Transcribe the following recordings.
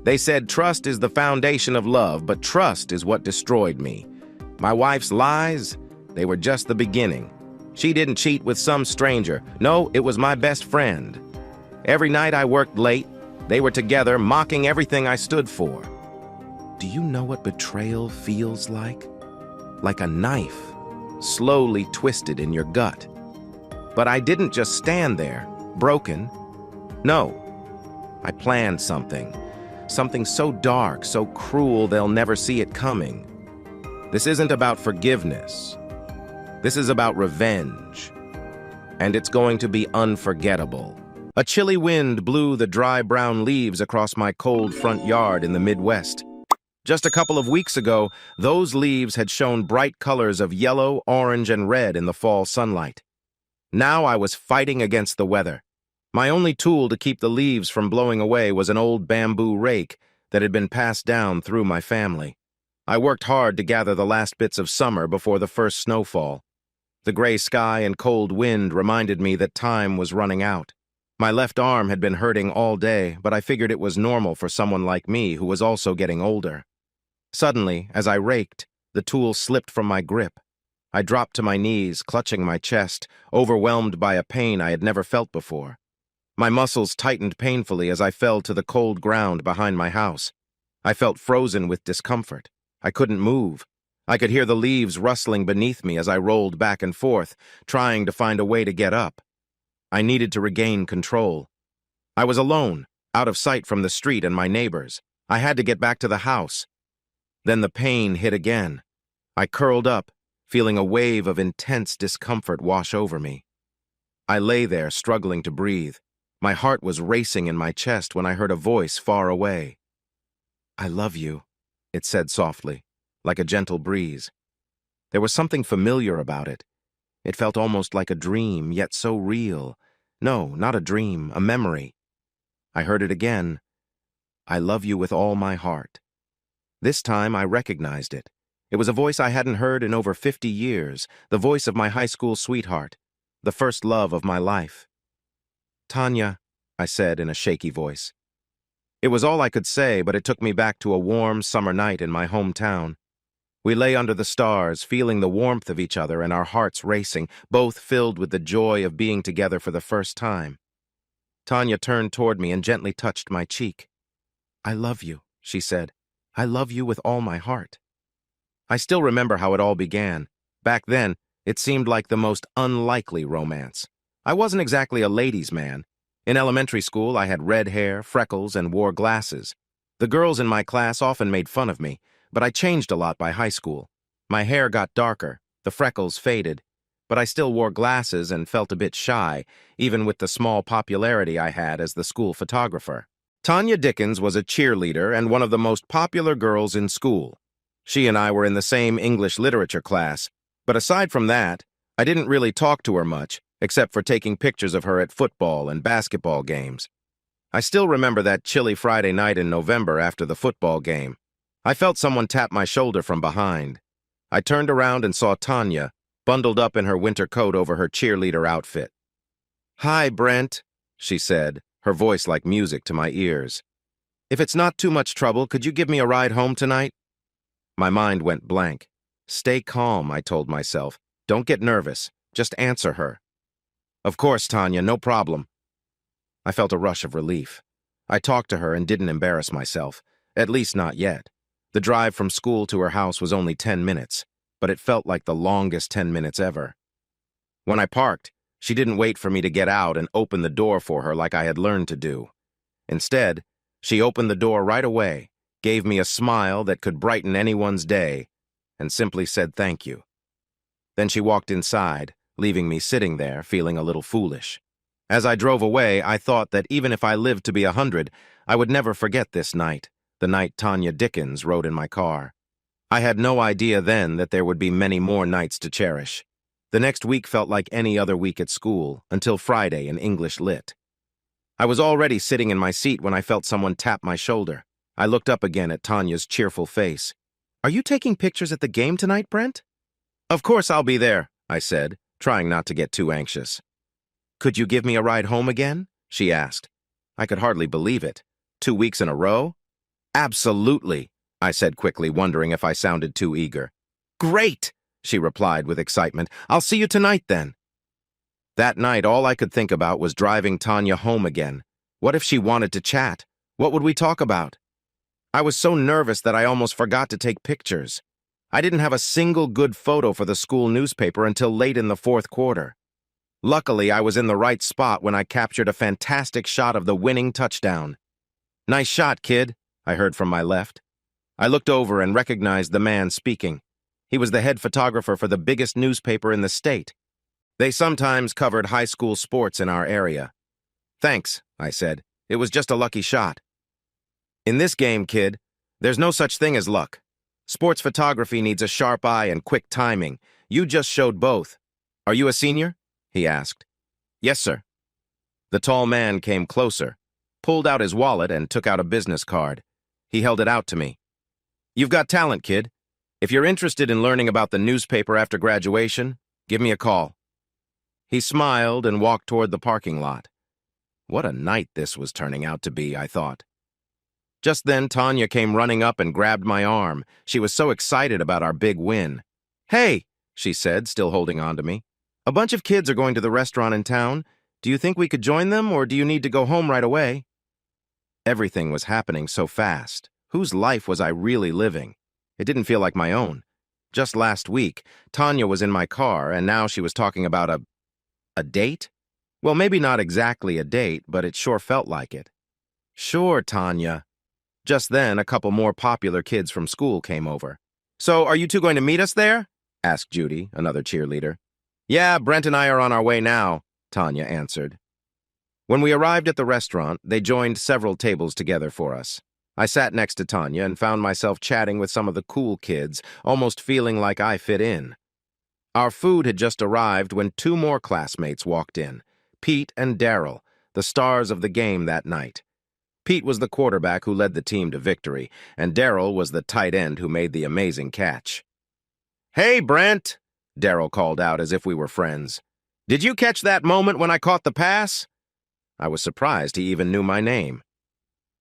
They said trust is the foundation of love, but trust is what destroyed me. My wife's lies, they were just the beginning. She didn't cheat with some stranger. No, it was my best friend. Every night I worked late, they were together, mocking everything I stood for. Do you know what betrayal feels like? Like a knife, slowly twisted in your gut. But I didn't just stand there, broken. No, I planned something. Something so dark, so cruel, they'll never see it coming. This isn't about forgiveness. This is about revenge. And it's going to be unforgettable. A chilly wind blew the dry brown leaves across my cold front yard in the Midwest. Just a couple of weeks ago, those leaves had shown bright colors of yellow, orange, and red in the fall sunlight. Now I was fighting against the weather. My only tool to keep the leaves from blowing away was an old bamboo rake that had been passed down through my family. I worked hard to gather the last bits of summer before the first snowfall. The gray sky and cold wind reminded me that time was running out. My left arm had been hurting all day, but I figured it was normal for someone like me who was also getting older. Suddenly, as I raked, the tool slipped from my grip. I dropped to my knees, clutching my chest, overwhelmed by a pain I had never felt before. My muscles tightened painfully as I fell to the cold ground behind my house. I felt frozen with discomfort. I couldn't move. I could hear the leaves rustling beneath me as I rolled back and forth, trying to find a way to get up. I needed to regain control. I was alone, out of sight from the street and my neighbors. I had to get back to the house. Then the pain hit again. I curled up, feeling a wave of intense discomfort wash over me. I lay there, struggling to breathe. My heart was racing in my chest when I heard a voice far away. "I love you," it said softly, like a gentle breeze. There was something familiar about it. It felt almost like a dream, yet so real. No, not a dream, a memory. I heard it again. "I love you with all my heart." This time I recognized it. It was a voice I hadn't heard in over 50 years, the voice of my high school sweetheart, the first love of my life. "Tanya," I said in a shaky voice. It was all I could say, but it took me back to a warm summer night in my hometown. We lay under the stars, feeling the warmth of each other and our hearts racing, both filled with the joy of being together for the first time. Tanya turned toward me and gently touched my cheek. "I love you," she said. "I love you with all my heart." I still remember how it all began. Back then, it seemed like the most unlikely romance. I wasn't exactly a ladies' man. In elementary school, I had red hair, freckles, and wore glasses. The girls in my class often made fun of me, but I changed a lot by high school. My hair got darker, the freckles faded, but I still wore glasses and felt a bit shy, even with the small popularity I had as the school photographer. Tanya Dickens was a cheerleader and one of the most popular girls in school. She and I were in the same English literature class, but aside from that, I didn't really talk to her much, except for taking pictures of her at football and basketball games. I still remember that chilly Friday night in November after the football game. I felt someone tap my shoulder from behind. I turned around and saw Tanya, bundled up in her winter coat over her cheerleader outfit. "Hi, Brent," she said, her voice like music to my ears. "If it's not too much trouble, could you give me a ride home tonight?" My mind went blank. Stay calm, I told myself. Don't get nervous. Just answer her. "Of course, Tanya, no problem." I felt a rush of relief. I talked to her and didn't embarrass myself, at least not yet. The drive from school to her house was only 10 minutes, but it felt like the longest 10 minutes ever. When I parked, she didn't wait for me to get out and open the door for her like I had learned to do. Instead, she opened the door right away, gave me a smile that could brighten anyone's day, and simply said thank you. Then she walked inside, leaving me sitting there, feeling a little foolish. As I drove away, I thought that even if I lived to be 100, I would never forget this night, the night Tanya Dickens rode in my car. I had no idea then that there would be many more nights to cherish. The next week felt like any other week at school, until Friday in English Lit. I was already sitting in my seat when I felt someone tap my shoulder. I looked up again at Tanya's cheerful face. "Are you taking pictures at the game tonight, Brent?" "Of course I'll be there," I said, trying not to get too anxious. "Could you give me a ride home again?" she asked. I could hardly believe it. 2 weeks in a row? Absolutely, I said quickly, wondering if I sounded too eager. Great, she replied with excitement. I'll see you tonight then. That night, all I could think about was driving Tanya home again. What if she wanted to chat? What would we talk about? I was so nervous that I almost forgot to take pictures. I didn't have a single good photo for the school newspaper until late in the fourth quarter. Luckily, I was in the right spot when I captured a fantastic shot of the winning touchdown. Nice shot, kid, I heard from my left. I looked over and recognized the man speaking. He was the head photographer for the biggest newspaper in the state. They sometimes covered high school sports in our area. Thanks, I said. It was just a lucky shot. In this game, kid, there's no such thing as luck. Sports photography needs a sharp eye and quick timing. You just showed both. Are you a senior? He asked. Yes, sir. The tall man came closer, pulled out his wallet, and took out a business card. He held it out to me. You've got talent, kid. If you're interested in learning about the newspaper after graduation, give me a call. He smiled and walked toward the parking lot. What a night this was turning out to be, I thought. Just then, Tanya came running up and grabbed my arm. She was so excited about our big win. Hey, she said, still holding on to me. A bunch of kids are going to the restaurant in town. Do you think we could join them, or do you need to go home right away? Everything was happening so fast. Whose life was I really living? It didn't feel like my own. Just last week, Tanya was in my car, and now she was talking about a date? Well, maybe not exactly a date, but it sure felt like it. Sure, Tanya. Just then, a couple more popular kids from school came over. So, are you two going to meet us there? Asked Judy, another cheerleader. Yeah, Brent and I are on our way now, Tanya answered. When we arrived at the restaurant, they joined several tables together for us. I sat next to Tanya and found myself chatting with some of the cool kids, almost feeling like I fit in. Our food had just arrived when two more classmates walked in, Pete and Daryl, the stars of the game that night. Pete was the quarterback who led the team to victory, and Daryl was the tight end who made the amazing catch. Hey, Brent, Daryl called out as if we were friends. Did you catch that moment when I caught the pass? I was surprised he even knew my name.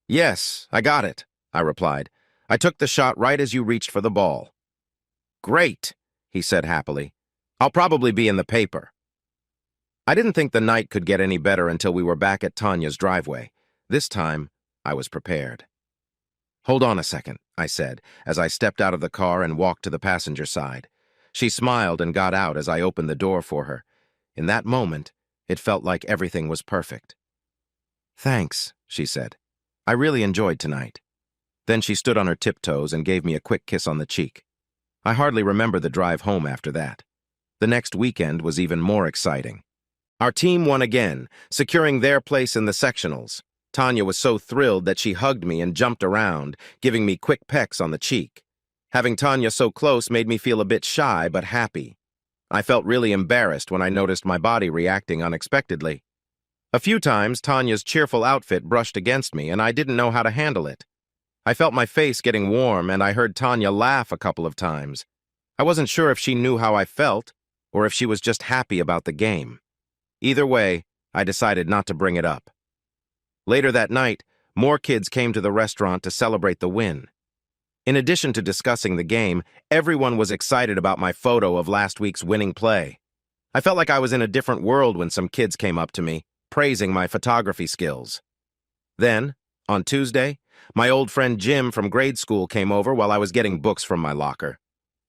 Yes, I got it, I replied. I took the shot right as you reached for the ball. Great, he said happily. I'll probably be in the paper. I didn't think the night could get any better until we were back at Tanya's driveway. This time, I was prepared. Hold on a second, I said, as I stepped out of the car and walked to the passenger side. She smiled and got out as I opened the door for her. In that moment, it felt like everything was perfect. Thanks, she said. I really enjoyed tonight. Then she stood on her tiptoes and gave me a quick kiss on the cheek. I hardly remember the drive home after that. The next weekend was even more exciting. Our team won again, securing their place in the sectionals. Tanya was so thrilled that she hugged me and jumped around, giving me quick pecks on the cheek. Having Tanya so close made me feel a bit shy but happy. I felt really embarrassed when I noticed my body reacting unexpectedly. A few times, Tanya's cheerful outfit brushed against me, and I didn't know how to handle it. I felt my face getting warm, and I heard Tanya laugh a couple of times. I wasn't sure if she knew how I felt, or if she was just happy about the game. Either way, I decided not to bring it up. Later that night, more kids came to the restaurant to celebrate the win. In addition to discussing the game, everyone was excited about my photo of last week's winning play. I felt like I was in a different world when some kids came up to me, praising my photography skills. Then, on Tuesday, my old friend Jim from grade school came over while I was getting books from my locker.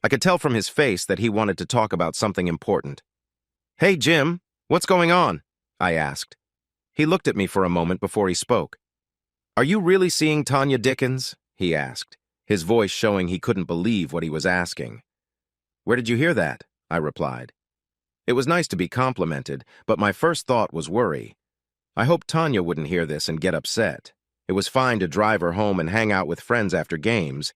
I could tell from his face that he wanted to talk about something important. Hey, Jim, what's going on? I asked. He looked at me for a moment before he spoke. Are you really seeing Tanya Dickens? He asked, his voice showing he couldn't believe what he was asking. Where did you hear that? I replied. It was nice to be complimented, but my first thought was worry. I hoped Tanya wouldn't hear this and get upset. It was fine to drive her home and hang out with friends after games,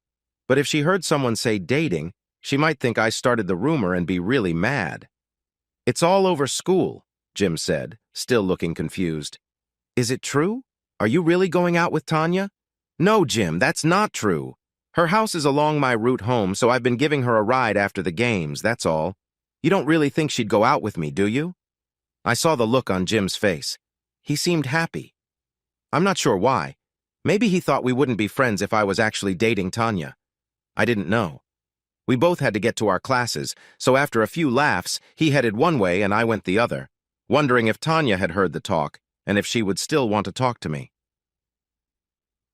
but if she heard someone say dating, she might think I started the rumor and be really mad. It's all over school, Jim said, still looking confused. Is it true? Are you really going out with Tanya? No, Jim, that's not true. Her house is along my route home, so I've been giving her a ride after the games, that's all. You don't really think she'd go out with me, do you? I saw the look on Jim's face. He seemed happy. I'm not sure why. Maybe he thought we wouldn't be friends if I was actually dating Tanya. I didn't know. We both had to get to our classes, so after a few laughs, he headed one way and I went the other, wondering if Tanya had heard the talk and if she would still want to talk to me.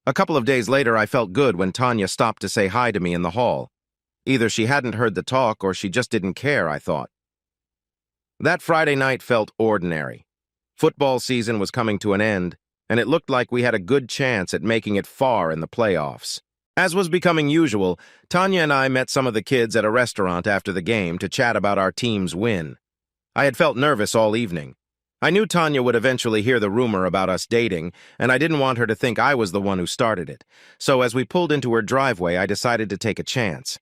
A couple of days later, I felt good when Tanya stopped to say hi to me in the hall. Either she hadn't heard the talk or she just didn't care, I thought. That Friday night felt ordinary. Football season was coming to an end, and it looked like we had a good chance at making it far in the playoffs. As was becoming usual, Tanya and I met some of the kids at a restaurant after the game to chat about our team's win. I had felt nervous all evening. I knew Tanya would eventually hear the rumor about us dating, and I didn't want her to think I was the one who started it. So as we pulled into her driveway, I decided to take a chance.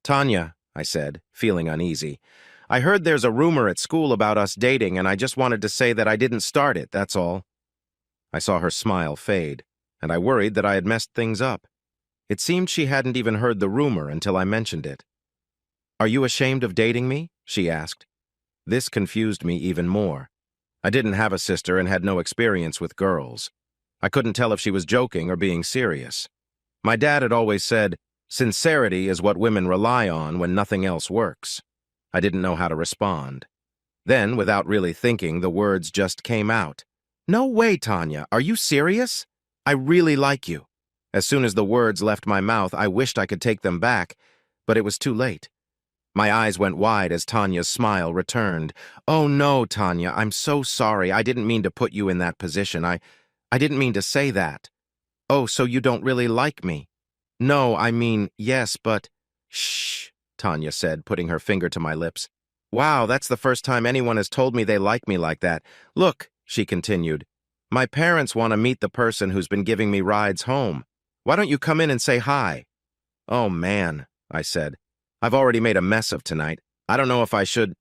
"Tanya," I said, feeling uneasy, "I heard there's a rumor at school about us dating, and I just wanted to say that I didn't start it, that's all." I saw her smile fade, and I worried that I had messed things up. It seemed she hadn't even heard the rumor until I mentioned it. "Are you ashamed of dating me?" she asked. This confused me even more. I didn't have a sister and had no experience with girls. I couldn't tell if she was joking or being serious. My dad had always said, "Sincerity is what women rely on when nothing else works." I didn't know how to respond. Then, without really thinking, the words just came out. "No way, Tanya. Are you serious? I really like you." As soon as the words left my mouth, I wished I could take them back, but it was too late. My eyes went wide as Tanya's smile returned. "Oh no, Tanya, I'm so sorry. I didn't mean to put you in that position. I didn't mean to say that." "Oh, so you don't really like me?" "No, I mean, yes, but—" "Shh," Tanya said, putting her finger to my lips. "Wow, that's the first time anyone has told me they like me like that. Look," she continued, "my parents want to meet the person who's been giving me rides home. Why don't you come in and say hi?" "Oh, man," I said. "I've already made a mess of tonight. I don't know if I should—"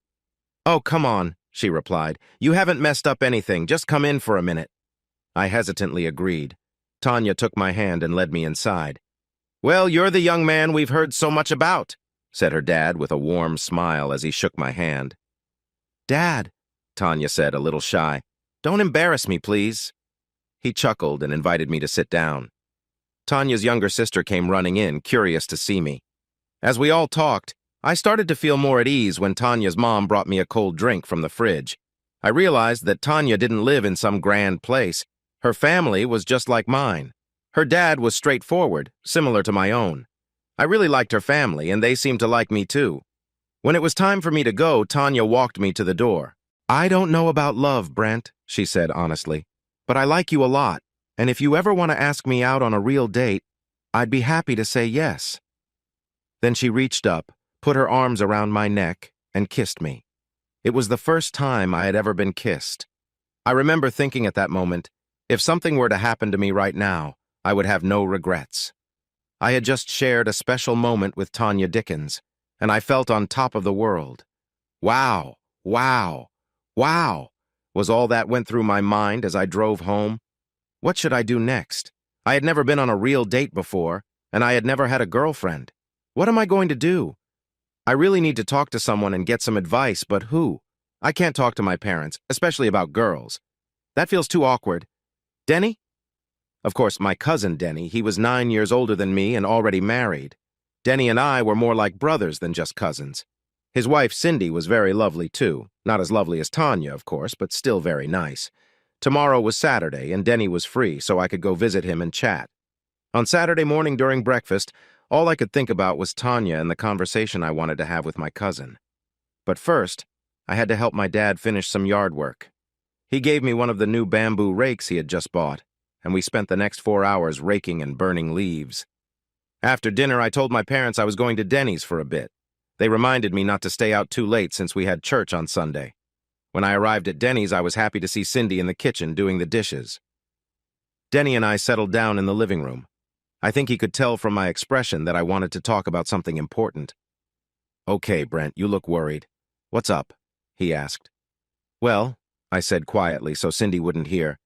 "Oh, come on," she replied. "You haven't messed up anything. Just come in for a minute." I hesitantly agreed. Tanya took my hand and led me inside. "Well, you're the young man we've heard so much about," said her dad with a warm smile as he shook my hand. "Dad," Tanya said, a little shy, "don't embarrass me, please." He chuckled and invited me to sit down. Tanya's younger sister came running in, curious to see me. As we all talked, I started to feel more at ease when Tanya's mom brought me a cold drink from the fridge. I realized that Tanya didn't live in some grand place. Her family was just like mine. Her dad was straightforward, similar to my own. I really liked her family, and they seemed to like me too. When it was time for me to go, Tanya walked me to the door. "I don't know about love, Brent," she said honestly, "but I like you a lot. And if you ever want to ask me out on a real date, I'd be happy to say yes." Then she reached up, put her arms around my neck, and kissed me. It was the first time I had ever been kissed. I remember thinking at that moment, if something were to happen to me right now, I would have no regrets. I had just shared a special moment with Tanya Dickens, and I felt on top of the world. Wow, wow, wow, was all that went through my mind as I drove home. What should I do next? I had never been on a real date before, and I had never had a girlfriend. What am I going to do? I really need to talk to someone and get some advice, but who? I can't talk to my parents, especially about girls. That feels too awkward. Denny? Of course, my cousin Denny. He was 9 years older than me and already married. Denny and I were more like brothers than just cousins. His wife, Cindy, was very lovely, too. Not as lovely as Tanya, of course, but still very nice. Tomorrow was Saturday, and Denny was free, so I could go visit him and chat. On Saturday morning during breakfast, all I could think about was Tanya and the conversation I wanted to have with my cousin. But first, I had to help my dad finish some yard work. He gave me one of the new bamboo rakes he had just bought, and we spent the next 4 hours raking and burning leaves. After dinner, I told my parents I was going to Denny's for a bit. They reminded me not to stay out too late since we had church on Sunday. When I arrived at Denny's, I was happy to see Cindy in the kitchen doing the dishes. Denny and I settled down in the living room. I think he could tell from my expression that I wanted to talk about something important. "Okay, Brent, you look worried. What's up?" he asked. "Well," I said quietly so Cindy wouldn't hear,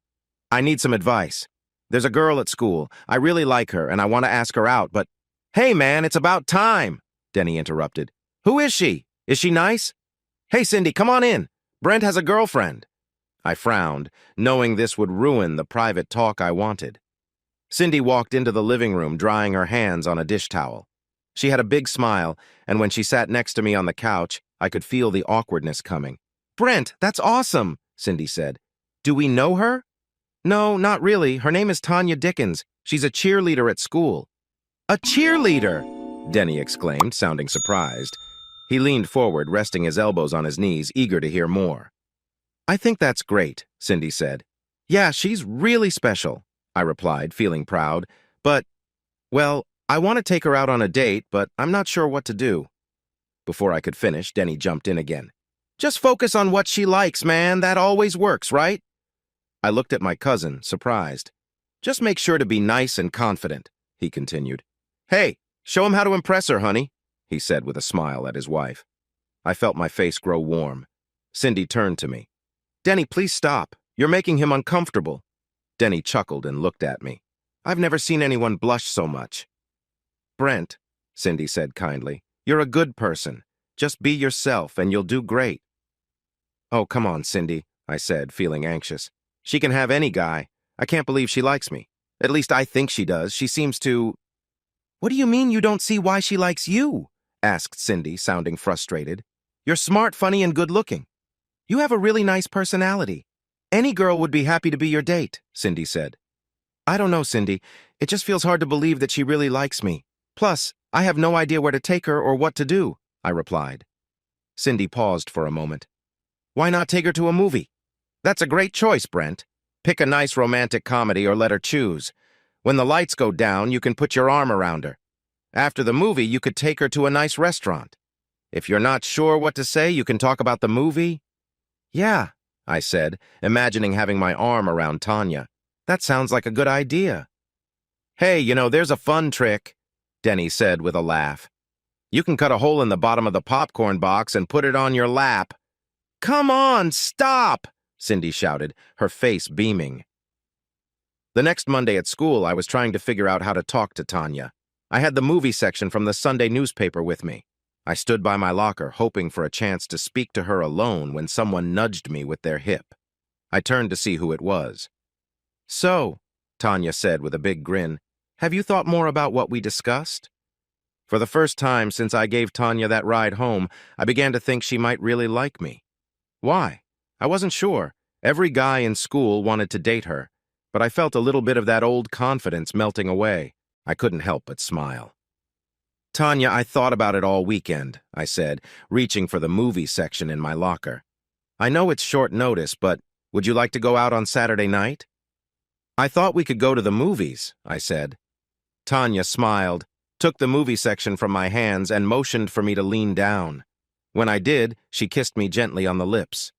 "I need some advice. There's a girl at school. I really like her, and I want to ask her out, but—" "Hey, man, it's about time," Denny interrupted. "Who is she? Is she nice? Hey, Cindy, come on in. Brent has a girlfriend." I frowned, knowing this would ruin the private talk I wanted. Cindy walked into the living room drying her hands on a dish towel. She had a big smile, and when she sat next to me on the couch, I could feel the awkwardness coming. "Brent, that's awesome," Cindy said. "Do we know her?" "No, not really. Her name is Tanya Dickens. She's a cheerleader at school." "A cheerleader!" Denny exclaimed, sounding surprised. He leaned forward, resting his elbows on his knees, eager to hear more. "I think that's great," Cindy said. "Yeah, she's really special," I replied, feeling proud. "But, well, I want to take her out on a date, but I'm not sure what to do." Before I could finish, Denny jumped in again. "Just focus on what she likes, man. That always works, right?" I looked at my cousin, surprised. "Just make sure to be nice and confident," he continued. "Hey, show him how to impress her, honey," he said with a smile at his wife. I felt my face grow warm. Cindy turned to me. "Denny, please stop. You're making him uncomfortable." Denny chuckled and looked at me. "I've never seen anyone blush so much." "Brent," Cindy said kindly, "you're a good person. Just be yourself and you'll do great." "Oh, come on, Cindy," I said, feeling anxious. "She can have any guy. I can't believe she likes me. At least I think she does. She seems to—" "What do you mean you don't see why she likes you?" asked Cindy, sounding frustrated. "You're smart, funny, and good-looking. You have a really nice personality. Any girl would be happy to be your date," Cindy said. "I don't know, Cindy. It just feels hard to believe that she really likes me. Plus, I have no idea where to take her or what to do," I replied. Cindy paused for a moment. "Why not take her to a movie?" "That's a great choice, Brent. Pick a nice romantic comedy or let her choose. When the lights go down, you can put your arm around her. After the movie, you could take her to a nice restaurant. If you're not sure what to say, you can talk about the movie." "Yeah," I said, imagining having my arm around Tanya. "That sounds like a good idea." "Hey, there's a fun trick," Denny said with a laugh. "You can cut a hole in the bottom of the popcorn box and put it on your lap." "Come on, stop!" Cindy shouted, her face beaming. The next Monday at school, I was trying to figure out how to talk to Tanya. I had the movie section from the Sunday newspaper with me. I stood by my locker, hoping for a chance to speak to her alone when someone nudged me with their hip. I turned to see who it was. "So," Tanya said with a big grin, "have you thought more about what we discussed?" For the first time since I gave Tanya that ride home, I began to think she might really like me. Why? I wasn't sure. Every guy in school wanted to date her, but I felt a little bit of that old confidence melting away. I couldn't help but smile. "Tanya, I thought about it all weekend," I said, reaching for the movie section in my locker. "I know it's short notice, but would you like to go out on Saturday night?" "I thought we could go to the movies," I said. Tanya smiled, took the movie section from my hands, and motioned for me to lean down. When I did, she kissed me gently on the lips.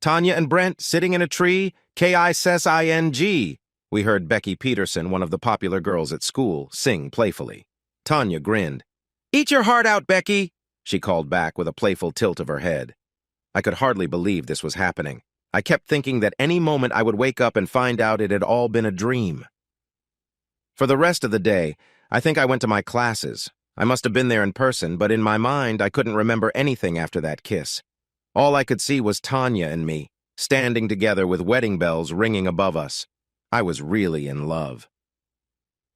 "Tanya and Brent sitting in a tree, K-I-S-S-I-N-G," we heard Becky Peterson, one of the popular girls at school, sing playfully. Tanya grinned. "Eat your heart out, Becky," she called back with a playful tilt of her head. I could hardly believe this was happening. I kept thinking that any moment I would wake up and find out it had all been a dream. For the rest of the day, I think I went to my classes. I must have been there in person, but in my mind, I couldn't remember anything after that kiss. All I could see was Tanya and me, standing together with wedding bells ringing above us. I was really in love.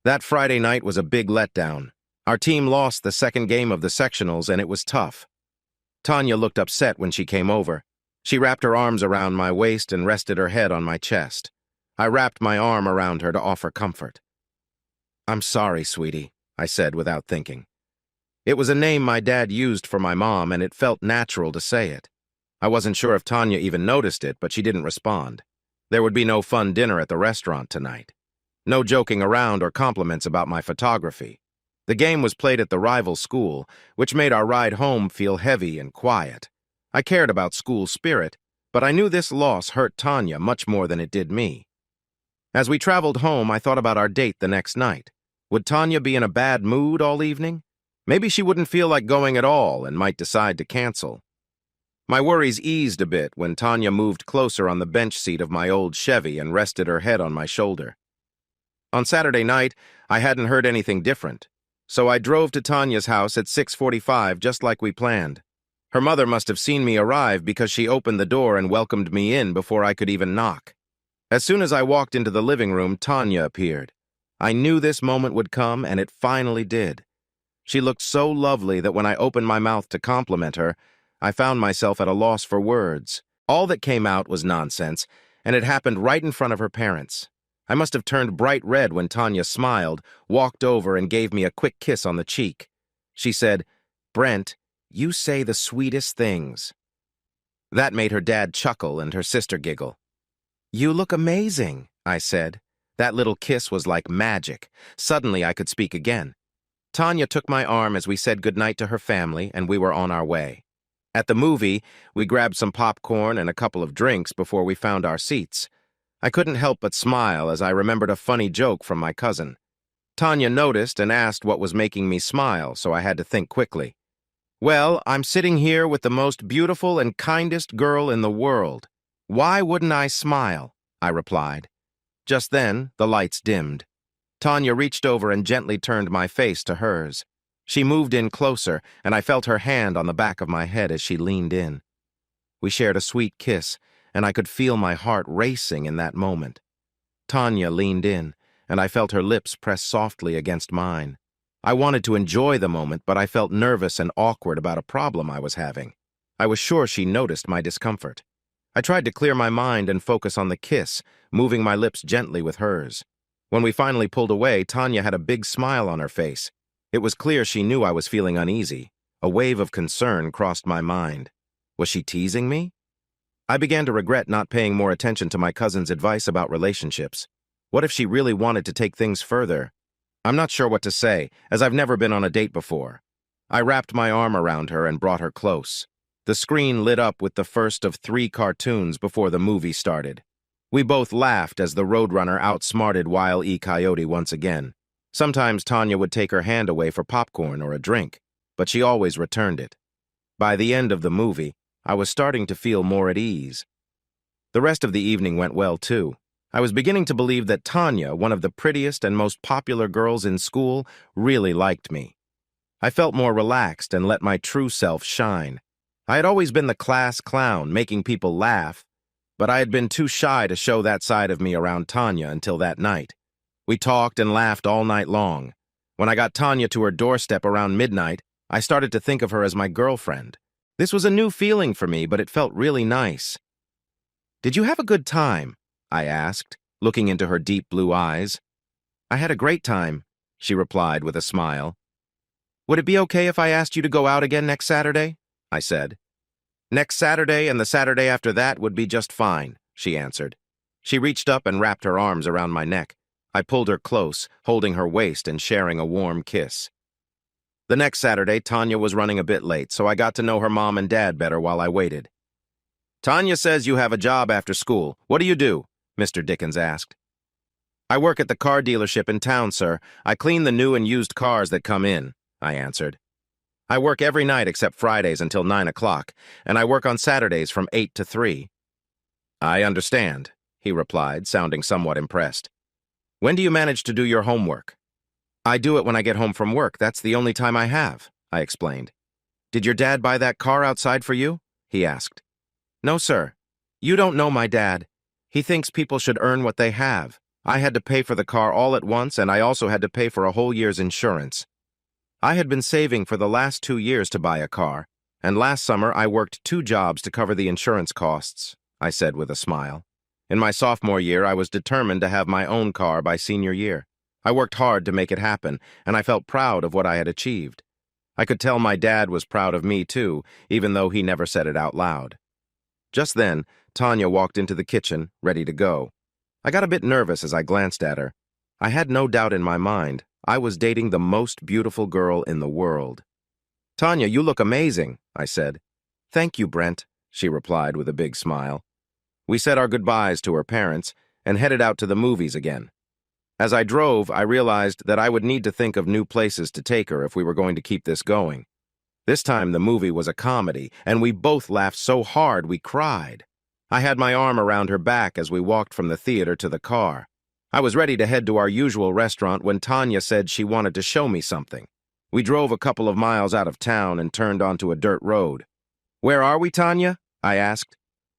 That Friday night was a big letdown. Our team lost the second game of the sectionals, and it was tough. Tanya looked upset when she came over. She wrapped her arms around my waist and rested her head on my chest. I wrapped my arm around her to offer comfort. "I'm sorry, sweetie," I said without thinking. It was a name my dad used for my mom, and it felt natural to say it. I wasn't sure if Tanya even noticed it, but she didn't respond. There would be no fun dinner at the restaurant tonight. No joking around or compliments about my photography. The game was played at the rival school, which made our ride home feel heavy and quiet. I cared about school spirit, but I knew this loss hurt Tanya much more than it did me. As we traveled home, I thought about our date the next night. Would Tanya be in a bad mood all evening? Maybe she wouldn't feel like going at all and might decide to cancel. My worries eased a bit when Tanya moved closer on the bench seat of my old Chevy and rested her head on my shoulder. On Saturday night, I hadn't heard anything different, so I drove to Tanya's house at 6:45 just like we planned. Her mother must have seen me arrive because she opened the door and welcomed me in before I could even knock. As soon as I walked into the living room, Tanya appeared. I knew this moment would come, and it finally did. She looked so lovely that when I opened my mouth to compliment her, I found myself at a loss for words. All that came out was nonsense, and it happened right in front of her parents. I must have turned bright red when Tanya smiled, walked over, and gave me a quick kiss on the cheek. She said, "Brent, you say the sweetest things." That made her dad chuckle and her sister giggle. "You look amazing," I said. That little kiss was like magic. Suddenly I could speak again. Tanya took my arm as we said goodnight to her family, and we were on our way. At the movie, we grabbed some popcorn and a couple of drinks before we found our seats. I couldn't help but smile as I remembered a funny joke from my cousin. Tanya noticed and asked what was making me smile, so I had to think quickly. "Well, I'm sitting here with the most beautiful and kindest girl in the world. Why wouldn't I smile?" I replied. Just then, the lights dimmed. Tanya reached over and gently turned my face to hers. She moved in closer, and I felt her hand on the back of my head as she leaned in. We shared a sweet kiss, and I could feel my heart racing in that moment. Tanya leaned in, and I felt her lips press softly against mine. I wanted to enjoy the moment, but I felt nervous and awkward about a problem I was having. I was sure she noticed my discomfort. I tried to clear my mind and focus on the kiss, moving my lips gently with hers. When we finally pulled away, Tanya had a big smile on her face. It was clear she knew I was feeling uneasy. A wave of concern crossed my mind. Was she teasing me? I began to regret not paying more attention to my cousin's advice about relationships. What if she really wanted to take things further? I'm not sure what to say, as I've never been on a date before. I wrapped my arm around her and brought her close. The screen lit up with the first of 3 cartoons before the movie started. We both laughed as the Roadrunner outsmarted Wile E. Coyote once again. Sometimes Tanya would take her hand away for popcorn or a drink, but she always returned it. By the end of the movie, I was starting to feel more at ease. The rest of the evening went well, too. I was beginning to believe that Tanya, one of the prettiest and most popular girls in school, really liked me. I felt more relaxed and let my true self shine. I had always been the class clown, making people laugh, but I had been too shy to show that side of me around Tanya until that night. We talked and laughed all night long. When I got Tanya to her doorstep around midnight, I started to think of her as my girlfriend. This was a new feeling for me, but it felt really nice. "Did you have a good time?" I asked, looking into her deep blue eyes. "I had a great time," she replied with a smile. "Would it be okay if I asked you to go out again next Saturday?" I said. "Next Saturday and the Saturday after that would be just fine," she answered. She reached up and wrapped her arms around my neck. I pulled her close, holding her waist and sharing a warm kiss. The next Saturday, Tanya was running a bit late, so I got to know her mom and dad better while I waited. "Tanya says you have a job after school. What do you do?" Mr. Dickens asked. "I work at the car dealership in town, sir. I clean the new and used cars that come in," I answered. "I work every night except Fridays until 9 o'clock, and I work on Saturdays from 8 to 3. "I understand," he replied, sounding somewhat impressed. "When do you manage to do your homework?" "I do it when I get home from work. That's the only time I have," I explained. "Did your dad buy that car outside for you?" he asked. "No, sir. You don't know my dad. He thinks people should earn what they have. I had to pay for the car all at once, and I also had to pay for a whole year's insurance. I had been saving for the last 2 years to buy a car, and last summer I worked 2 jobs to cover the insurance costs," I said with a smile. In my sophomore year, I was determined to have my own car by senior year. I worked hard to make it happen, and I felt proud of what I had achieved. I could tell my dad was proud of me, too, even though he never said it out loud. Just then, Tanya walked into the kitchen, ready to go. I got a bit nervous as I glanced at her. I had no doubt in my mind. I was dating the most beautiful girl in the world. "Tanya, you look amazing," I said. "Thank you, Brent," she replied with a big smile. We said our goodbyes to her parents and headed out to the movies again. As I drove, I realized that I would need to think of new places to take her if we were going to keep this going. This time the movie was a comedy, and we both laughed so hard we cried. I had my arm around her back as we walked from the theater to the car. I was ready to head to our usual restaurant when Tanya said she wanted to show me something. We drove a couple of miles out of town and turned onto a dirt road. "Where are we, Tanya?" I asked.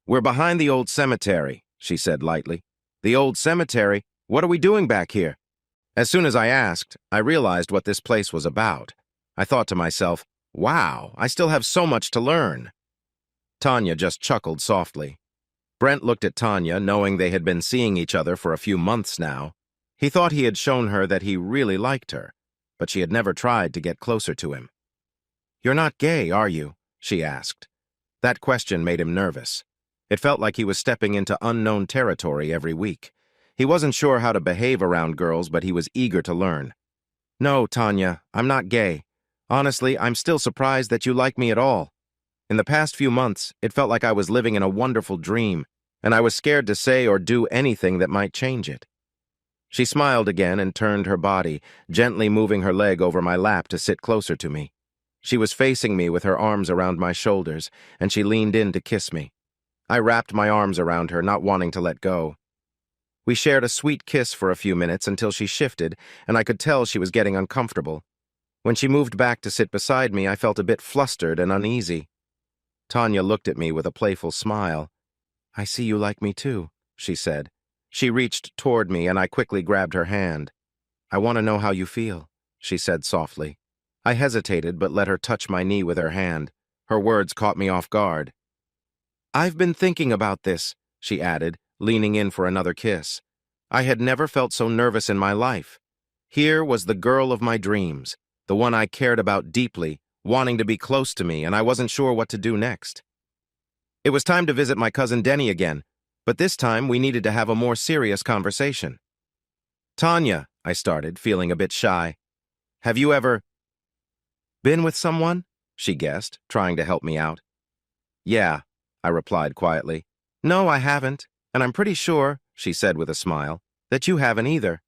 "We're behind the old cemetery," she said lightly. "The old cemetery? What are we doing back here?" As soon as I asked, I realized what this place was about. I thought to myself, wow, I still have so much to learn. Tanya just chuckled softly. Brent looked at Tanya, knowing they had been seeing each other for a few months now. He thought he had shown her that he really liked her, but she had never tried to get closer to him. "You're not gay, are you?" she asked. That question made him nervous. It felt like he was stepping into unknown territory every week. He wasn't sure how to behave around girls, but he was eager to learn. "No, Tanya, I'm not gay. Honestly, I'm still surprised that you like me at all. In the past few months, it felt like I was living in a wonderful dream, and I was scared to say or do anything that might change it." She smiled again and turned her body, gently moving her leg over my lap to sit closer to me. She was facing me with her arms around my shoulders, and she leaned in to kiss me. I wrapped my arms around her, not wanting to let go. We shared a sweet kiss for a few minutes until she shifted, and I could tell she was getting uncomfortable. When she moved back to sit beside me, I felt a bit flustered and uneasy. Tanya looked at me with a playful smile. "I see you like me too," she said. She reached toward me, and I quickly grabbed her hand. "I want to know how you feel," she said softly. I hesitated, but let her touch my knee with her hand. Her words caught me off guard. "I've been thinking about this," she added, leaning in for another kiss. I had never felt so nervous in my life. Here was the girl of my dreams, the one I cared about deeply, wanting to be close to me, and I wasn't sure what to do next. It was time to visit my cousin Denny again, but this time we needed to have a more serious conversation. "Tanya," I started, feeling a bit shy. "Have you ever been with someone?" she guessed, trying to help me out. "Yeah," I replied quietly. "No, I haven't, and I'm pretty sure," she said with a smile, "that you haven't either."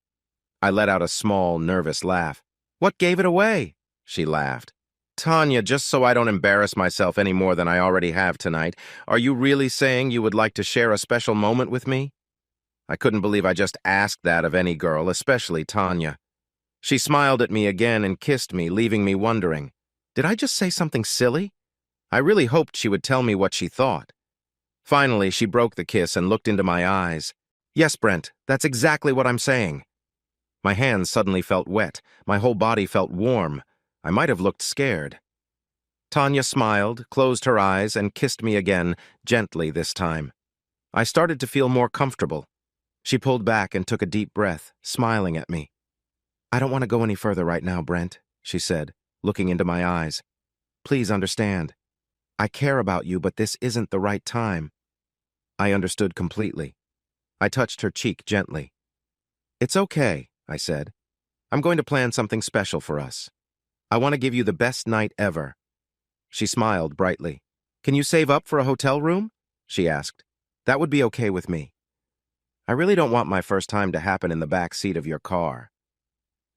I let out a small, nervous laugh. "What gave it away?" she laughed. "Tanya, just so I don't embarrass myself any more than I already have tonight, are you really saying you would like to share a special moment with me?" I couldn't believe I just asked that of any girl, especially Tanya. She smiled at me again and kissed me, leaving me wondering, did I just say something silly? I really hoped she would tell me what she thought. Finally, she broke the kiss and looked into my eyes. "Yes, Brent, that's exactly what I'm saying." My hands suddenly felt wet. My whole body felt warm. I might have looked scared. Tanya smiled, closed her eyes, and kissed me again, gently this time. I started to feel more comfortable. She pulled back and took a deep breath, smiling at me. "I don't want to go any further right now, Brent," she said, looking into my eyes. "Please understand. I care about you, but this isn't the right time." I understood completely. I touched her cheek gently. "It's okay," I said. "I'm going to plan something special for us. I want to give you the best night ever." She smiled brightly. "Can you save up for a hotel room?" she asked. "That would be okay with me. I really don't want my first time to happen in the back seat of your car."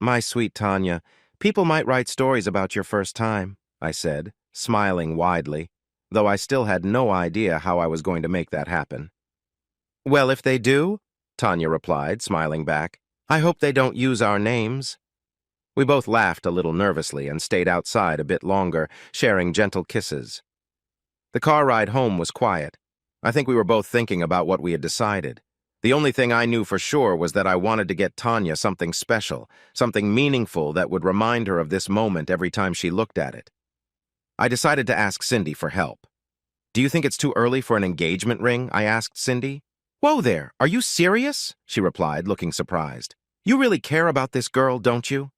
"My sweet Tanya, people might write stories about your first time," I said, smiling widely, though I still had no idea how I was going to make that happen. "Well, if they do," Tanya replied, smiling back, "I hope they don't use our names." We both laughed a little nervously and stayed outside a bit longer, sharing gentle kisses. The car ride home was quiet. I think we were both thinking about what we had decided. The only thing I knew for sure was that I wanted to get Tanya something special, something meaningful that would remind her of this moment every time she looked at it. I decided to ask Cindy for help. "Do you think it's too early for an engagement ring?" I asked Cindy. "Whoa there, are you serious?" she replied, looking surprised. "You really care about this girl, don't you?"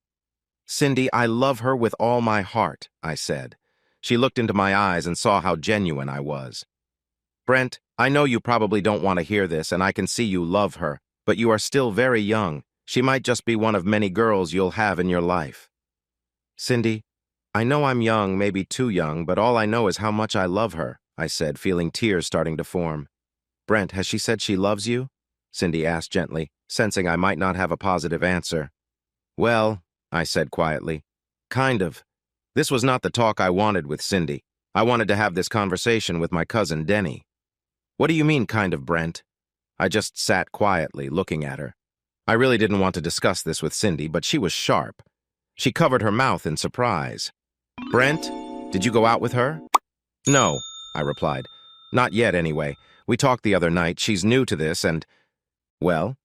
"Cindy, I love her with all my heart," I said. She looked into my eyes and saw how genuine I was. "Brent, I know you probably don't want to hear this, and I can see you love her, but you are still very young. She might just be one of many girls you'll have in your life." "Cindy, I know I'm young, maybe too young, but all I know is how much I love her," I said, feeling tears starting to form. "Brent, has she said she loves you?" Cindy asked gently, sensing I might not have a positive answer. "Well," I said quietly, "kind of. This was not the talk I wanted with Cindy. I wanted to have this conversation with my cousin Denny." "What do you mean, kind of, Brent?" I just sat quietly, looking at her. I really didn't want to discuss this with Cindy, but she was sharp. She covered her mouth in surprise. "Brent, did you go out with her?" "No," I replied. "Not yet, anyway. We talked the other night. She's new to this and—" "Well?"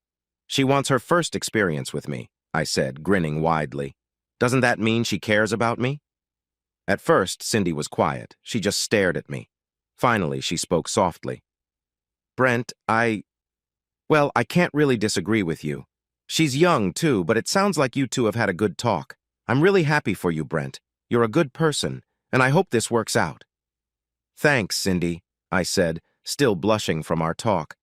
"She wants her first experience with me. I said, grinning widely. Doesn't that mean she cares about me? At first, Cindy was quiet. She just stared at me. Finally, she spoke softly. Brent, well, I can't really disagree with you. She's young, too, but it sounds like you two have had a good talk. I'm really happy for you, Brent. You're a good person, and I hope this works out. Thanks, Cindy, I said, still blushing from our talk.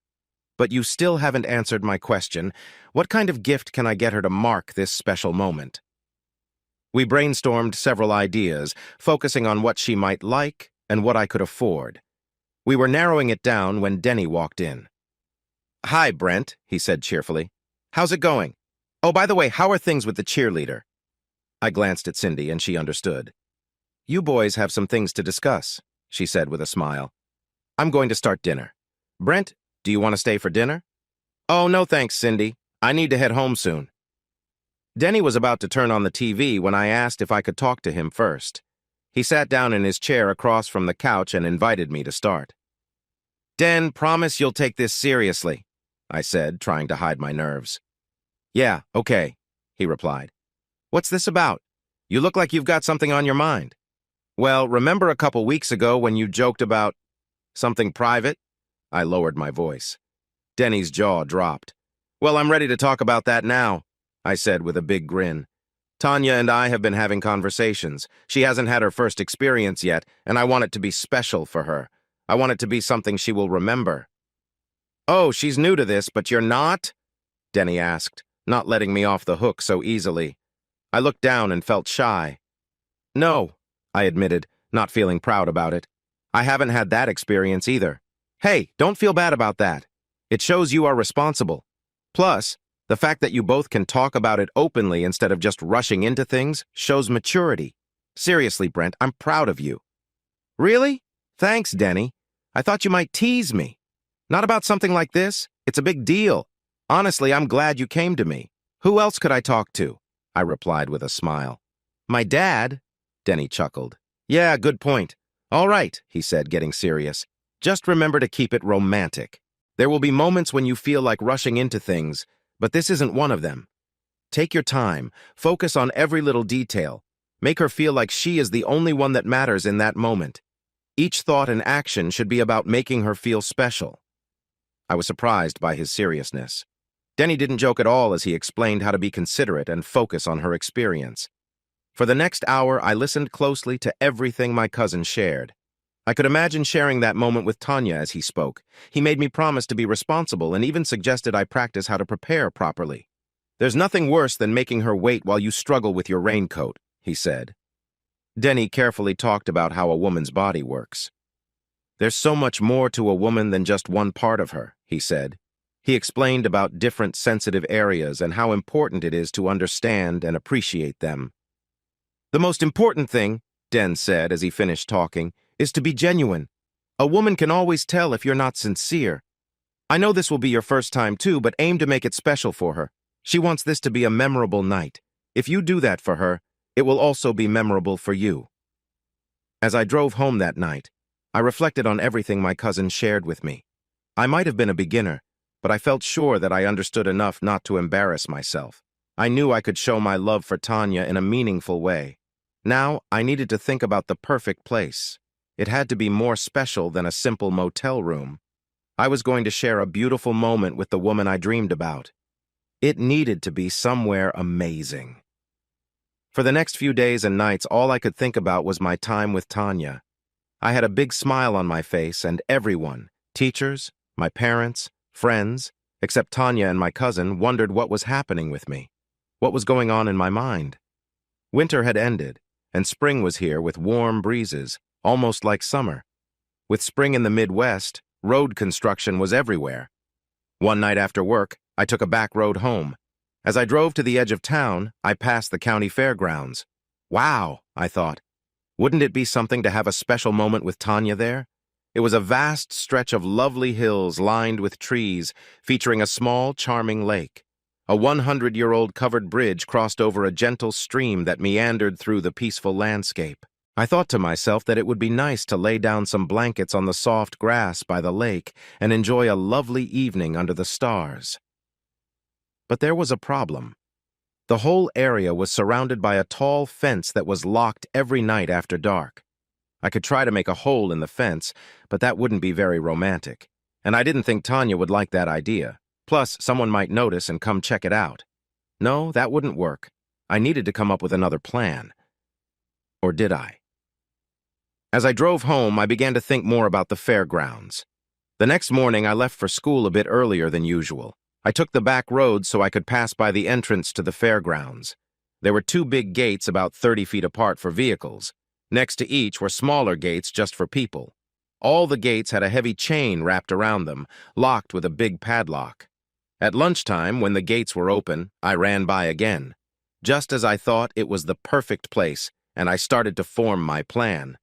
But you still haven't answered my question. What kind of gift can I get her to mark this special moment? We brainstormed several ideas, focusing on what she might like and what I could afford. We were narrowing it down when Denny walked in. Hi, Brent, he said cheerfully. How's it going? Oh, by the way, how are things with the cheerleader? I glanced at Cindy, and she understood. You boys have some things to discuss, she said with a smile. I'm going to start dinner. Brent, do you want to stay for dinner? Oh, no thanks, Cindy. I need to head home soon. Denny was about to turn on the TV when I asked if I could talk to him first. He sat down in his chair across from the couch and invited me to start. Den, promise you'll take this seriously, I said, trying to hide my nerves. Yeah, okay, he replied. What's this about? You look like you've got something on your mind. Well, remember a couple weeks ago when you joked about something private? I lowered my voice. Denny's jaw dropped. Well, I'm ready to talk about that now, I said with a big grin. Tanya and I have been having conversations. She hasn't had her first experience yet, and I want it to be special for her. I want it to be something she will remember. Oh, she's new to this, but you're not? Denny asked, not letting me off the hook so easily. I looked down and felt shy. No, I admitted, not feeling proud about it. I haven't had that experience either. Hey, don't feel bad about that. It shows you are responsible. Plus, the fact that you both can talk about it openly instead of just rushing into things shows maturity. Seriously, Brent, I'm proud of you. Really? Thanks, Denny. I thought you might tease me. Not about something like this. It's a big deal. Honestly, I'm glad you came to me. Who else could I talk to? I replied with a smile. My dad? Denny chuckled. Yeah, good point. All right, he said, getting serious. Just remember to keep it romantic. There will be moments when you feel like rushing into things, but this isn't one of them. Take your time. Focus on every little detail. Make her feel like she is the only one that matters in that moment. Each thought and action should be about making her feel special. I was surprised by his seriousness. Denny didn't joke at all as he explained how to be considerate and focus on her experience. For the next hour, I listened closely to everything my cousin shared. I could imagine sharing that moment with Tanya as he spoke. He made me promise to be responsible and even suggested I practice how to prepare properly. There's nothing worse than making her wait while you struggle with your raincoat, he said. Denny carefully talked about how a woman's body works. There's so much more to a woman than just one part of her, he said. He explained about different sensitive areas and how important it is to understand and appreciate them. The most important thing, Den said as he finished talking, is to be genuine. A woman can always tell if you're not sincere. I know this will be your first time too, but aim to make it special for her. She wants this to be a memorable night. If you do that for her, it will also be memorable for you. As I drove home that night, I reflected on everything my cousin shared with me. I might have been a beginner, but I felt sure that I understood enough not to embarrass myself. I knew I could show my love for Tanya in a meaningful way. Now, I needed to think about the perfect place. It had to be more special than a simple motel room. I was going to share a beautiful moment with the woman I dreamed about. It needed to be somewhere amazing. For the next few days and nights, all I could think about was my time with Tanya. I had a big smile on my face, and everyone, teachers, my parents, friends, except Tanya and my cousin, wondered what was happening with me. What was going on in my mind? Winter had ended, and spring was here with warm breezes, almost like summer. With spring in the Midwest, road construction was everywhere. One night after work, I took a back road home. As I drove to the edge of town, I passed the county fairgrounds. Wow, I thought. Wouldn't it be something to have a special moment with Tanya there? It was a vast stretch of lovely hills lined with trees, featuring a small, charming lake. A 100-year-old covered bridge crossed over a gentle stream that meandered through the peaceful landscape. I thought to myself that it would be nice to lay down some blankets on the soft grass by the lake and enjoy a lovely evening under the stars. But there was a problem. The whole area was surrounded by a tall fence that was locked every night after dark. I could try to make a hole in the fence, but that wouldn't be very romantic. And I didn't think Tanya would like that idea. Plus, someone might notice and come check it out. No, that wouldn't work. I needed to come up with another plan. Or did I? As I drove home, I began to think more about the fairgrounds. The next morning, I left for school a bit earlier than usual. I took the back road so I could pass by the entrance to the fairgrounds. There were two big gates about 30 feet apart for vehicles. Next to each were smaller gates just for people. All the gates had a heavy chain wrapped around them, locked with a big padlock. At lunchtime, when the gates were open, I ran by again. Just as I thought, it was the perfect place, and I started to form my plan.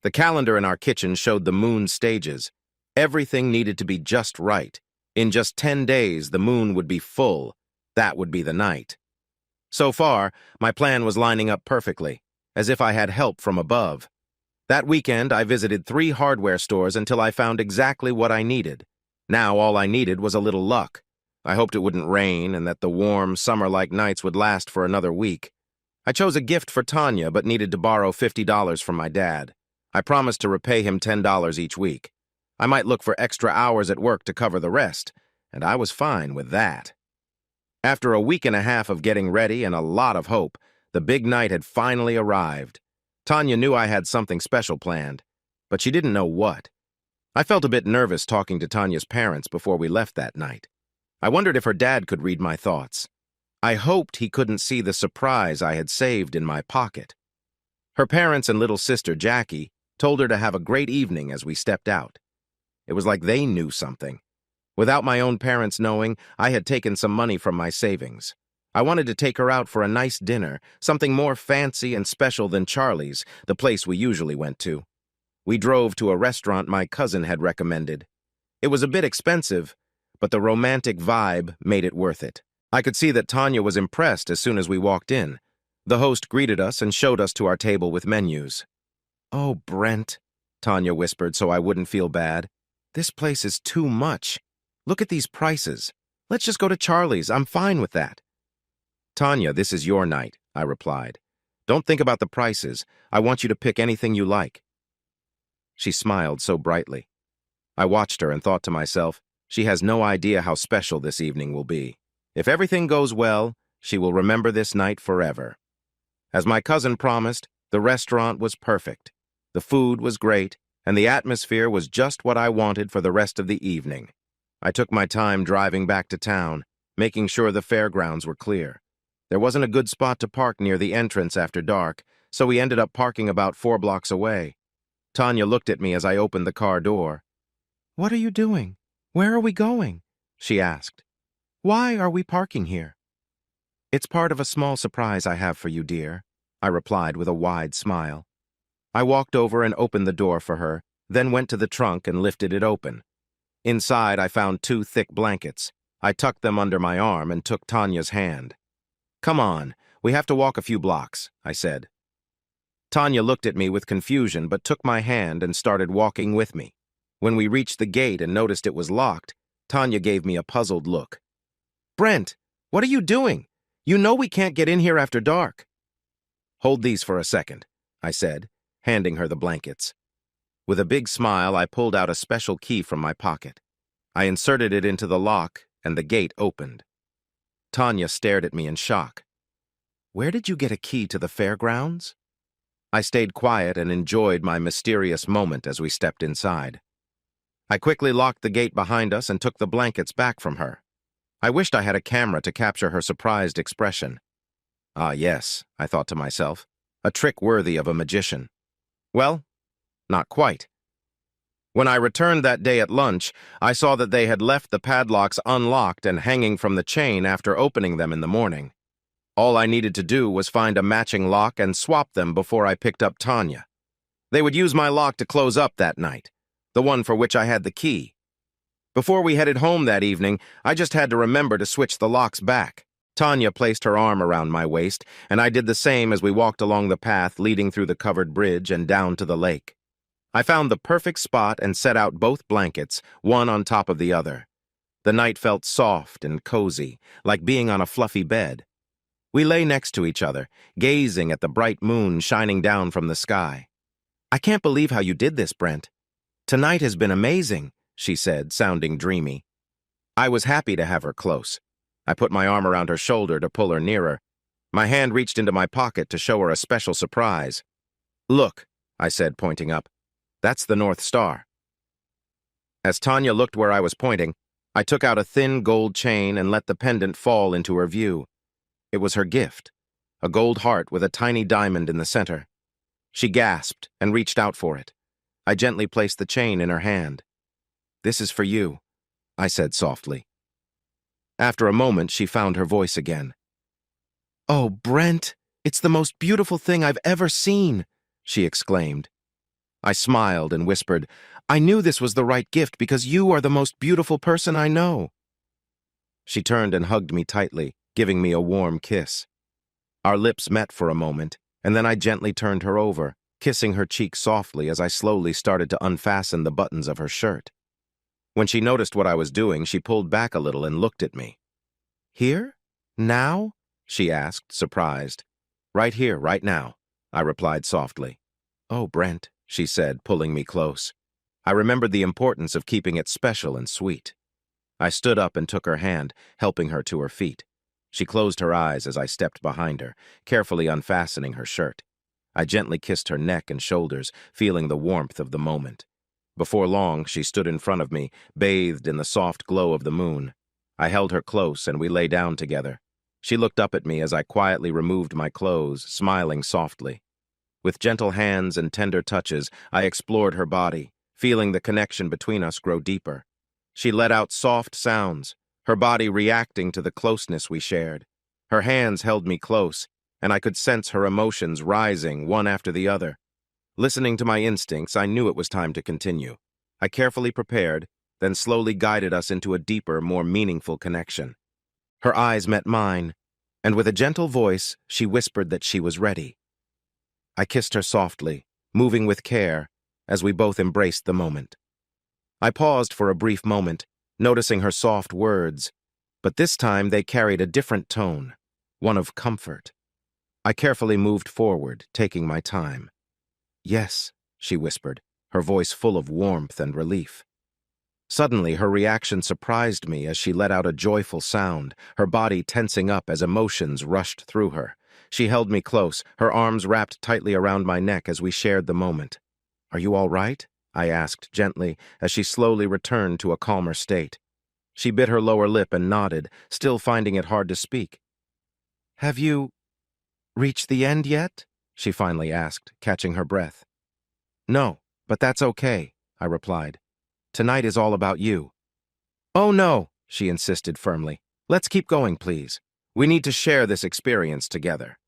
The calendar in our kitchen showed the moon stages. Everything needed to be just right. In just 10 days, the moon would be full. That would be the night. So far, my plan was lining up perfectly, as if I had help from above. That weekend, I visited 3 hardware stores until I found exactly what I needed. Now all I needed was a little luck. I hoped it wouldn't rain and that the warm, summer-like nights would last for another week. I chose a gift for Tanya but needed to borrow $50 from my dad. I promised to repay him $10 each week. I might look for extra hours at work to cover the rest, and I was fine with that. After a week and a half of getting ready and a lot of hope, the big night had finally arrived. Tanya knew I had something special planned, but she didn't know what. I felt a bit nervous talking to Tanya's parents before we left that night. I wondered if her dad could read my thoughts. I hoped he couldn't see the surprise I had saved in my pocket. Her parents and little sister, Jackie, told her to have a great evening as we stepped out. It was like they knew something. Without my own parents knowing, I had taken some money from my savings. I wanted to take her out for a nice dinner, something more fancy and special than Charlie's, the place we usually went to. We drove to a restaurant my cousin had recommended. It was a bit expensive, but the romantic vibe made it worth it. I could see that Tanya was impressed as soon as we walked in. The host greeted us and showed us to our table with menus. "Oh, Brent," Tanya whispered so I wouldn't feel bad. "This place is too much. Look at these prices. Let's just go to Charlie's. I'm fine with that." "Tanya, this is your night," I replied. "Don't think about the prices. I want you to pick anything you like." She smiled so brightly. I watched her and thought to myself, she has no idea how special this evening will be. If everything goes well, she will remember this night forever. As my cousin promised, the restaurant was perfect. The food was great, and the atmosphere was just what I wanted for the rest of the evening. I took my time driving back to town, making sure the fairgrounds were clear. There wasn't a good spot to park near the entrance after dark, so we ended up parking about 4 blocks away. Tanya looked at me as I opened the car door. "What are you doing? Where are we going?" she asked. "Why are we parking here?" "It's part of a small surprise I have for you, dear," I replied with a wide smile. I walked over and opened the door for her, then went to the trunk and lifted it open. Inside, I found 2 thick blankets. I tucked them under my arm and took Tanya's hand. "Come on, we have to walk a few blocks," I said. Tanya looked at me with confusion but took my hand and started walking with me. When we reached the gate and noticed it was locked, Tanya gave me a puzzled look. "Brent, what are you doing? You know we can't get in here after dark." "Hold these for a second," I said, handing her the blankets. With a big smile, I pulled out a special key from my pocket. I inserted it into the lock, and the gate opened. Tanya stared at me in shock. "Where did you get a key to the fairgrounds?" I stayed quiet and enjoyed my mysterious moment as we stepped inside. I quickly locked the gate behind us and took the blankets back from her. I wished I had a camera to capture her surprised expression. Ah, yes, I thought to myself, a trick worthy of a magician. Well, not quite. When I returned that day at lunch, I saw that they had left the padlocks unlocked and hanging from the chain after opening them in the morning. All I needed to do was find a matching lock and swap them before I picked up Tanya. They would use my lock to close up that night, the one for which I had the key. Before we headed home that evening, I just had to remember to switch the locks back. Tanya placed her arm around my waist, and I did the same as we walked along the path leading through the covered bridge and down to the lake. I found the perfect spot and set out both blankets, one on top of the other. The night felt soft and cozy, like being on a fluffy bed. We lay next to each other, gazing at the bright moon shining down from the sky. "I can't believe how you did this, Brent. Tonight has been amazing," she said, sounding dreamy. I was happy to have her close. I put my arm around her shoulder to pull her nearer. My hand reached into my pocket to show her a special surprise. "Look," I said, pointing up. "That's the North Star." As Tanya looked where I was pointing, I took out a thin gold chain and let the pendant fall into her view. It was her gift, a gold heart with a tiny diamond in the center. She gasped and reached out for it. I gently placed the chain in her hand. "This is for you," I said softly. After a moment, she found her voice again. "Oh, Brent, it's the most beautiful thing I've ever seen," she exclaimed. I smiled and whispered, "I knew this was the right gift because you are the most beautiful person I know." She turned and hugged me tightly, giving me a warm kiss. Our lips met for a moment, and then I gently turned her over, kissing her cheek softly as I slowly started to unfasten the buttons of her shirt. When she noticed what I was doing, she pulled back a little and looked at me. "Here? Now?" she asked, surprised. "Right here, right now," I replied softly. "Oh, Brent," she said, pulling me close. I remembered the importance of keeping it special and sweet. I stood up and took her hand, helping her to her feet. She closed her eyes as I stepped behind her, carefully unfastening her shirt. I gently kissed her neck and shoulders, feeling the warmth of the moment. Before long, she stood in front of me, bathed in the soft glow of the moon. I held her close and we lay down together. She looked up at me as I quietly removed my clothes, smiling softly. With gentle hands and tender touches, I explored her body, feeling the connection between us grow deeper. She let out soft sounds, her body reacting to the closeness we shared. Her hands held me close, and I could sense her emotions rising one after the other. Listening to my instincts, I knew it was time to continue. I carefully prepared, then slowly guided us into a deeper, more meaningful connection. Her eyes met mine, and with a gentle voice, she whispered that she was ready. I kissed her softly, moving with care, as we both embraced the moment. I paused for a brief moment, noticing her soft words, but this time they carried a different tone, one of comfort. I carefully moved forward, taking my time. "Yes," she whispered, her voice full of warmth and relief. Suddenly, her reaction surprised me as she let out a joyful sound, her body tensing up as emotions rushed through her. She held me close, her arms wrapped tightly around my neck as we shared the moment. "Are you all right?" I asked gently as she slowly returned to a calmer state. She bit her lower lip and nodded, still finding it hard to speak. "Have you reached the end yet?" she finally asked, catching her breath. "No, but that's okay," I replied. "Tonight is all about you." "Oh no," she insisted firmly. "Let's keep going, please. We need to share this experience together."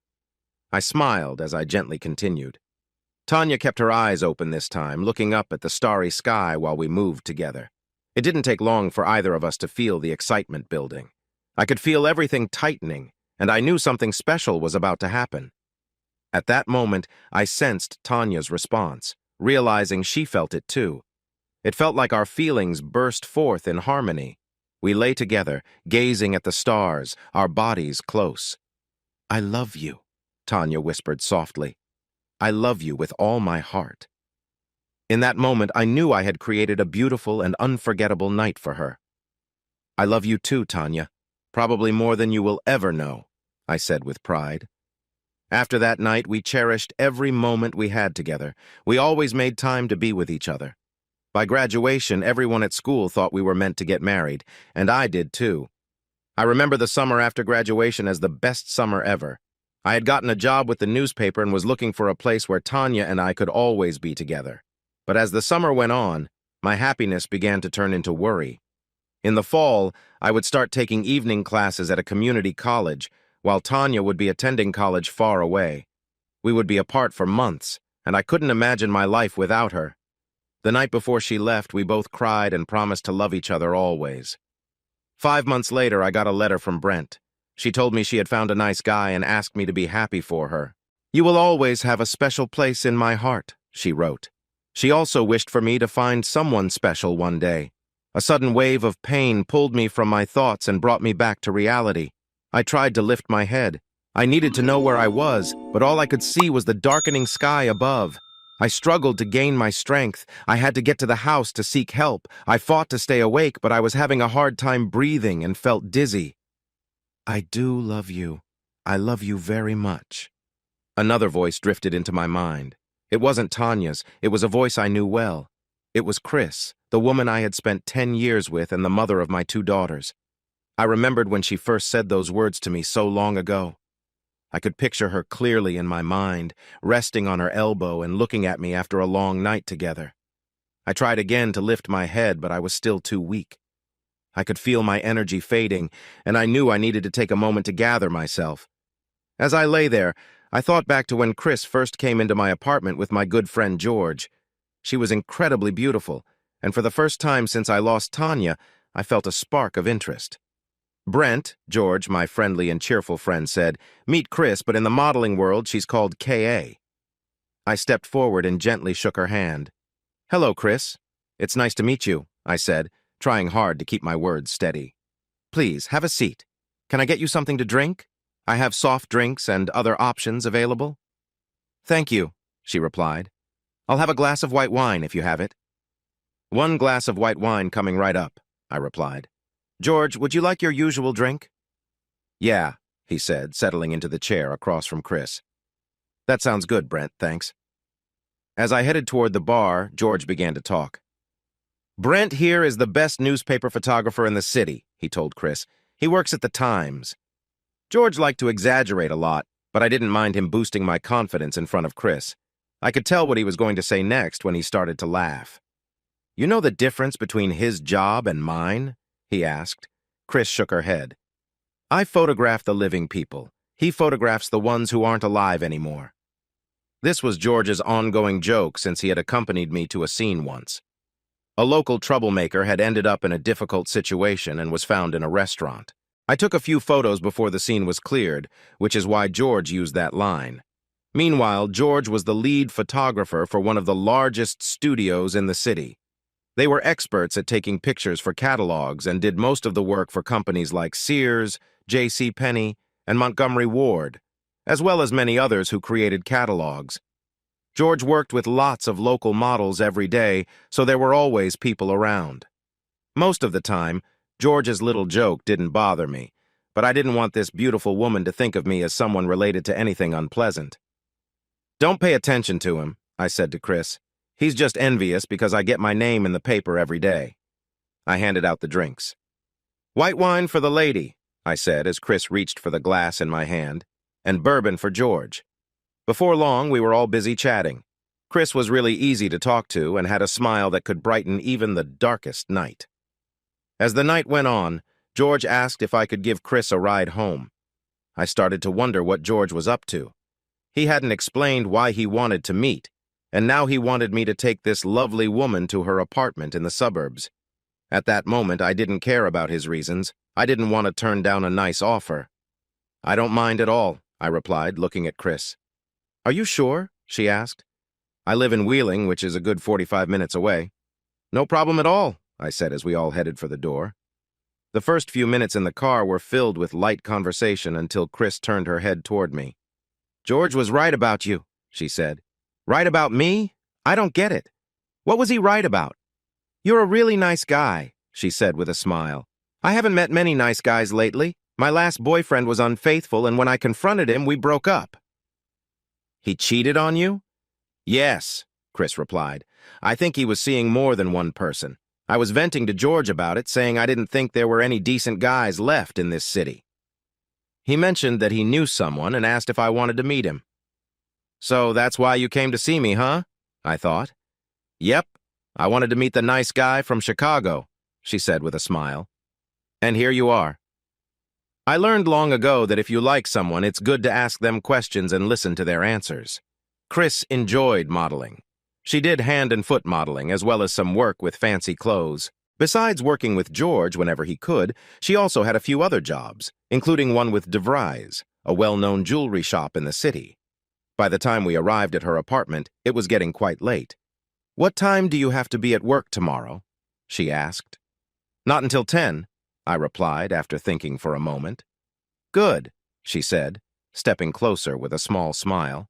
I smiled as I gently continued. Tanya kept her eyes open this time, looking up at the starry sky while we moved together. It didn't take long for either of us to feel the excitement building. I could feel everything tightening, and I knew something special was about to happen. At that moment, I sensed Tanya's response, realizing she felt it too. It felt like our feelings burst forth in harmony. We lay together, gazing at the stars, our bodies close. "I love you," Tanya whispered softly. "I love you with all my heart." In that moment, I knew I had created a beautiful and unforgettable night for her. "I love you too, Tanya, probably more than you will ever know," I said with pride. After that night, we cherished every moment we had together. We always made time to be with each other. By graduation, everyone at school thought we were meant to get married, and I did too. I remember the summer after graduation as the best summer ever. I had gotten a job with the newspaper and was looking for a place where Tanya and I could always be together. But as the summer went on, my happiness began to turn into worry. In the fall, I would start taking evening classes at a community college, while Tanya would be attending college far away. We would be apart for months, and I couldn't imagine my life without her. The night before she left, we both cried and promised to love each other always. 5 months later, I got a letter from Brent. She told me she had found a nice guy and asked me to be happy for her. "You will always have a special place in my heart," she wrote. She also wished for me to find someone special one day. A sudden wave of pain pulled me from my thoughts and brought me back to reality. I tried to lift my head, I needed to know where I was, but all I could see was the darkening sky above. I struggled to gain my strength. I had to get to the house to seek help. I fought to stay awake, but I was having a hard time breathing and felt dizzy. I do love you. I love you very much. Another voice drifted into my mind. It wasn't Tanya's. It was a voice I knew well. It was Chris, the woman I had spent 10 years with and the mother of my 2 daughters. I remembered when she first said those words to me so long ago. I could picture her clearly in my mind, resting on her elbow and looking at me after a long night together. I tried again to lift my head, but I was still too weak. I could feel my energy fading, and I knew I needed to take a moment to gather myself. As I lay there, I thought back to when Chris first came into my apartment with my good friend George. She was incredibly beautiful, and for the first time since I lost Tanya, I felt a spark of interest. Brent, George, my friendly and cheerful friend, said, "Meet Chris, but in the modeling world, she's called K.A." I stepped forward and gently shook her hand. "Hello, Chris. It's nice to meet you," I said, trying hard to keep my words steady. "Please, have a seat. Can I get you something to drink? I have soft drinks and other options available." "Thank you," she replied. "I'll have a glass of white wine if you have it." "1 glass of white wine coming right up," I replied. "George, would you like your usual drink?" "Yeah," he said, settling into the chair across from Chris. "That sounds good, Brent, thanks." As I headed toward the bar, George began to talk. "Brent here is the best newspaper photographer in the city," he told Chris. "He works at the Times." George liked to exaggerate a lot, but I didn't mind him boosting my confidence in front of Chris. I could tell what he was going to say next when he started to laugh. "You know the difference between his job and mine?" he asked. Chris shook her head. "I photograph the living people. He photographs the ones who aren't alive anymore." This was George's ongoing joke since he had accompanied me to a scene once. A local troublemaker had ended up in a difficult situation and was found in a restaurant. I took a few photos before the scene was cleared, which is why George used that line. Meanwhile, George was the lead photographer for one of the largest studios in the city. They were experts at taking pictures for catalogs and did most of the work for companies like Sears, J.C. Penney, and Montgomery Ward, as well as many others who created catalogs. George worked with lots of local models every day, so there were always people around. Most of the time, George's little joke didn't bother me, but I didn't want this beautiful woman to think of me as someone related to anything unpleasant. "Don't pay attention to him," I said to Chris. "He's just envious because I get my name in the paper every day." I handed out the drinks. "White wine for the lady," I said as Chris reached for the glass in my hand, "and bourbon for George." Before long, we were all busy chatting. Chris was really easy to talk to and had a smile that could brighten even the darkest night. As the night went on, George asked if I could give Chris a ride home. I started to wonder what George was up to. He hadn't explained why he wanted to meet, and now he wanted me to take this lovely woman to her apartment in the suburbs. At that moment, I didn't care about his reasons. I didn't want to turn down a nice offer. "I don't mind at all," I replied, looking at Chris. "Are you sure?" she asked. "I live in Wheeling, which is a good 45 minutes away." "No problem at all," I said as we all headed for the door. The first few minutes in the car were filled with light conversation until Chris turned her head toward me. "George was right about you," she said. "Right about me? I don't get it. What was he right about?" "You're a really nice guy," she said with a smile. "I haven't met many nice guys lately. My last boyfriend was unfaithful, and when I confronted him, we broke up." "He cheated on you?" "Yes," Chris replied. "I think he was seeing more than one person. I was venting to George about it, saying I didn't think there were any decent guys left in this city. He mentioned that he knew someone and asked if I wanted to meet him." "So that's why you came to see me, huh?" I thought. "Yep, I wanted to meet the nice guy from Chicago," she said with a smile. "And here you are." I learned long ago that if you like someone, it's good to ask them questions and listen to their answers. Chris enjoyed modeling. She did hand and foot modeling, as well as some work with fancy clothes. Besides working with George whenever he could, she also had a few other jobs, including one with DeVries, a well-known jewelry shop in the city. By the time we arrived at her apartment, it was getting quite late. "What time do you have to be at work tomorrow?" she asked. "Not until 10, I replied after thinking for a moment. "Good," she said. stepping closer with a small smile.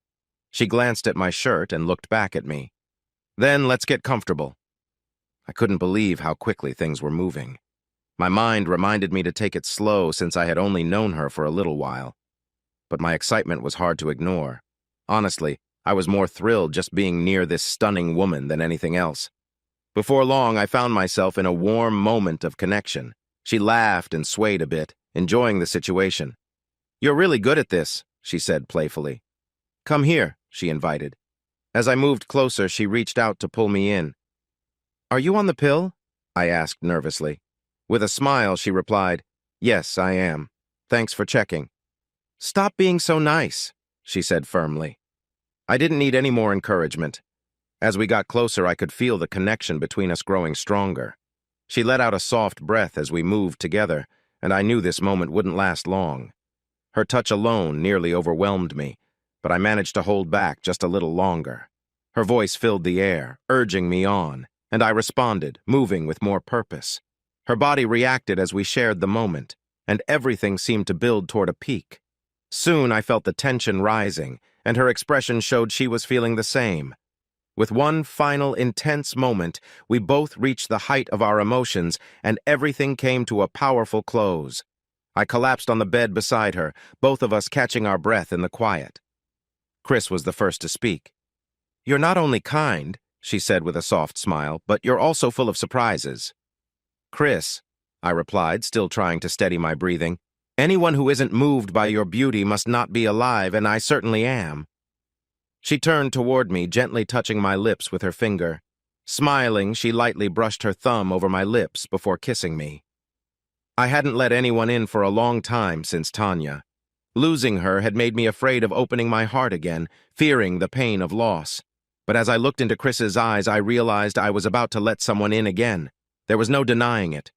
She glanced at my shirt and looked back at me. Then let's get comfortable. I couldn't believe how quickly things were moving. My mind reminded me to take it slow since I had only known her for a little while. But my excitement was hard to ignore. Honestly, I was more thrilled just being near this stunning woman than anything else. Before long, I found myself in a warm moment of connection. She laughed and swayed a bit, enjoying the situation. "You're really good at this," she said playfully. "Come here," she invited. As I moved closer, she reached out to pull me in. "Are you on the pill?" I asked nervously. With a smile, she replied, "Yes, I am. Thanks for checking." "Stop being so nice," she said firmly. I didn't need any more encouragement. As we got closer, I could feel the connection between us growing stronger. She let out a soft breath as we moved together, and I knew this moment wouldn't last long. Her touch alone nearly overwhelmed me, but I managed to hold back just a little longer. Her voice filled the air, urging me on, and I responded, moving with more purpose. Her body reacted as we shared the moment, and everything seemed to build toward a peak. Soon I felt the tension rising, and her expression showed she was feeling the same. With one final intense moment, we both reached the height of our emotions, and everything came to a powerful close. I collapsed on the bed beside her, both of us catching our breath in the quiet. Chris was the first to speak. "You're not only kind," she said with a soft smile, "but you're also full of surprises." "Chris," I replied, still trying to steady my breathing, "anyone who isn't moved by your beauty must not be alive, and I certainly am." She turned toward me, gently touching my lips with her finger. Smiling, she lightly brushed her thumb over my lips before kissing me. I hadn't let anyone in for a long time since Tanya. Losing her had made me afraid of opening my heart again, fearing the pain of loss. But as I looked into Chris's eyes, I realized I was about to let someone in again. There was no denying it.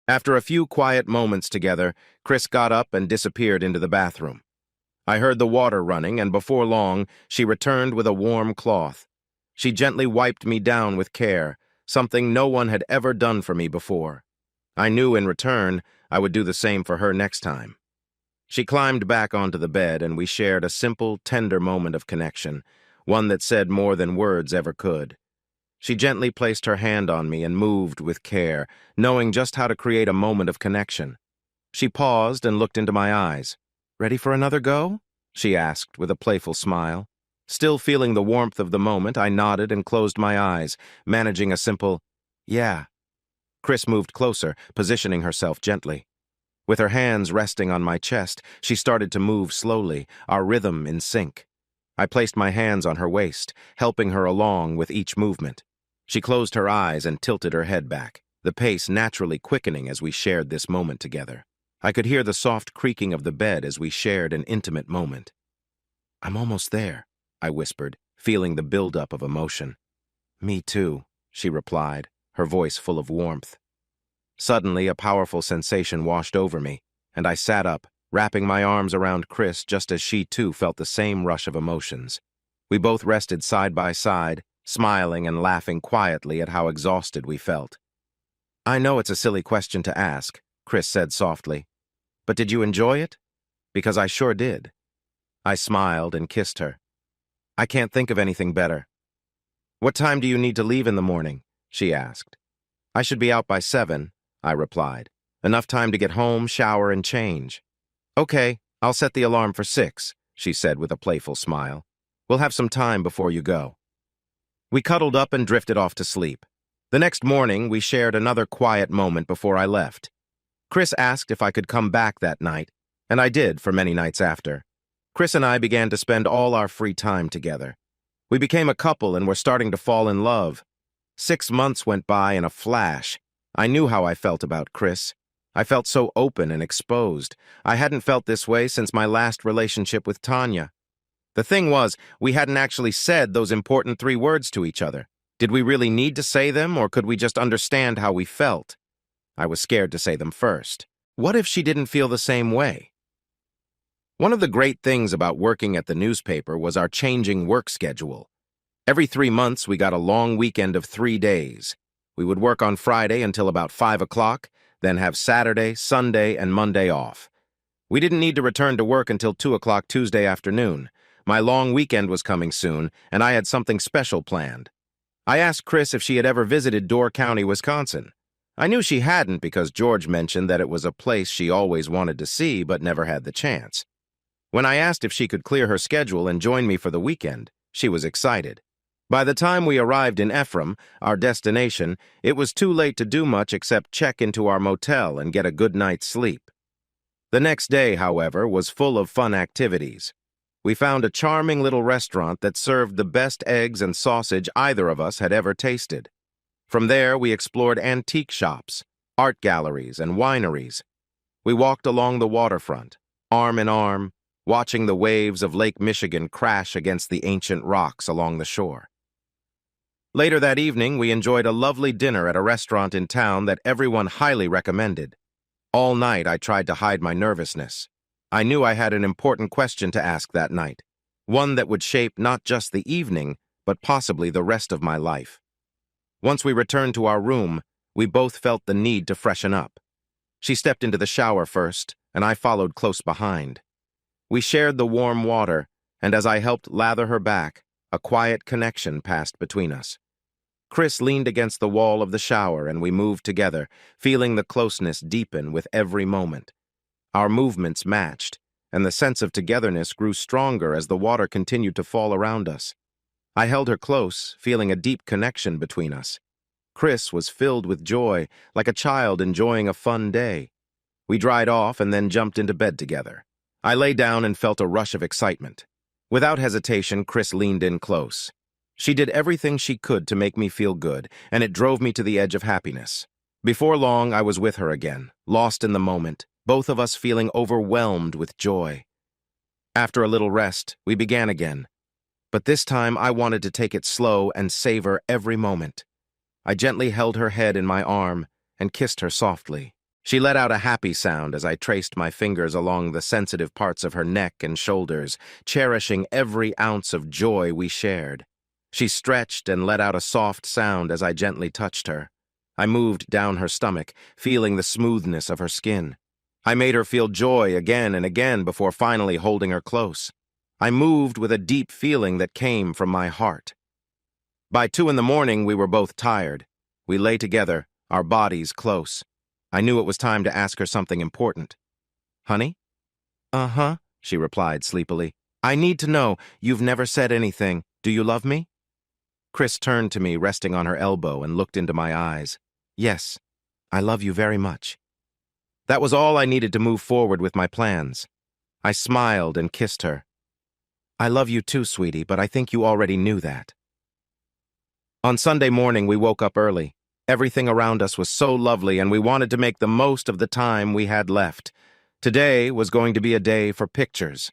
After a few quiet moments together, Chris got up and disappeared into the bathroom. I heard the water running, and before long, she returned with a warm cloth. She gently wiped me down with care, something no one had ever done for me before. I knew in return I would do the same for her next time. She climbed back onto the bed, and we shared a simple, tender moment of connection, one that said more than words ever could. She gently placed her hand on me and moved with care, knowing just how to create a moment of connection. She paused and looked into my eyes. "Ready for another go?" she asked with a playful smile. Still feeling the warmth of the moment, I nodded and closed my eyes, managing a simple, "Yeah." Chris moved closer, positioning herself gently. With her hands resting on my chest, she started to move slowly, our rhythm in sync. I placed my hands on her waist, helping her along with each movement. She closed her eyes and tilted her head back, the pace naturally quickening as we shared this moment together. I could hear the soft creaking of the bed as we shared an intimate moment. "I'm almost there," I whispered, feeling the buildup of emotion. "Me too," she replied, her voice full of warmth. Suddenly, a powerful sensation washed over me, and I sat up, wrapping my arms around Chris just as she too felt the same rush of emotions. We both rested side by side, smiling and laughing quietly at how exhausted we felt. "I know it's a silly question to ask," Chris said softly, "but did you enjoy it? Because I sure did." I smiled and kissed her. "I can't think of anything better." "What time do you need to leave in the morning?" she asked. "I should be out by 7, I replied. "Enough time to get home, shower, and change." "Okay, I'll set the alarm for 6, she said with a playful smile. "We'll have some time before you go." We cuddled up and drifted off to sleep. The next morning, we shared another quiet moment before I left. Chris asked if I could come back that night, and I did for many nights after. Chris and I began to spend all our free time together. We became a couple and were starting to fall in love. 6 months went by in a flash. I knew how I felt about Chris. I felt so open and exposed. I hadn't felt this way since my last relationship with Tanya. The thing was, we hadn't actually said those important 3 words to each other. Did we really need to say them, or could we just understand how we felt? I was scared to say them first. What if she didn't feel the same way? One of the great things about working at the newspaper was our changing work schedule. Every 3 months, we got a long weekend of 3 days. We would work on Friday until about 5 o'clock, then have Saturday, Sunday, and Monday off. We didn't need to return to work until 2 o'clock Tuesday afternoon. My long weekend was coming soon, and I had something special planned. I asked Chris if she had ever visited Door County, Wisconsin. I knew she hadn't because George mentioned that it was a place she always wanted to see but never had the chance. When I asked if she could clear her schedule and join me for the weekend, she was excited. By the time we arrived in Ephraim, our destination, it was too late to do much except check into our motel and get a good night's sleep. The next day, however, was full of fun activities. We found a charming little restaurant that served the best eggs and sausage either of us had ever tasted. From there, we explored antique shops, art galleries, and wineries. We walked along the waterfront, arm in arm, watching the waves of Lake Michigan crash against the ancient rocks along the shore. Later that evening, we enjoyed a lovely dinner at a restaurant in town that everyone highly recommended. All night, I tried to hide my nervousness. I knew I had an important question to ask that night, one that would shape not just the evening, but possibly the rest of my life. Once we returned to our room, we both felt the need to freshen up. She stepped into the shower first, and I followed close behind. We shared the warm water, and as I helped lather her back, a quiet connection passed between us. Chris leaned against the wall of the shower, and we moved together, feeling the closeness deepen with every moment. Our movements matched, and the sense of togetherness grew stronger as the water continued to fall around us. I held her close, feeling a deep connection between us. Chris was filled with joy, like a child enjoying a fun day. We dried off and then jumped into bed together. I lay down and felt a rush of excitement. Without hesitation, Chris leaned in close. She did everything she could to make me feel good, and it drove me to the edge of happiness. Before long, I was with her again, lost in the moment, both of us feeling overwhelmed with joy. After a little rest, we began again. But this time, I wanted to take it slow and savor every moment. I gently held her head in my arm and kissed her softly. She let out a happy sound as I traced my fingers along the sensitive parts of her neck and shoulders, cherishing every ounce of joy we shared. She stretched and let out a soft sound as I gently touched her. I moved down her stomach, feeling the smoothness of her skin. I made her feel joy again and again before finally holding her close. I moved with a deep feeling that came from my heart. By 2 in the morning, we were both tired. We lay together, our bodies close. I knew it was time to ask her something important. "Honey?" "Uh-huh," she replied sleepily. "I need to know. You've never said anything. Do you love me?" Chris turned to me, resting on her elbow, and looked into my eyes. "Yes, I love you very much." That was all I needed to move forward with my plans. I smiled and kissed her. "I love you too, sweetie, but I think you already knew that." On Sunday morning, we woke up early. Everything around us was so lovely, and we wanted to make the most of the time we had left. Today was going to be a day for pictures.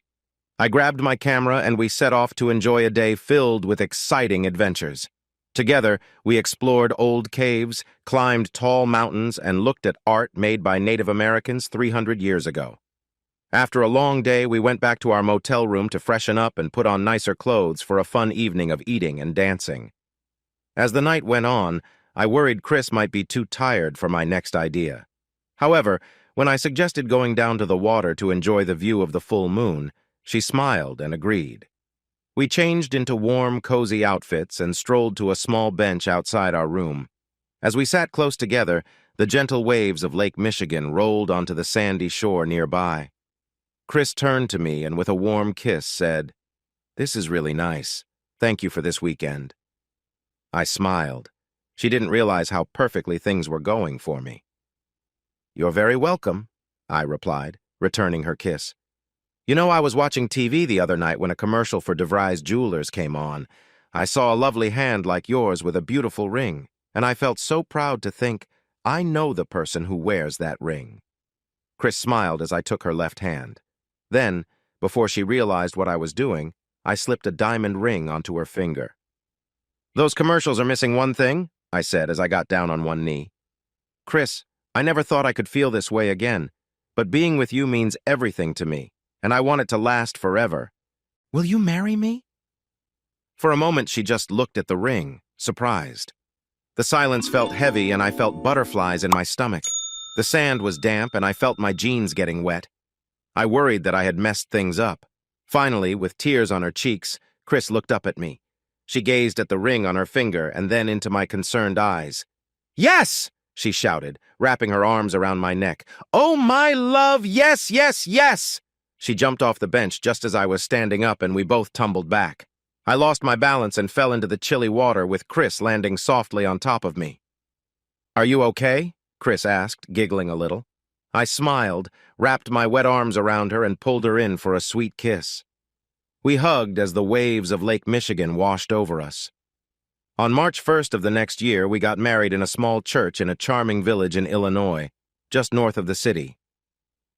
I grabbed my camera and we set off to enjoy a day filled with exciting adventures. Together, we explored old caves, climbed tall mountains, and looked at art made by Native Americans 300 years ago. After a long day, we went back to our motel room to freshen up and put on nicer clothes for a fun evening of eating and dancing. As the night went on, I worried Chris might be too tired for my next idea. However, when I suggested going down to the water to enjoy the view of the full moon, she smiled and agreed. We changed into warm, cozy outfits and strolled to a small bench outside our room. As we sat close together, the gentle waves of Lake Michigan rolled onto the sandy shore nearby. Chris turned to me and with a warm kiss said, "This is really nice. Thank you for this weekend." I smiled. She didn't realize how perfectly things were going for me. "You're very welcome," I replied, returning her kiss. "You know, I was watching TV the other night when a commercial for DeVry's Jewelers came on. I saw a lovely hand like yours with a beautiful ring, and I felt so proud to think, I know the person who wears that ring." Chris smiled as I took her left hand. Then, before she realized what I was doing, I slipped a diamond ring onto her finger. "Those commercials are missing one thing," I said as I got down on one knee. "Chris, I never thought I could feel this way again, but being with you means everything to me, and I want it to last forever. Will you marry me?" For a moment, she just looked at the ring, surprised. The silence felt heavy, and I felt butterflies in my stomach. The sand was damp, and I felt my jeans getting wet. I worried that I had messed things up. Finally, with tears on her cheeks, Chris looked up at me. She gazed at the ring on her finger and then into my concerned eyes. "Yes!" she shouted, wrapping her arms around my neck. "Oh, my love, yes, yes, yes!" She jumped off the bench just as I was standing up and we both tumbled back. I lost my balance and fell into the chilly water with Chris landing softly on top of me. "Are you okay?" Chris asked, giggling a little. I smiled, wrapped my wet arms around her and pulled her in for a sweet kiss. We hugged as the waves of Lake Michigan washed over us. On March 1st of the next year, we got married in a small church in a charming village in Illinois, just north of the city.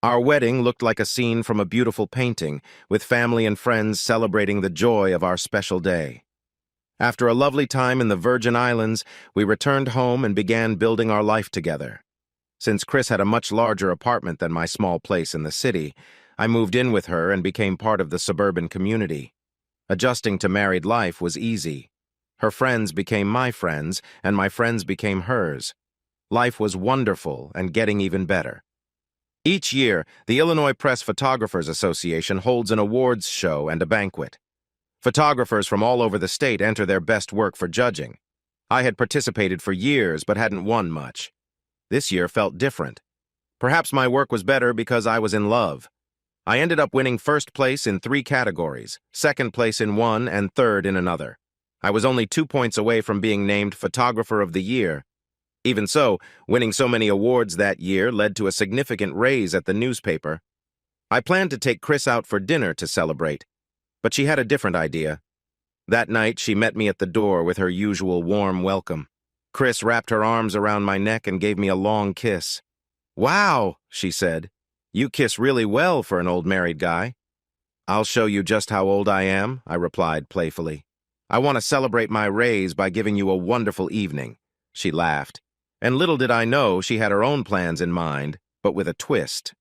Our wedding looked like a scene from a beautiful painting, with family and friends celebrating the joy of our special day. After a lovely time in the Virgin Islands, we returned home and began building our life together. Since Chris had a much larger apartment than my small place in the city, I moved in with her and became part of the suburban community. Adjusting to married life was easy. Her friends became my friends, and my friends became hers. Life was wonderful and getting even better. Each year, the Illinois Press Photographers Association holds an awards show and a banquet. Photographers from all over the state enter their best work for judging. I had participated for years but hadn't won much. This year felt different. Perhaps my work was better because I was in love. I ended up winning first place in 3 categories, second place in one, and third in another. I was only 2 points away from being named Photographer of the Year. Even so, winning so many awards that year led to a significant raise at the newspaper. I planned to take Chris out for dinner to celebrate, but she had a different idea. That night, she met me at the door with her usual warm welcome. Chris wrapped her arms around my neck and gave me a long kiss. "Wow," she said. "You kiss really well for an old married guy." "I'll show you just how old I am," I replied playfully. "I want to celebrate my raise by giving you a wonderful evening." She laughed. And little did I know she had her own plans in mind, but with a twist.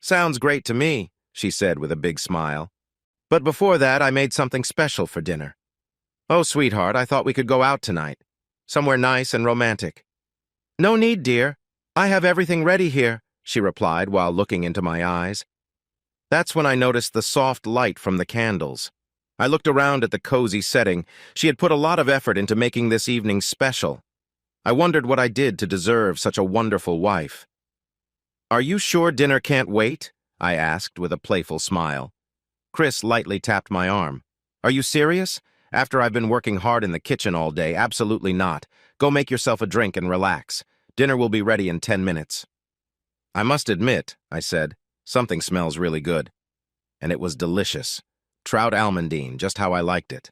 "Sounds great to me," she said with a big smile. "But before that, I made something special for dinner." "Oh, sweetheart, I thought we could go out tonight. Somewhere nice and romantic." "No need, dear. I have everything ready here," she replied while looking into my eyes. That's when I noticed the soft light from the candles. I looked around at the cozy setting. She had put a lot of effort into making this evening special. I wondered what I did to deserve such a wonderful wife. "Are you sure dinner can't wait?" I asked with a playful smile. Chris lightly tapped my arm. "Are you serious? After I've been working hard in the kitchen all day, absolutely not. Go make yourself a drink and relax. Dinner will be ready in 10 minutes. "I must admit," I said, "something smells really good." And it was delicious. Trout almondine, just how I liked it.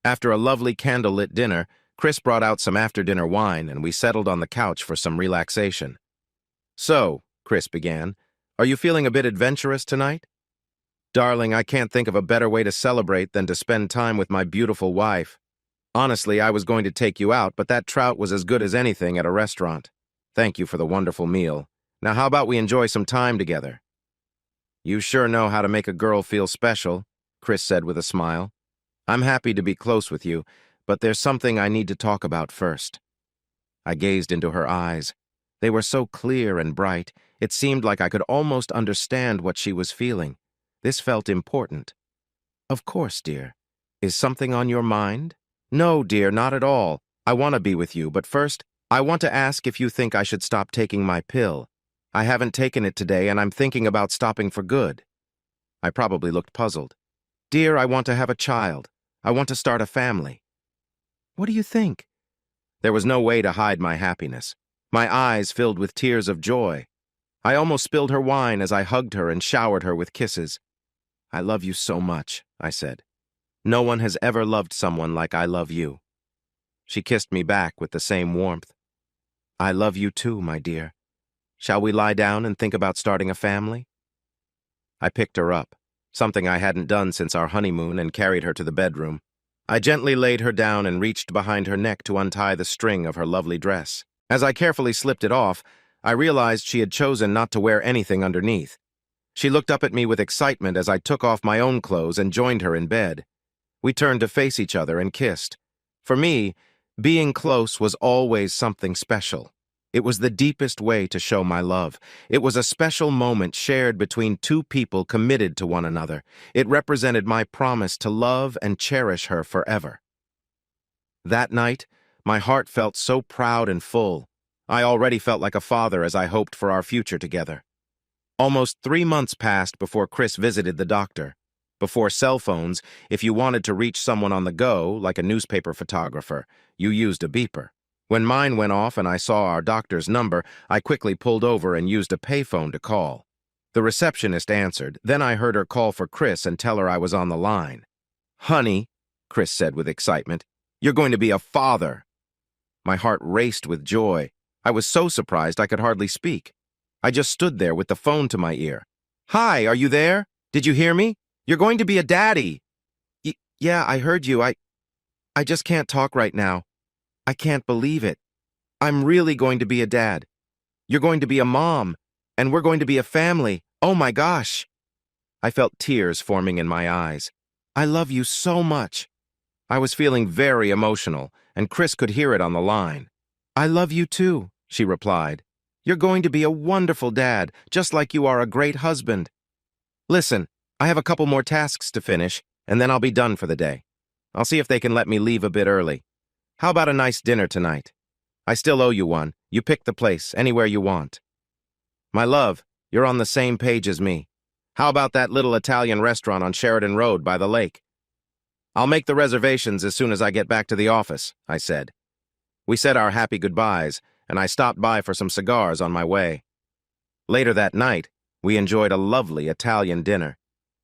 After a lovely candlelit dinner, Chris brought out some after-dinner wine and we settled on the couch for some relaxation. "So," Chris began, "are you feeling a bit adventurous tonight?" "Darling, I can't think of a better way to celebrate than to spend time with my beautiful wife. Honestly, I was going to take you out, but that trout was as good as anything at a restaurant. Thank you for the wonderful meal. Now how about we enjoy some time together?" "You sure know how to make a girl feel special," Chris said with a smile. "I'm happy to be close with you, but there's something I need to talk about first." I gazed into her eyes. They were so clear and bright, it seemed like I could almost understand what she was feeling. This felt important. "Of course, dear. Is something on your mind?" "No, dear, not at all. I want to be with you, but first, I want to ask if you think I should stop taking my pill. I haven't taken it today, and I'm thinking about stopping for good." I probably looked puzzled. "Dear, I want to have a child. I want to start a family." "What do you think?" There was no way to hide my happiness. My eyes filled with tears of joy. I almost spilled her wine as I hugged her and showered her with kisses. "I love you so much," I said. "No one has ever loved someone like I love you." She kissed me back with the same warmth. "I love you too, my dear. Shall we lie down and think about starting a family?" I picked her up, something I hadn't done since our honeymoon, and carried her to the bedroom. I gently laid her down and reached behind her neck to untie the string of her lovely dress. As I carefully slipped it off, I realized she had chosen not to wear anything underneath. She looked up at me with excitement as I took off my own clothes and joined her in bed. We turned to face each other and kissed. For me, being close was always something special. It was the deepest way to show my love. It was a special moment shared between two people committed to one another. It represented my promise to love and cherish her forever. That night, my heart felt so proud and full. I already felt like a father as I hoped for our future together. Almost 3 months passed before Chris visited the doctor. Before cell phones, if you wanted to reach someone on the go, like a newspaper photographer, you used a beeper. When mine went off and I saw our doctor's number, I quickly pulled over and used a payphone to call. The receptionist answered. Then I heard her call for Chris and tell her I was on the line. "Honey," Chris said with excitement, "you're going to be a father." My heart raced with joy. I was so surprised I could hardly speak. I just stood there with the phone to my ear. "Hi, are you there? Did you hear me? You're going to be a daddy." Yeah, I heard you. I just can't talk right now. I can't believe it. I'm really going to be a dad. You're going to be a mom, and we're going to be a family. Oh my gosh." I felt tears forming in my eyes. "I love you so much." I was feeling very emotional, and Chris could hear it on the line. "I love you too," she replied. "You're going to be a wonderful dad, just like you are a great husband. Listen, I have a couple more tasks to finish, and then I'll be done for the day. I'll see if they can let me leave a bit early. How about a nice dinner tonight? I still owe you one. You pick the place, anywhere you want." "My love, you're on the same page as me. How about that little Italian restaurant on Sheridan Road by the lake?" "I'll make the reservations as soon as I get back to the office," I said. We said our happy goodbyes, and I stopped by for some cigars on my way. Later that night, we enjoyed a lovely Italian dinner.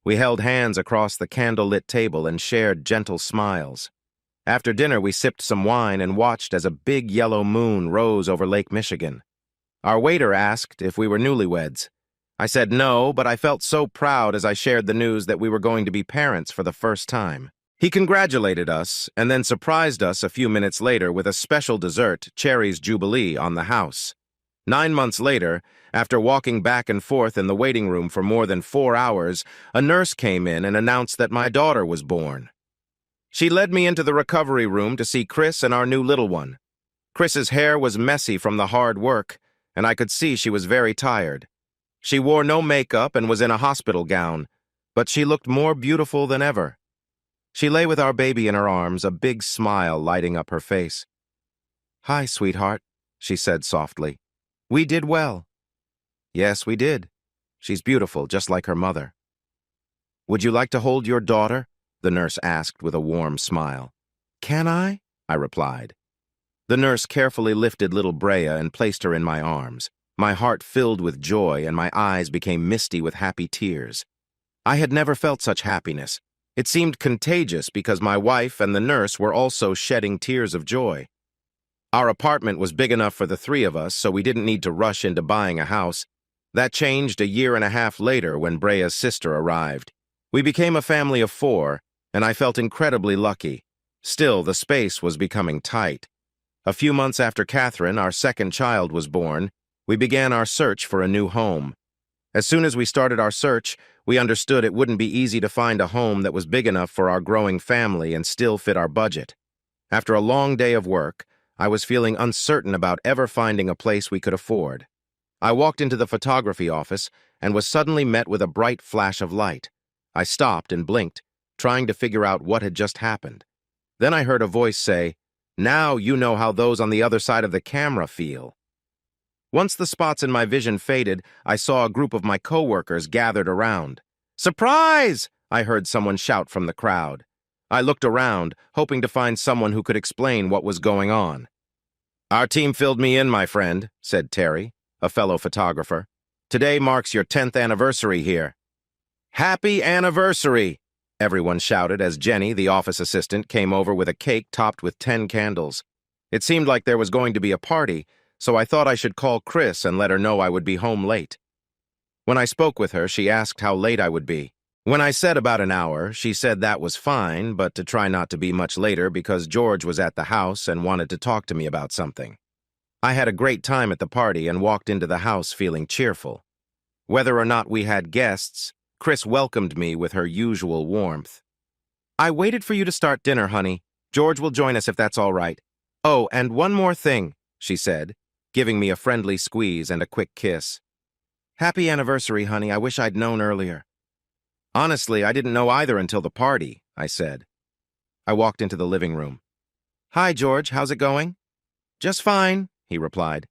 We held hands across the candle-lit table and shared gentle smiles. After dinner, we sipped some wine and watched as a big yellow moon rose over Lake Michigan. Our waiter asked if we were newlyweds. I said no, but I felt so proud as I shared the news that we were going to be parents for the first time. He congratulated us and then surprised us a few minutes later with a special dessert, Cherry's Jubilee, on the house. 9 months later, after walking back and forth in the waiting room for more than 4 hours, a nurse came in and announced that my daughter was born. She led me into the recovery room to see Chris and our new little one. Chris's hair was messy from the hard work, and I could see she was very tired. She wore no makeup and was in a hospital gown, but she looked more beautiful than ever. She lay with our baby in her arms, a big smile lighting up her face. "Hi, sweetheart," she said softly. "We did well." "Yes, we did. She's beautiful, just like her mother." "Would you like to hold your daughter?" the nurse asked with a warm smile. "Can I?" I replied. The nurse carefully lifted little Brea and placed her in my arms. My heart filled with joy and my eyes became misty with happy tears. I had never felt such happiness. It seemed contagious because my wife and the nurse were also shedding tears of joy. Our apartment was big enough for the 3 of us, so we didn't need to rush into buying a house. That changed a 1.5 years later when Brea's sister arrived. We became a family of 4, and I felt incredibly lucky. Still, the space was becoming tight. A few months after Catherine, our second child, was born, we began our search for a new home. As soon as we started our search, we understood it wouldn't be easy to find a home that was big enough for our growing family and still fit our budget. After a long day of work, I was feeling uncertain about ever finding a place we could afford. I walked into the photography office and was suddenly met with a bright flash of light. I stopped and blinked, trying to figure out what had just happened. Then I heard a voice say, "Now you know how those on the other side of the camera feel." Once the spots in my vision faded, I saw a group of my coworkers gathered around. "Surprise!" I heard someone shout from the crowd. I looked around, hoping to find someone who could explain what was going on. "Our team filled me in, my friend," said Terry, a fellow photographer. "Today marks your 10th anniversary here." "Happy anniversary!" everyone shouted as Jenny, the office assistant, came over with a cake topped with 10 candles. It seemed like there was going to be a party, so I thought I should call Chris and let her know I would be home late. When I spoke with her, she asked how late I would be. When I said about an hour, she said that was fine, but to try not to be much later because George was at the house and wanted to talk to me about something. I had a great time at the party and walked into the house feeling cheerful. Whether or not we had guests, Chris welcomed me with her usual warmth. "I waited for you to start dinner, honey. George will join us if that's all right. Oh, and one more thing," she said. giving me a friendly squeeze and a quick kiss. "Happy anniversary, honey. I wish I'd known earlier." "Honestly, I didn't know either until the party," I said. I walked into the living room. "Hi, George. How's it going?" "Just fine," he replied.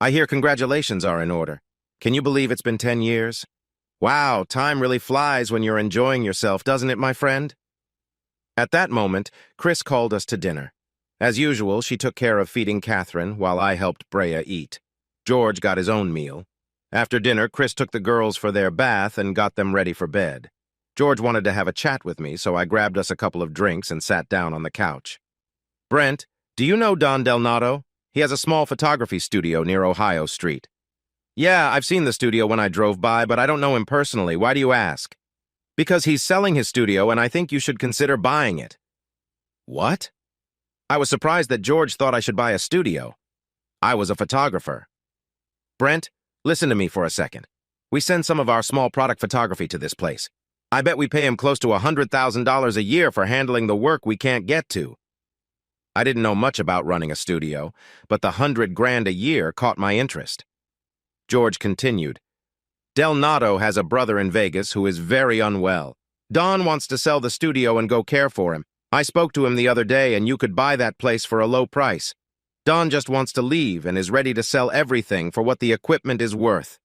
"I hear congratulations are in order. Can you believe it's been 10 years? Wow, time really flies when you're enjoying yourself, doesn't it, my friend?" At that moment, Chris called us to dinner. As usual, she took care of feeding Catherine while I helped Brea eat. George got his own meal. After dinner, Chris took the girls for their bath and got them ready for bed. George wanted to have a chat with me, so I grabbed us a couple of drinks and sat down on the couch. "Brent, do you know Don Del Nato? He has a small photography studio near Ohio Street." "Yeah, I've seen the studio when I drove by, but I don't know him personally. Why do you ask?" "Because he's selling his studio, and I think you should consider buying it." "What?" I was surprised that George thought I should buy a studio. I was a photographer. "Brent, listen to me for a second. We send some of our small product photography to this place. I bet we pay him close to $100,000 a year for handling the work we can't get to." I didn't know much about running a studio, but the $100,000 a year caught my interest. George continued, "Del Nato has a brother in Vegas who is very unwell. Don wants to sell the studio and go care for him. I spoke to him the other day, and you could buy that place for a low price. Don just wants to leave and is ready to sell everything for what the equipment is worth."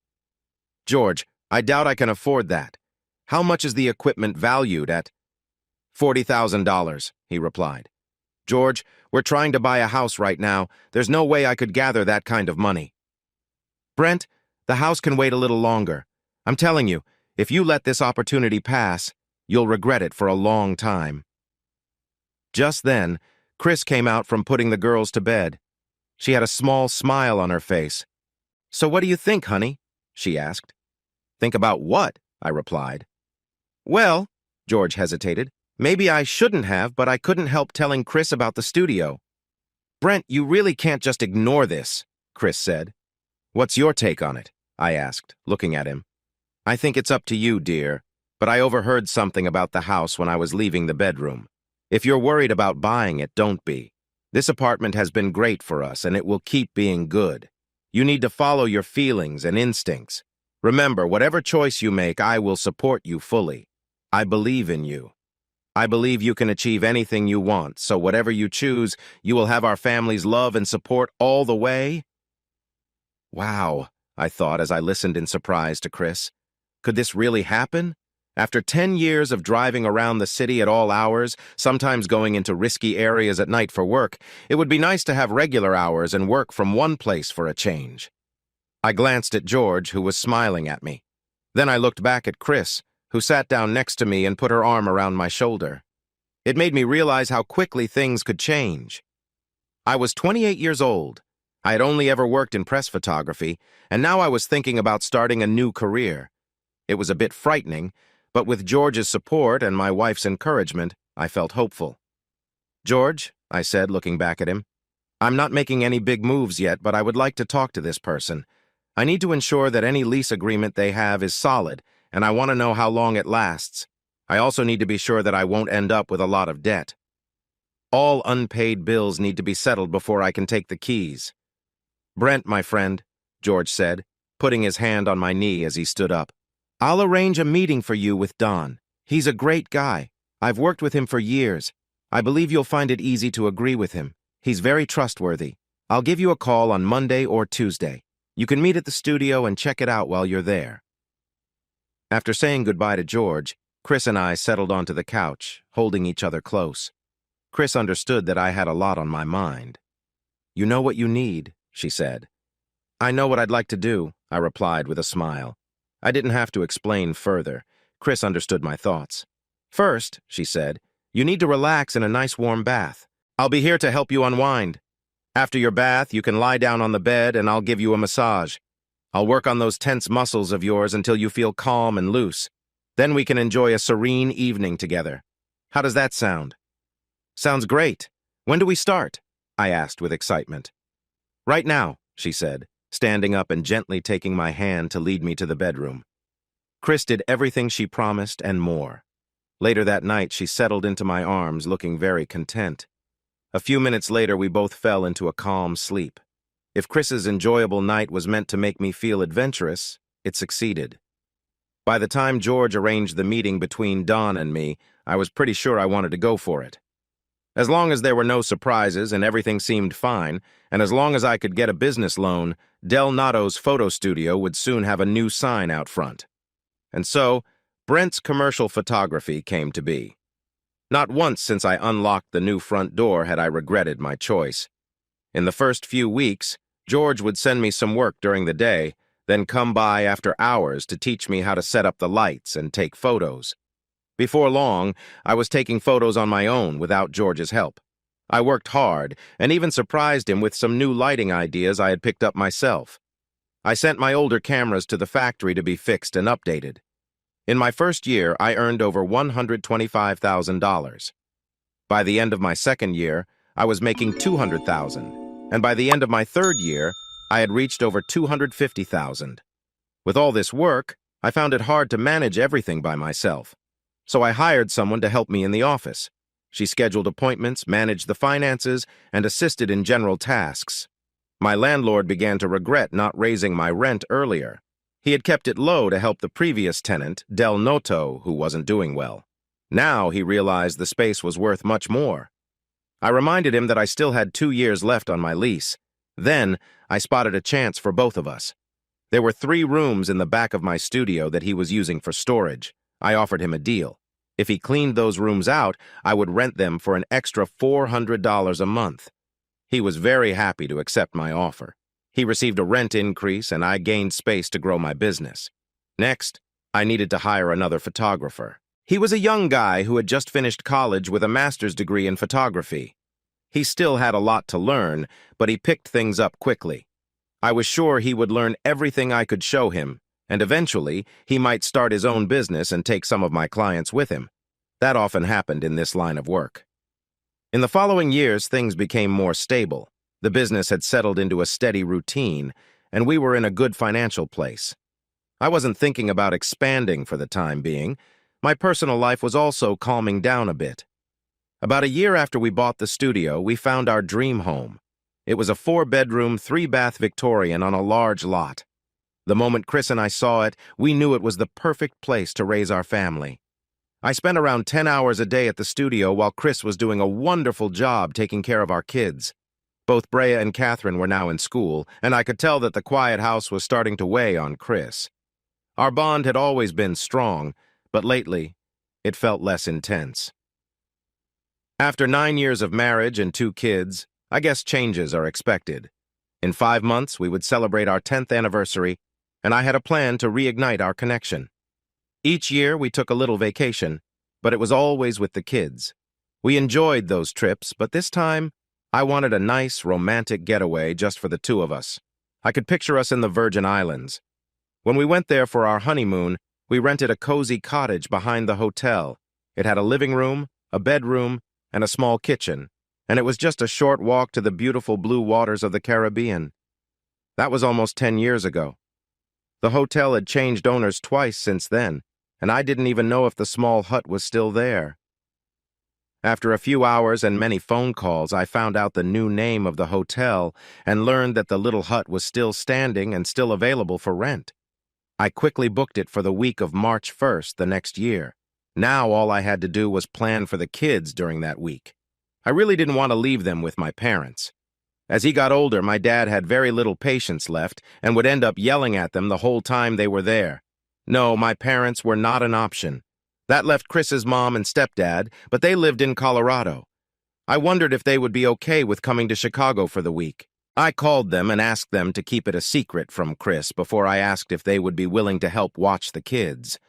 "George, I doubt I can afford that. How much is the equipment valued at?" $40,000, he replied. "George, we're trying to buy a house right now. There's no way I could gather that kind of money." "Brent, the house can wait a little longer. I'm telling you, if you let this opportunity pass, you'll regret it for a long time." Just then, Chris came out from putting the girls to bed. She had a small smile on her face. "So what do you think, honey?" she asked. "Think about what?" I replied. "Well," George hesitated, "maybe I shouldn't have, but I couldn't help telling Chris about the studio." "Brent, you really can't just ignore this," Chris said. "What's your take on it?" I asked, looking at him. "I think it's up to you, dear, but I overheard something about the house when I was leaving the bedroom. If you're worried about buying it, don't be. This apartment has been great for us, and it will keep being good. You need to follow your feelings and instincts. Remember, whatever choice you make, I will support you fully. I believe in you. I believe you can achieve anything you want, so whatever you choose, you will have our family's love and support all the way." Wow, I thought as I listened in surprise to Chris. Could this really happen? After 10 years of driving around the city at all hours, sometimes going into risky areas at night for work, it would be nice to have regular hours and work from one place for a change. I glanced at George, who was smiling at me. Then I looked back at Chris, who sat down next to me and put her arm around my shoulder. It made me realize how quickly things could change. I was 28 years old. I had only ever worked in press photography, and now I was thinking about starting a new career. It was a bit frightening, but with George's support and my wife's encouragement, I felt hopeful. "George," I said, looking back at him, "I'm not making any big moves yet, but I would like to talk to this person. I need to ensure that any lease agreement they have is solid, and I want to know how long it lasts. I also need to be sure that I won't end up with a lot of debt. All unpaid bills need to be settled before I can take the keys." "Brent, my friend," George said, putting his hand on my knee as he stood up. "I'll arrange a meeting for you with Don. He's a great guy. I've worked with him for years. I believe you'll find it easy to agree with him. He's very trustworthy. I'll give you a call on Monday or Tuesday. You can meet at the studio and check it out while you're there." After saying goodbye to George, Chris and I settled onto the couch, holding each other close. Chris understood that I had a lot on my mind. "You know what you need," she said. "I know what I'd like to do," I replied with a smile. I didn't have to explain further. Chris understood my thoughts. "First," she said, "you need to relax in a nice warm bath. I'll be here to help you unwind. After your bath, you can lie down on the bed and I'll give you a massage. I'll work on those tense muscles of yours until you feel calm and loose. Then we can enjoy a serene evening together. How does that sound?" "Sounds great. When do we start?" I asked with excitement. "Right now," she said, standing up and gently taking my hand to lead me to the bedroom. Chris did everything she promised and more. Later that night, she settled into my arms, looking very content. A few minutes later, we both fell into a calm sleep. If Chris's enjoyable night was meant to make me feel adventurous, it succeeded. By the time George arranged the meeting between Dawn and me, I was pretty sure I wanted to go for it. As long as there were no surprises and everything seemed fine, and as long as I could get a business loan, Del Natto's photo studio would soon have a new sign out front. And so, Brent's Commercial Photography came to be. Not once since I unlocked the new front door had I regretted my choice. In the first few weeks, George would send me some work during the day, then come by after hours to teach me how to set up the lights and take photos. Before long, I was taking photos on my own without George's help. I worked hard and even surprised him with some new lighting ideas I had picked up myself. I sent my older cameras to the factory to be fixed and updated. In my first year, I earned over $125,000. By the end of my second year, I was making $200,000, and by the end of my third year, I had reached over $250,000. With all this work, I found it hard to manage everything by myself. So I hired someone to help me in the office. She scheduled appointments, managed the finances, and assisted in general tasks. My landlord began to regret not raising my rent earlier. He had kept it low to help the previous tenant, Del Natto, who wasn't doing well. Now he realized the space was worth much more. I reminded him that I still had 2 years left on my lease. Then I spotted a chance for both of us. There were 3 rooms in the back of my studio that he was using for storage. I offered him a deal. If he cleaned those rooms out, I would rent them for an extra $400 a month. He was very happy to accept my offer. He received a rent increase, and I gained space to grow my business. Next, I needed to hire another photographer. He was a young guy who had just finished college with a master's degree in photography. He still had a lot to learn, but he picked things up quickly. I was sure he would learn everything I could show him, and eventually, he might start his own business and take some of my clients with him. That often happened in this line of work. In the following years, things became more stable. The business had settled into a steady routine, and we were in a good financial place. I wasn't thinking about expanding for the time being. My personal life was also calming down a bit. About a year after we bought the studio, we found our dream home. It was a 4-bedroom, 3-bath Victorian on a large lot. The moment Chris and I saw it, we knew it was the perfect place to raise our family. I spent around 10 hours a day at the studio while Chris was doing a wonderful job taking care of our kids. Both Brea and Catherine were now in school, and I could tell that the quiet house was starting to weigh on Chris. Our bond had always been strong, but lately, it felt less intense. After 9 years of marriage and 2 kids, I guess changes are expected. In 5 months, we would celebrate our 10th anniversary, and I had a plan to reignite our connection. Each year, we took a little vacation, but it was always with the kids. We enjoyed those trips, but this time, I wanted a nice, romantic getaway just for the 2 of us. I could picture us in the Virgin Islands. When we went there for our honeymoon, we rented a cozy cottage behind the hotel. It had a living room, a bedroom, and a small kitchen, and it was just a short walk to the beautiful blue waters of the Caribbean. That was almost 10 years ago. The hotel had changed owners twice since then, and I didn't even know if the small hut was still there. After a few hours and many phone calls, I found out the new name of the hotel and learned that the little hut was still standing and still available for rent. I quickly booked it for the week of March 1st the next year. Now all I had to do was plan for the kids during that week. I really didn't want to leave them with my parents. As he got older, my dad had very little patience left and would end up yelling at them the whole time they were there. No, my parents were not an option. That left Chris's mom and stepdad, but they lived in Colorado. I wondered if they would be okay with coming to Chicago for the week. I called them and asked them to keep it a secret from Chris before I asked if they would be willing to help watch the kids.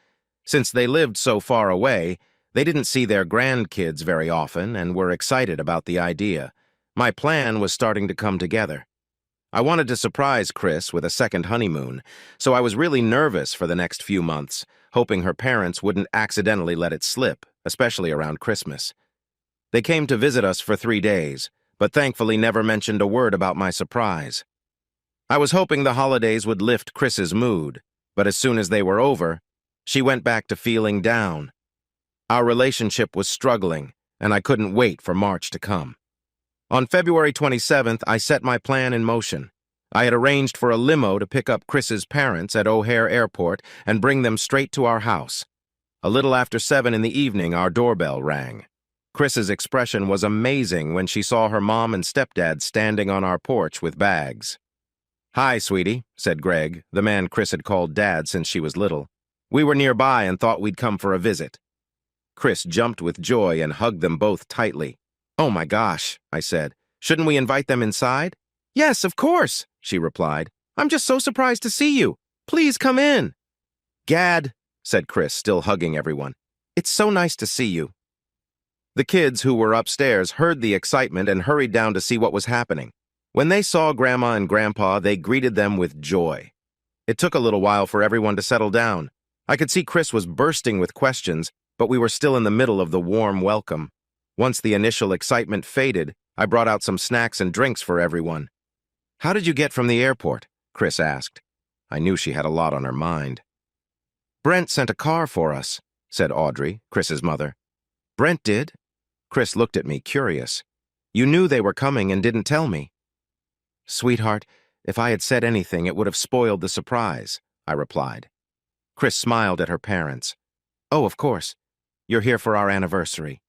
Since they lived so far away, they didn't see their grandkids very often and were excited about the idea. My plan was starting to come together. I wanted to surprise Chris with a second honeymoon, so I was really nervous for the next few months, hoping her parents wouldn't accidentally let it slip, especially around Christmas. They came to visit us for 3 days, but thankfully never mentioned a word about my surprise. I was hoping the holidays would lift Chris's mood, but as soon as they were over, she went back to feeling down. Our relationship was struggling, and I couldn't wait for March to come. On February 27th, I set my plan in motion. I had arranged for a limo to pick up Chris's parents at O'Hare Airport and bring them straight to our house. A little after 7 in the evening, our doorbell rang. Chris's expression was amazing when she saw her mom and stepdad standing on our porch with bags. "Hi, sweetie," said Greg, the man Chris had called Dad since she was little. "We were nearby and thought we'd come for a visit." Chris jumped with joy and hugged them both tightly. "Oh my gosh," I said. "Shouldn't we invite them inside?" "Yes, of course," she replied. "I'm just so surprised to see you. Please come in." "Gad," said Chris, still hugging everyone. "It's so nice to see you." The kids who were upstairs heard the excitement and hurried down to see what was happening. When they saw Grandma and Grandpa, they greeted them with joy. It took a little while for everyone to settle down. I could see Chris was bursting with questions, but we were still in the middle of the warm welcome. Once the initial excitement faded, I brought out some snacks and drinks for everyone. "How did you get from the airport?" Chris asked. I knew she had a lot on her mind. "Brent sent a car for us," said Audrey, Chris's mother. "Brent did?" Chris looked at me, curious. "You knew they were coming and didn't tell me." "Sweetheart, if I had said anything, it would have spoiled the surprise," I replied. Chris smiled at her parents. "Oh, of course. You're here for our anniversary."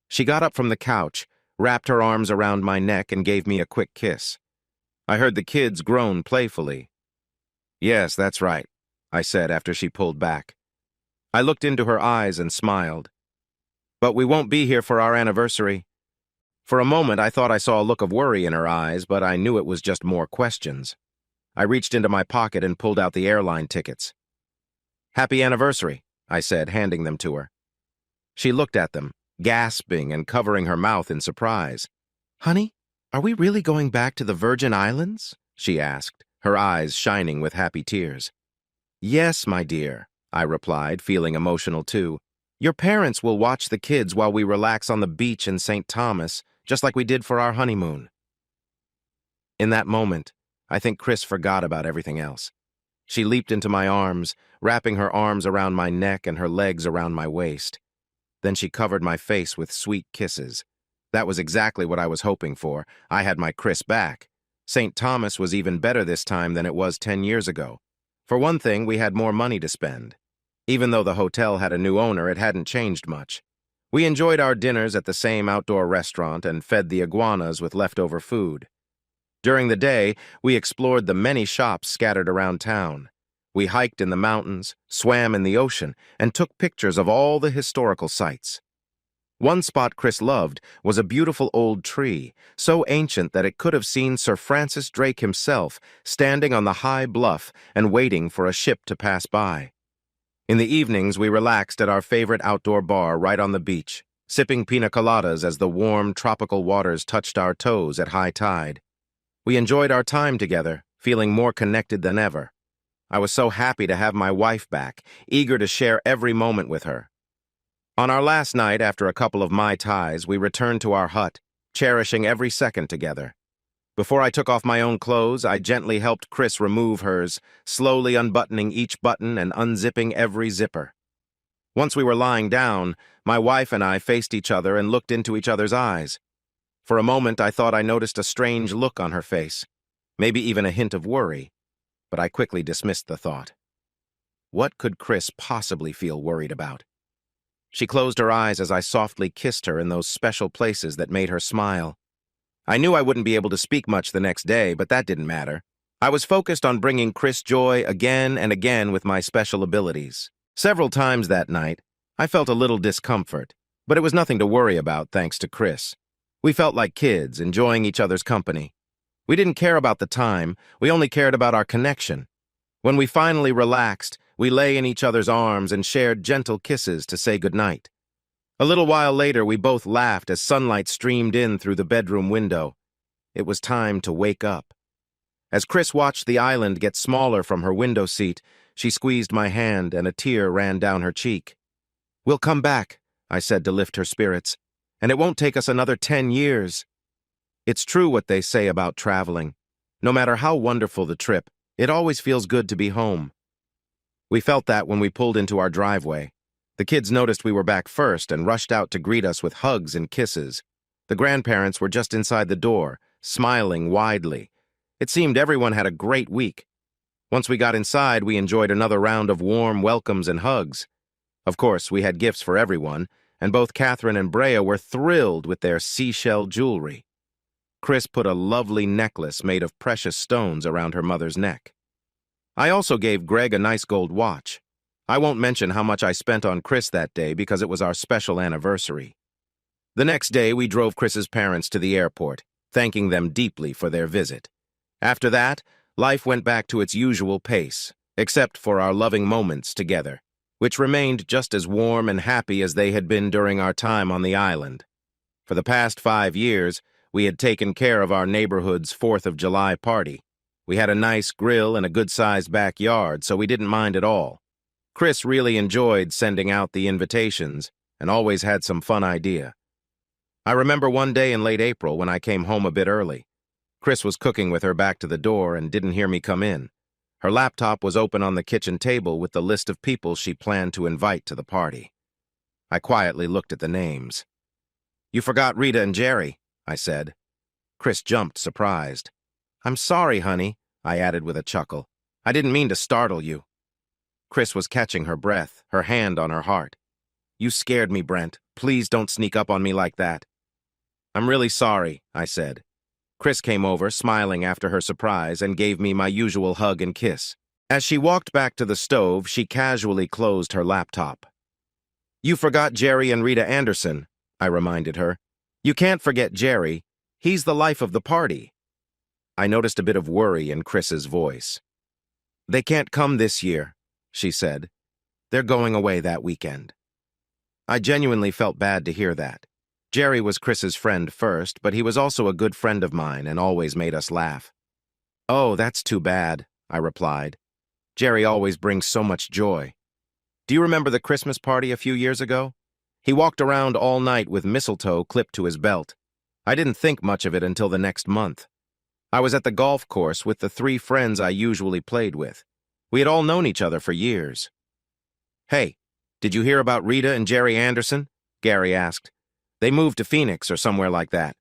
She got up from the couch, wrapped her arms around my neck, and gave me a quick kiss. I heard the kids groan playfully. "Yes, that's right," I said after she pulled back. I looked into her eyes and smiled. "But we won't be here for our anniversary." For a moment, I thought I saw a look of worry in her eyes, but I knew it was just more questions. I reached into my pocket and pulled out the airline tickets. "Happy anniversary," I said, handing them to her. She looked at them, gasping and covering her mouth in surprise. "Honey, are we really going back to the Virgin Islands?" she asked, her eyes shining with happy tears. "Yes, my dear," I replied, feeling emotional too. "Your parents will watch the kids while we relax on the beach in St. Thomas, just like we did for our honeymoon." In that moment, I think Chris forgot about everything else. She leaped into my arms, wrapping her arms around my neck and her legs around my waist. Then she covered my face with sweet kisses. That was exactly what I was hoping for. I had my Chris back. St. Thomas was even better this time than it was 10 years ago. For one thing, we had more money to spend. Even though the hotel had a new owner, it hadn't changed much. We enjoyed our dinners at the same outdoor restaurant and fed the iguanas with leftover food. During the day, we explored the many shops scattered around town. We hiked in the mountains, swam in the ocean, and took pictures of all the historical sites. One spot Chris loved was a beautiful old tree, so ancient that it could have seen Sir Francis Drake himself standing on the high bluff and waiting for a ship to pass by. In the evenings, we relaxed at our favorite outdoor bar right on the beach, sipping pina coladas as the warm, tropical waters touched our toes at high tide. We enjoyed our time together, feeling more connected than ever. I was so happy to have my wife back, eager to share every moment with her. On our last night, after a couple of Mai Tais, we returned to our hut, cherishing every second together. Before I took off my own clothes, I gently helped Chris remove hers, slowly unbuttoning each button and unzipping every zipper. Once we were lying down, my wife and I faced each other and looked into each other's eyes. For a moment, I thought I noticed a strange look on her face, maybe even a hint of worry, but I quickly dismissed the thought. What could Chris possibly feel worried about? She closed her eyes as I softly kissed her in those special places that made her smile. I knew I wouldn't be able to speak much the next day, but that didn't matter. I was focused on bringing Chris joy again and again with my special abilities. Several times that night, I felt a little discomfort, but it was nothing to worry about thanks to Chris. We felt like kids, enjoying each other's company. We didn't care about the time, we only cared about our connection. When we finally relaxed, we lay in each other's arms and shared gentle kisses to say goodnight. A little while later, we both laughed as sunlight streamed in through the bedroom window. It was time to wake up. As Chris watched the island get smaller from her window seat, she squeezed my hand and a tear ran down her cheek. "We'll come back," I said to lift her spirits, "and it won't take us another 10 years. It's true what they say about traveling. No matter how wonderful the trip, it always feels good to be home." We felt that when we pulled into our driveway. The kids noticed we were back first and rushed out to greet us with hugs and kisses. The grandparents were just inside the door, smiling widely. It seemed everyone had a great week. Once we got inside, we enjoyed another round of warm welcomes and hugs. Of course, we had gifts for everyone, and both Catherine and Brea were thrilled with their seashell jewelry. Chris put a lovely necklace made of precious stones around her mother's neck. I also gave Greg a nice gold watch. I won't mention how much I spent on Chris that day because it was our special anniversary. The next day, we drove Chris's parents to the airport, thanking them deeply for their visit. After that, life went back to its usual pace, except for our loving moments together, which remained just as warm and happy as they had been during our time on the island. For the past 5 years, we had taken care of our neighborhood's 4th of July party. We had a nice grill and a good-sized backyard, so we didn't mind at all. Chris really enjoyed sending out the invitations and always had some fun idea. I remember one day in late April when I came home a bit early. Chris was cooking with her back to the door and didn't hear me come in. Her laptop was open on the kitchen table with the list of people she planned to invite to the party. I quietly looked at the names. "You forgot Rita and Jerry," I said. Chris jumped, surprised. "I'm sorry, honey," I added with a chuckle. "I didn't mean to startle you." Chris was catching her breath, her hand on her heart. "You scared me, Brent. Please don't sneak up on me like that." "I'm really sorry," I said. Chris came over, smiling after her surprise, and gave me my usual hug and kiss. As she walked back to the stove, she casually closed her laptop. "You forgot Jerry and Rita Anderson," I reminded her. "You can't forget Jerry. He's the life of the party." I noticed a bit of worry in Chris's voice. "They can't come this year," she said. "They're going away that weekend." I genuinely felt bad to hear that. Jerry was Chris's friend first, but he was also a good friend of mine and always made us laugh. "Oh, that's too bad," I replied. "Jerry always brings so much joy. Do you remember the Christmas party a few years ago? He walked around all night with mistletoe clipped to his belt. I didn't think much of it until the next month. I was at the golf course with the 3 friends I usually played with. We had all known each other for years. "Hey, did you hear about Rita and Jerry Anderson?" Gary asked. "They moved to Phoenix or somewhere like that."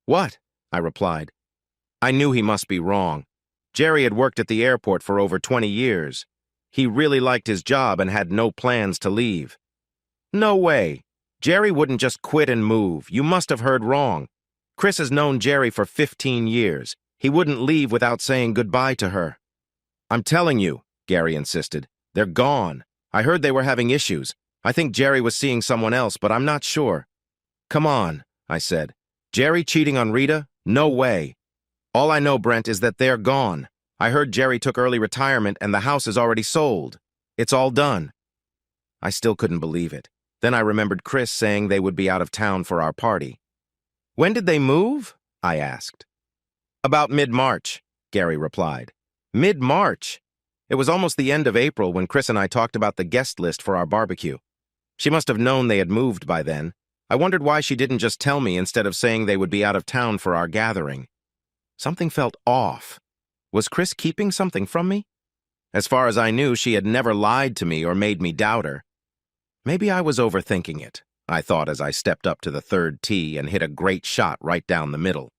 "What?" I replied. I knew he must be wrong. Jerry had worked at the airport for over 20 years. He really liked his job and had no plans to leave. "No way. Jerry wouldn't just quit and move. You must have heard wrong. Chris has known Jerry for 15 years. He wouldn't leave without saying goodbye to her." "I'm telling you," Gary insisted. "They're gone. I heard they were having issues. I think Jerry was seeing someone else, but I'm not sure." "Come on," I said. "Jerry cheating on Rita? No way. All I know, Brent, is that they're gone. I heard Jerry took early retirement and the house is already sold. It's all done." I still couldn't believe it. Then I remembered Chris saying they would be out of town for our party. "When did they move?" I asked. "About mid-March," Gary replied. Mid-March? It was almost the end of April when Chris and I talked about the guest list for our barbecue. She must have known they had moved by then. I wondered why she didn't just tell me instead of saying they would be out of town for our gathering. Something felt off. Was Chris keeping something from me? As far as I knew, she had never lied to me or made me doubt her. Maybe I was overthinking it, I thought as I stepped up to the 3rd tee and hit a great shot right down the middle.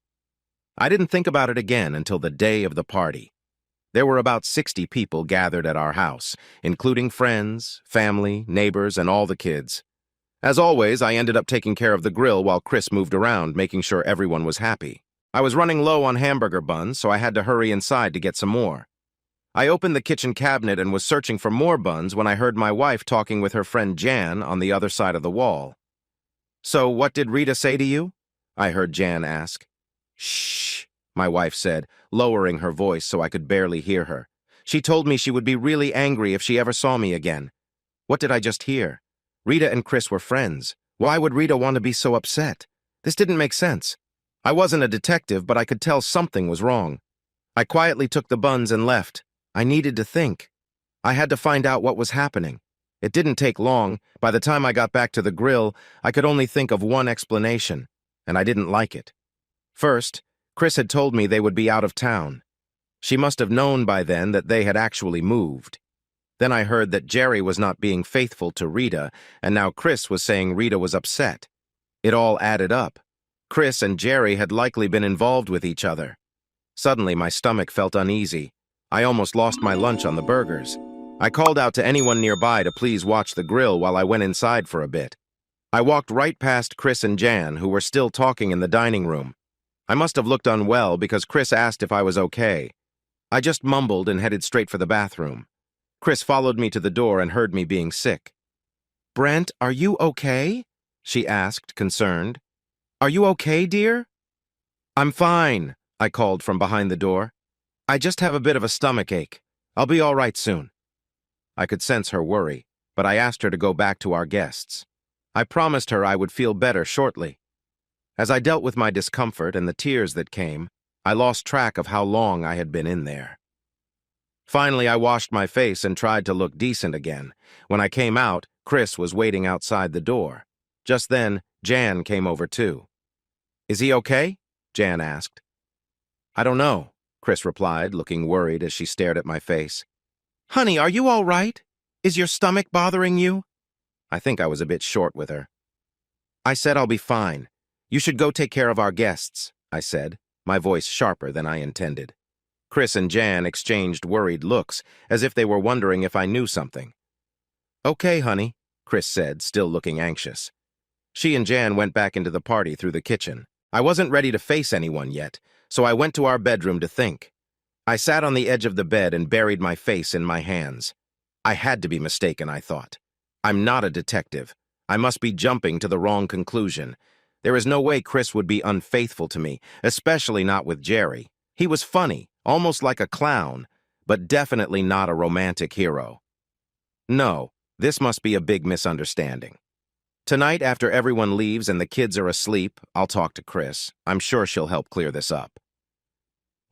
I didn't think about it again until the day of the party. There were about 60 people gathered at our house, including friends, family, neighbors, and all the kids. As always, I ended up taking care of the grill while Chris moved around, making sure everyone was happy. I was running low on hamburger buns, so I had to hurry inside to get some more. I opened the kitchen cabinet and was searching for more buns when I heard my wife talking with her friend Jan on the other side of the wall. "So what did Rita say to you?" I heard Jan ask. "Shh," my wife said, lowering her voice so I could barely hear her. "She told me she would be really angry if she ever saw me again." What did I just hear? Rita and Chris were friends. Why would Rita want to be so upset? This didn't make sense. I wasn't a detective, but I could tell something was wrong. I quietly took the buns and left. I needed to think. I had to find out what was happening. It didn't take long. By the time I got back to the grill, I could only think of one explanation, and I didn't like it. First, Chris had told me they would be out of town. She must have known by then that they had actually moved. Then I heard that Jerry was not being faithful to Rita, and now Chris was saying Rita was upset. It all added up. Chris and Jerry had likely been involved with each other. Suddenly, my stomach felt uneasy. I almost lost my lunch on the burgers. I called out to anyone nearby to please watch the grill while I went inside for a bit. I walked right past Chris and Jan, who were still talking in the dining room. I must have looked unwell because Chris asked if I was okay. I just mumbled and headed straight for the bathroom. Chris followed me to the door and heard me being sick. "Brent, are you okay?" she asked, concerned. "Are you okay, dear?" "I'm fine," I called from behind the door. "I just have a bit of a stomach ache. I'll be all right soon." I could sense her worry, but I asked her to go back to our guests. I promised her I would feel better shortly. As I dealt with my discomfort and the tears that came, I lost track of how long I had been in there. Finally, I washed my face and tried to look decent again. When I came out, Chris was waiting outside the door. Just then, Jan came over too. "Is he okay?" Jan asked. "I don't know," Chris replied, looking worried as she stared at my face. "Honey, are you all right? Is your stomach bothering you?" I think I was a bit short with her. "I said I'll be fine. You should go take care of our guests," I said, my voice sharper than I intended. Chris and Jan exchanged worried looks, as if they were wondering if I knew something. "Okay, honey," Chris said, still looking anxious. She and Jan went back into the party through the kitchen. I wasn't ready to face anyone yet, so I went to our bedroom to think. I sat on the edge of the bed and buried my face in my hands. I had to be mistaken, I thought. I'm not a detective. I must be jumping to the wrong conclusion. There is no way Chris would be unfaithful to me, especially not with Jerry. He was funny, almost like a clown, but definitely not a romantic hero. No, this must be a big misunderstanding. Tonight, after everyone leaves and the kids are asleep, I'll talk to Chris. I'm sure she'll help clear this up.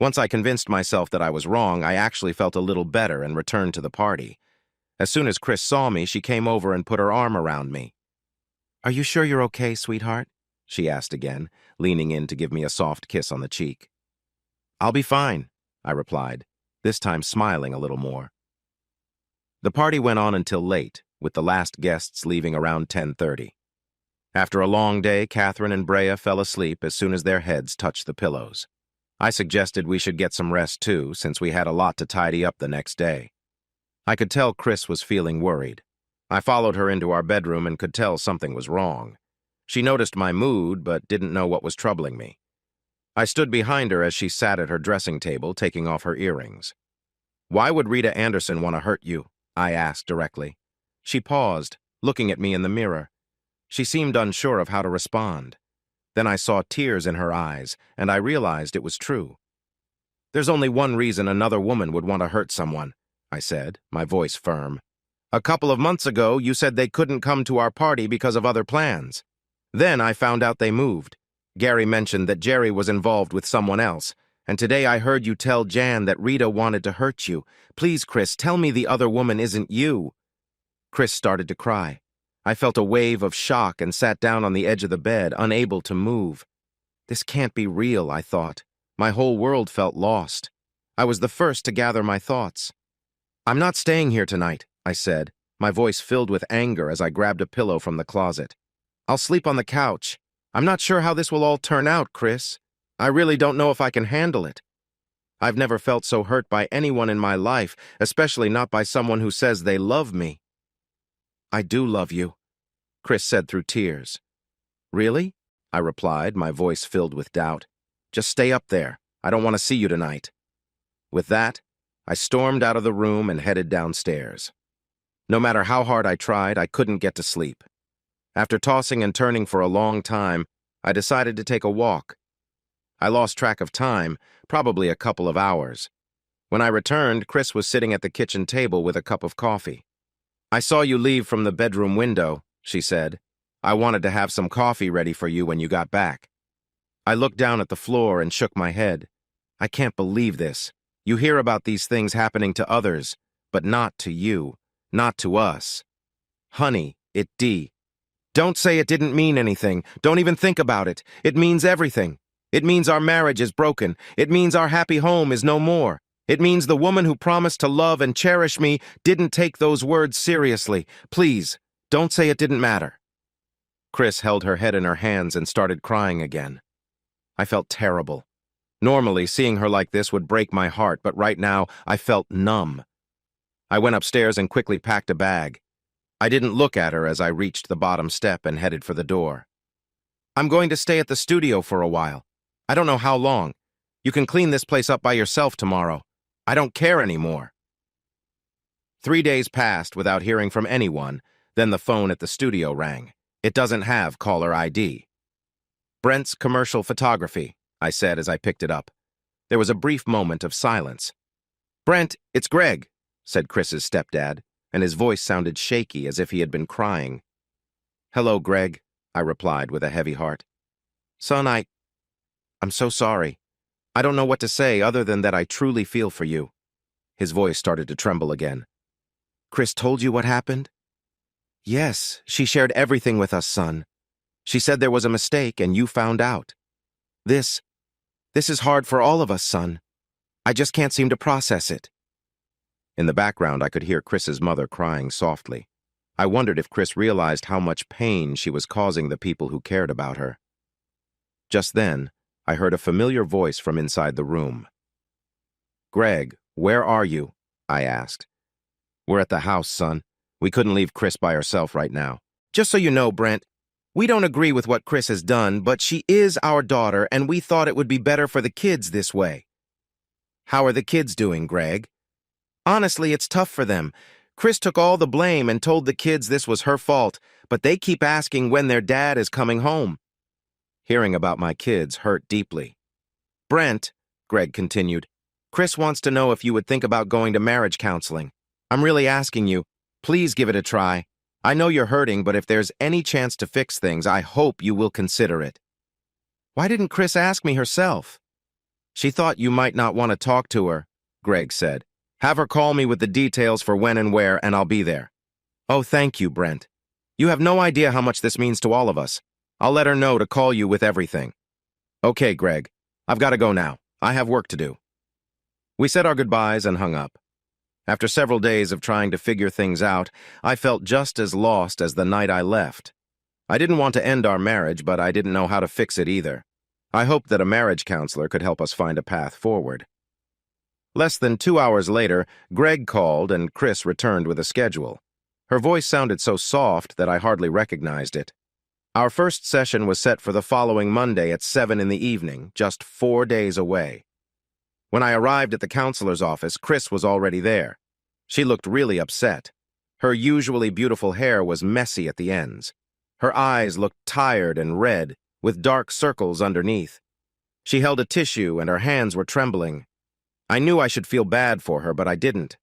Once I convinced myself that I was wrong, I actually felt a little better and returned to the party. As soon as Chris saw me, she came over and put her arm around me. "Are you sure you're okay, sweetheart?" she asked again, leaning in to give me a soft kiss on the cheek. "I'll be fine," I replied, this time smiling a little more. The party went on until late, with the last guests leaving around 10:30. After a long day, Catherine and Brea fell asleep as soon as their heads touched the pillows. I suggested we should get some rest too, since we had a lot to tidy up the next day. I could tell Chris was feeling worried. I followed her into our bedroom and could tell something was wrong. She noticed my mood, but didn't know what was troubling me. I stood behind her as she sat at her dressing table, taking off her earrings. "Why would Rita Anderson want to hurt you?" I asked directly. She paused, looking at me in the mirror. She seemed unsure of how to respond. Then I saw tears in her eyes, and I realized it was true. "There's only one reason another woman would want to hurt someone," I said, my voice firm. "A couple of months ago, you said they couldn't come to our party because of other plans. Then I found out they moved. Gary mentioned that Jerry was involved with someone else, and today I heard you tell Jan that Rita wanted to hurt you. Please, Chris, tell me the other woman isn't you." Chris started to cry. I felt a wave of shock and sat down on the edge of the bed, unable to move. This can't be real, I thought. My whole world felt lost. I was the first to gather my thoughts. "I'm not staying here tonight," I said, my voice filled with anger as I grabbed a pillow from the closet. "I'll sleep on the couch. I'm not sure how this will all turn out, Chris. I really don't know if I can handle it. I've never felt so hurt by anyone in my life, especially not by someone who says they love me." "I do love you," Chris said through tears. "Really?" I replied, my voice filled with doubt. "Just stay up there. I don't want to see you tonight." With that, I stormed out of the room and headed downstairs. No matter how hard I tried, I couldn't get to sleep. After tossing and turning for a long time, I decided to take a walk. I lost track of time, probably a couple of hours. When I returned, Chris was sitting at the kitchen table with a cup of coffee. "I saw you leave from the bedroom window," she said. "I wanted to have some coffee ready for you when you got back." I looked down at the floor and shook my head. I can't believe this. You hear about these things happening to others, but not to you, not to us. "Honey, don't say it didn't mean anything. Don't even think about it. It means everything. It means our marriage is broken. It means our happy home is no more. It means the woman who promised to love and cherish me didn't take those words seriously. Please, don't say it didn't matter." Chris held her head in her hands and started crying again. I felt terrible. Normally, seeing her like this would break my heart, but right now, I felt numb. I went upstairs and quickly packed a bag. I didn't look at her as I reached the bottom step and headed for the door. "I'm going to stay at the studio for a while. I don't know how long. You can clean this place up by yourself tomorrow. I don't care anymore." 3 days passed without hearing from anyone, then the phone at the studio rang. It doesn't have caller ID. "Brent's Commercial Photography," I said as I picked it up. There was a brief moment of silence. "Brent, it's Greg," said Chris's stepdad, and his voice sounded shaky as if he had been crying. "Hello, Greg," I replied with a heavy heart. "Son, I'm so sorry. I don't know what to say other than that I truly feel for you." His voice started to tremble again. "Chris told you what happened?" "Yes, she shared everything with us, son. She said there was a mistake and you found out. This is hard for all of us, son. I just can't seem to process it." In the background, I could hear Chris's mother crying softly. I wondered if Chris realized how much pain she was causing the people who cared about her. Just then, I heard a familiar voice from inside the room. "Greg, where are you?" I asked. "We're at the house, son. We couldn't leave Chris by herself right now." "Just so you know, Brent, we don't agree with what Chris has done, but she is our daughter, and we thought it would be better for the kids this way." "How are the kids doing, Greg?" "Honestly, it's tough for them. Chris took all the blame and told the kids this was her fault, but they keep asking when their dad is coming home." Hearing about my kids hurt deeply. "Brent," Greg continued, "Chris wants to know if you would think about going to marriage counseling. I'm really asking you, please give it a try. I know you're hurting, but if there's any chance to fix things, I hope you will consider it." "Why didn't Chris ask me herself?" "She thought you might not want to talk to her," Greg said. "Have her call me with the details for when and where, and I'll be there." "Oh, thank you, Brent. You have no idea how much this means to all of us. I'll let her know to call you with everything." "Okay, Greg. I've got to go now. I have work to do." We said our goodbyes and hung up. After several days of trying to figure things out, I felt just as lost as the night I left. I didn't want to end our marriage, but I didn't know how to fix it either. I hoped that a marriage counselor could help us find a path forward. Less than 2 hours later, Greg called and Chris returned with a schedule. Her voice sounded so soft that I hardly recognized it. Our first session was set for the following Monday at 7 in the evening, just 4 days away. When I arrived at the counselor's office, Chris was already there. She looked really upset. Her usually beautiful hair was messy at the ends. Her eyes looked tired and red, with dark circles underneath. She held a tissue and her hands were trembling. I knew I should feel bad for her, but I didn't.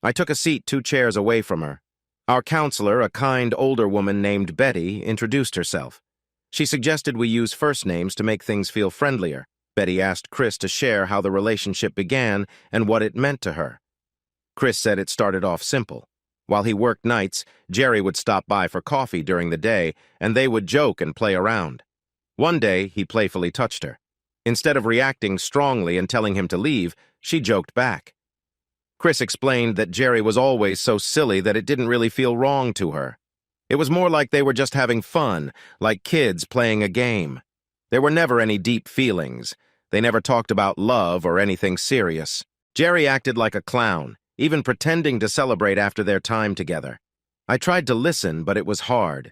I took a seat 2 chairs away from her. Our counselor, a kind older woman named Betty, introduced herself. She suggested we use first names to make things feel friendlier. Betty asked Chris to share how the relationship began and what it meant to her. Chris said it started off simple. While he worked nights, Jerry would stop by for coffee during the day, and they would joke and play around. One day, he playfully touched her. Instead of reacting strongly and telling him to leave, she joked back. Chris explained that Jerry was always so silly that it didn't really feel wrong to her. It was more like they were just having fun, like kids playing a game. There were never any deep feelings. They never talked about love or anything serious. Jerry acted like a clown, even pretending to celebrate after their time together. I tried to listen, but it was hard.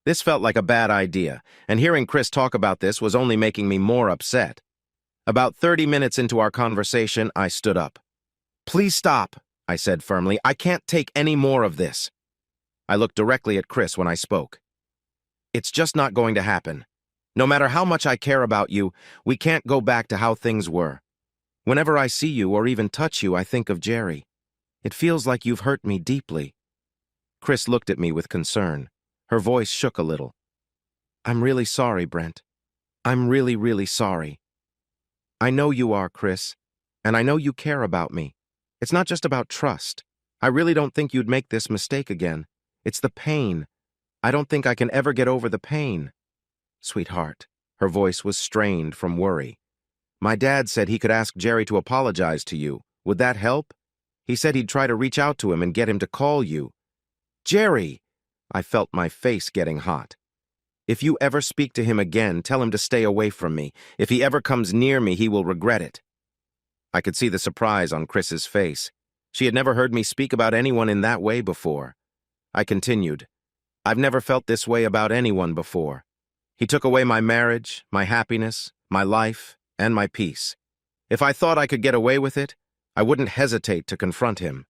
This felt like a bad idea, and hearing Chris talk about this was only making me more upset. About 30 minutes into our conversation, I stood up. "Please stop," I said firmly. "I can't take any more of this." I looked directly at Chris when I spoke. "It's just not going to happen. No matter how much I care about you, we can't go back to how things were. Whenever I see you or even touch you, I think of Jerry. It feels like you've hurt me deeply." Chris looked at me with concern. Her voice shook a little. "I'm really sorry, Brent. I'm really, really sorry. I know you are, Chris, and I know you care about me. It's not just about trust. I really don't think you'd make this mistake again. It's the pain. I don't think I can ever get over the pain." "Sweetheart," her voice was strained from worry. "My dad said he could ask Jerry to apologize to you. Would that help? He said he'd try to reach out to him and get him to call you." "Jerry!" I felt my face getting hot. If you ever speak to him again, tell him to stay away from me. If he ever comes near me, he will regret it." I could see the surprise on Chris's face. She had never heard me speak about anyone in that way before. I continued, "I've never felt this way about anyone before. He took away my marriage, my happiness, my life, and my peace. If I thought I could get away with it, I wouldn't hesitate to confront him."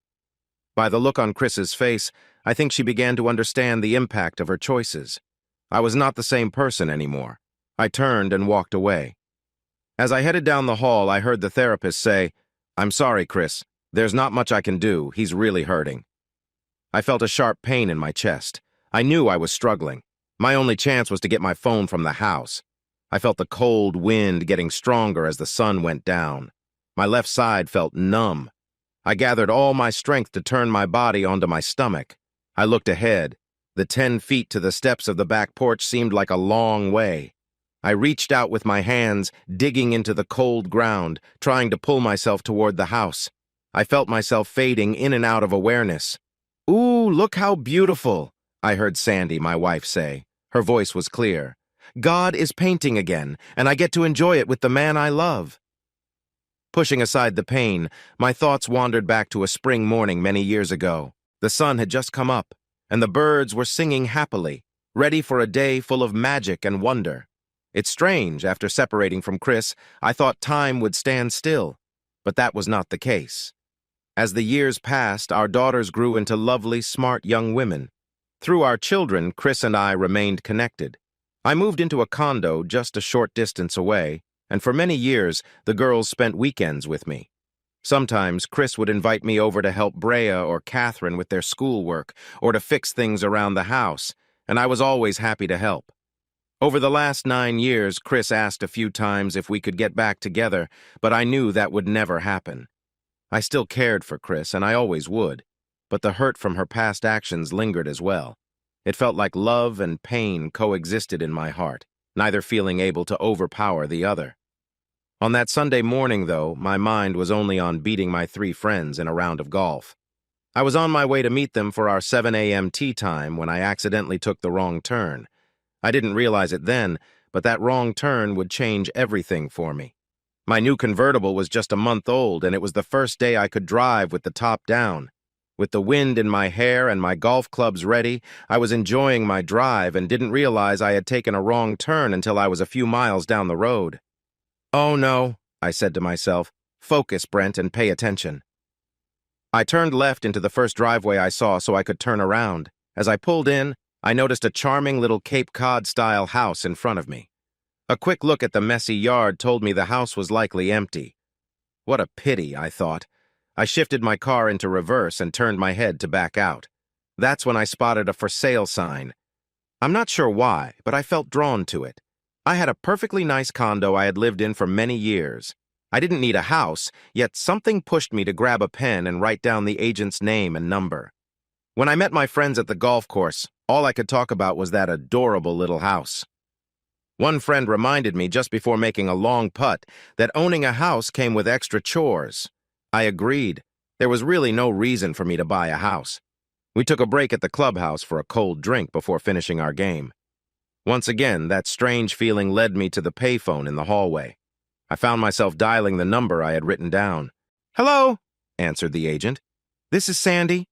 By the look on Chris's face, I think she began to understand the impact of her choices. I was not the same person anymore. I turned and walked away. As I headed down the hall, I heard the therapist say, "I'm sorry, Chris. There's not much I can do. He's really hurting." I felt a sharp pain in my chest. I knew I was struggling. My only chance was to get my phone from the house. I felt the cold wind getting stronger as the sun went down. My left side felt numb. I gathered all my strength to turn my body onto my stomach. I looked ahead. The 10 feet to the steps of the back porch seemed like a long way. I reached out with my hands, digging into the cold ground, trying to pull myself toward the house. I felt myself fading in and out of awareness. "Ooh, look how beautiful," I heard Sandy, my wife, say. Her voice was clear. "God is painting again, and I get to enjoy it with the man I love." Pushing aside the pain, my thoughts wandered back to a spring morning many years ago. The sun had just come up, and the birds were singing happily, ready for a day full of magic and wonder. It's strange, after separating from Chris, I thought time would stand still, but that was not the case. As the years passed, our daughters grew into lovely, smart young women. Through our children, Chris and I remained connected. I moved into a condo just a short distance away, and for many years, the girls spent weekends with me. Sometimes, Chris would invite me over to help Brea or Catherine with their schoolwork, or to fix things around the house, and I was always happy to help. Over the last 9 years, Chris asked a few times if we could get back together, but I knew that would never happen. I still cared for Chris, and I always would, but the hurt from her past actions lingered as well. It felt like love and pain coexisted in my heart, neither feeling able to overpower the other. On that Sunday morning, though, my mind was only on beating my 3 friends in a round of golf. I was on my way to meet them for our 7 a.m. tea time when I accidentally took the wrong turn. I didn't realize it then, but that wrong turn would change everything for me. My new convertible was just a month old, and it was the first day I could drive with the top down. With the wind in my hair and my golf clubs ready, I was enjoying my drive and didn't realize I had taken a wrong turn until I was a few miles down the road. "Oh no," I said to myself. "Focus, Brent, and pay attention." I turned left into the first driveway I saw so I could turn around. As I pulled in, I noticed a charming little Cape Cod-style house in front of me. A quick look at the messy yard told me the house was likely empty. What a pity, I thought. I shifted my car into reverse and turned my head to back out. That's when I spotted a for sale sign. I'm not sure why, but I felt drawn to it. I had a perfectly nice condo I had lived in for many years. I didn't need a house, yet something pushed me to grab a pen and write down the agent's name and number. When I met my friends at the golf course, all I could talk about was that adorable little house. One friend reminded me just before making a long putt that owning a house came with extra chores. I agreed. There was really no reason for me to buy a house. We took a break at the clubhouse for a cold drink before finishing our game. Once again, that strange feeling led me to the payphone in the hallway. I found myself dialing the number I had written down. "Hello," answered the agent. "This is Sandy."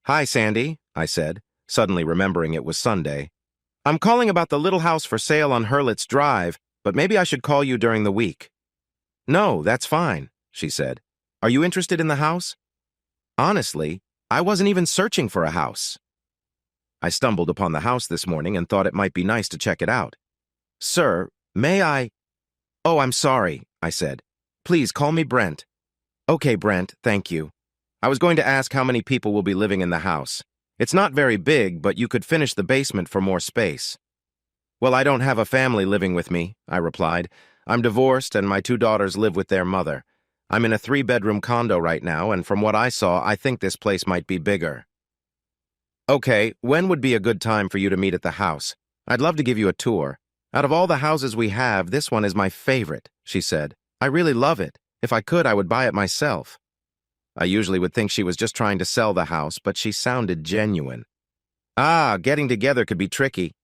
"Hi, Sandy," I said, suddenly remembering it was Sunday. "I'm calling about the little house for sale on Hurlitt's Drive, but maybe I should call you during the week." "No, that's fine," she said. "Are you interested in the house?" Honestly, I wasn't even searching for a house. I stumbled upon the house this morning and thought it might be nice to check it out. "Sir, may I—" "Oh, I'm sorry," I said. "Please call me Brent." "Okay, Brent, thank you. I was going to ask how many people will be living in the house. It's not very big, but you could finish the basement for more space." "Well, I don't have a family living with me," I replied. "I'm divorced and my 2 daughters live with their mother. I'm in a 3-bedroom condo right now, and from what I saw, I think this place might be bigger." "Okay, when would be a good time for you to meet at the house? I'd love to give you a tour. Out of all the houses we have, this one is my favorite," she said. "I really love it. If I could, I would buy it myself." I usually would think she was just trying to sell the house, but she sounded genuine. "Ah, getting together could be tricky."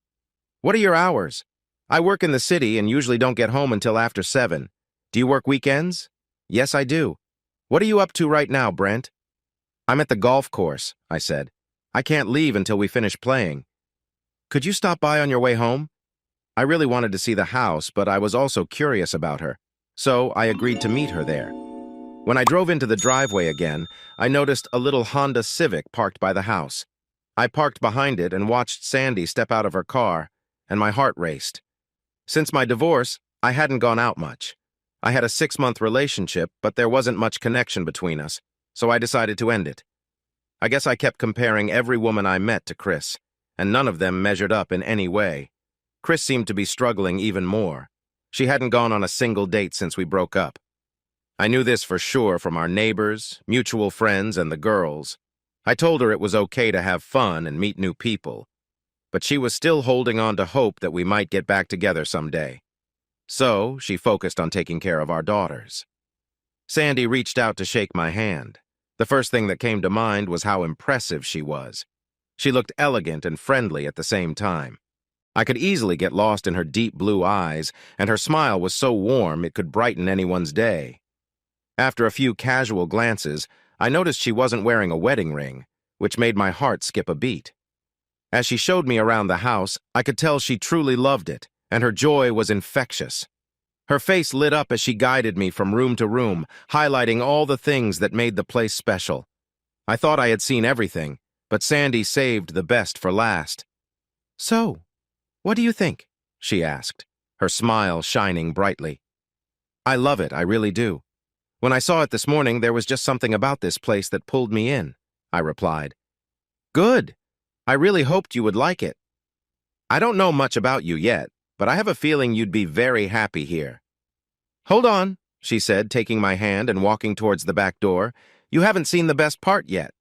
What are your hours? I work in the city and usually don't get home until after 7. Do you work weekends? Yes, I do. What are you up to right now, Brent? I'm at the golf course, I said. I can't leave until we finish playing. Could you stop by on your way home? I really wanted to see the house, but I was also curious about her, so I agreed to meet her there. When I drove into the driveway again, I noticed a little Honda Civic parked by the house. I parked behind it and watched Sandy step out of her car, and my heart raced. Since my divorce, I hadn't gone out much. I had a 6-month relationship, but there wasn't much connection between us, so I decided to end it. I guess I kept comparing every woman I met to Chris, and none of them measured up in any way. Chris seemed to be struggling even more. She hadn't gone on a single date since we broke up. I knew this for sure from our neighbors, mutual friends, and the girls. I told her it was okay to have fun and meet new people, but she was still holding on to hope that we might get back together someday. So, she focused on taking care of our daughters. Sandy reached out to shake my hand. The first thing that came to mind was how impressive she was. She looked elegant and friendly at the same time. I could easily get lost in her deep blue eyes, and her smile was so warm it could brighten anyone's day. After a few casual glances, I noticed she wasn't wearing a wedding ring, which made my heart skip a beat. As she showed me around the house, I could tell she truly loved it, and her joy was infectious. Her face lit up as she guided me from room to room, highlighting all the things that made the place special. I thought I had seen everything, but Sandy saved the best for last. "So, what do you think?" she asked, her smile shining brightly. "I love it, I really do. When I saw it this morning, there was just something about this place that pulled me in," I replied. "Good. I really hoped you would like it. I don't know much about you yet, but I have a feeling you'd be very happy here." "Hold on," she said, taking my hand and walking towards the back door. "You haven't seen the best part yet."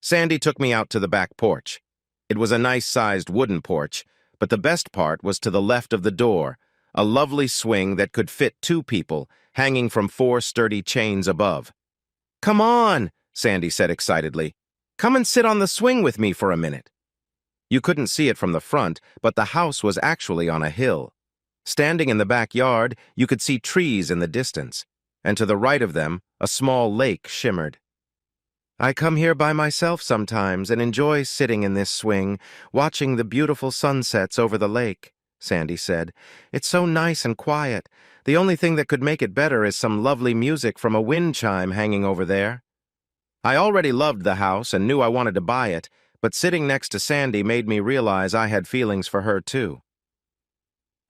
Sandy took me out to the back porch. It was a nice-sized wooden porch, but the best part was to the left of the door, a lovely swing that could fit 2 people, hanging from 4 sturdy chains above. "Come on," Sandy said excitedly. "Come and sit on the swing with me for a minute." You couldn't see it from the front, but the house was actually on a hill. Standing in the backyard, you could see trees in the distance, and to the right of them, a small lake shimmered. "I come here by myself sometimes and enjoy sitting in this swing, watching the beautiful sunsets over the lake," Sandy said. "It's so nice and quiet. The only thing that could make it better is some lovely music from a wind chime hanging over there." I already loved the house and knew I wanted to buy it, but sitting next to Sandy made me realize I had feelings for her too.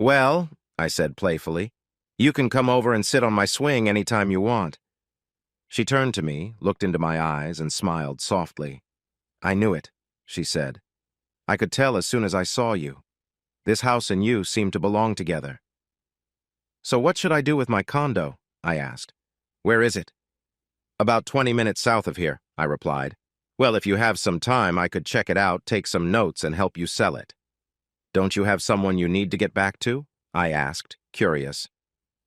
"Well," I said playfully, "you can come over and sit on my swing anytime you want." She turned to me, looked into my eyes, and smiled softly. "I knew it," she said. "I could tell as soon as I saw you. This house and you seem to belong together." "So what should I do with my condo?" I asked. "Where is it?" "About 20 minutes south of here," I replied. "Well, if you have some time, I could check it out, take some notes, and help you sell it." "Don't you have someone you need to get back to?" I asked, curious.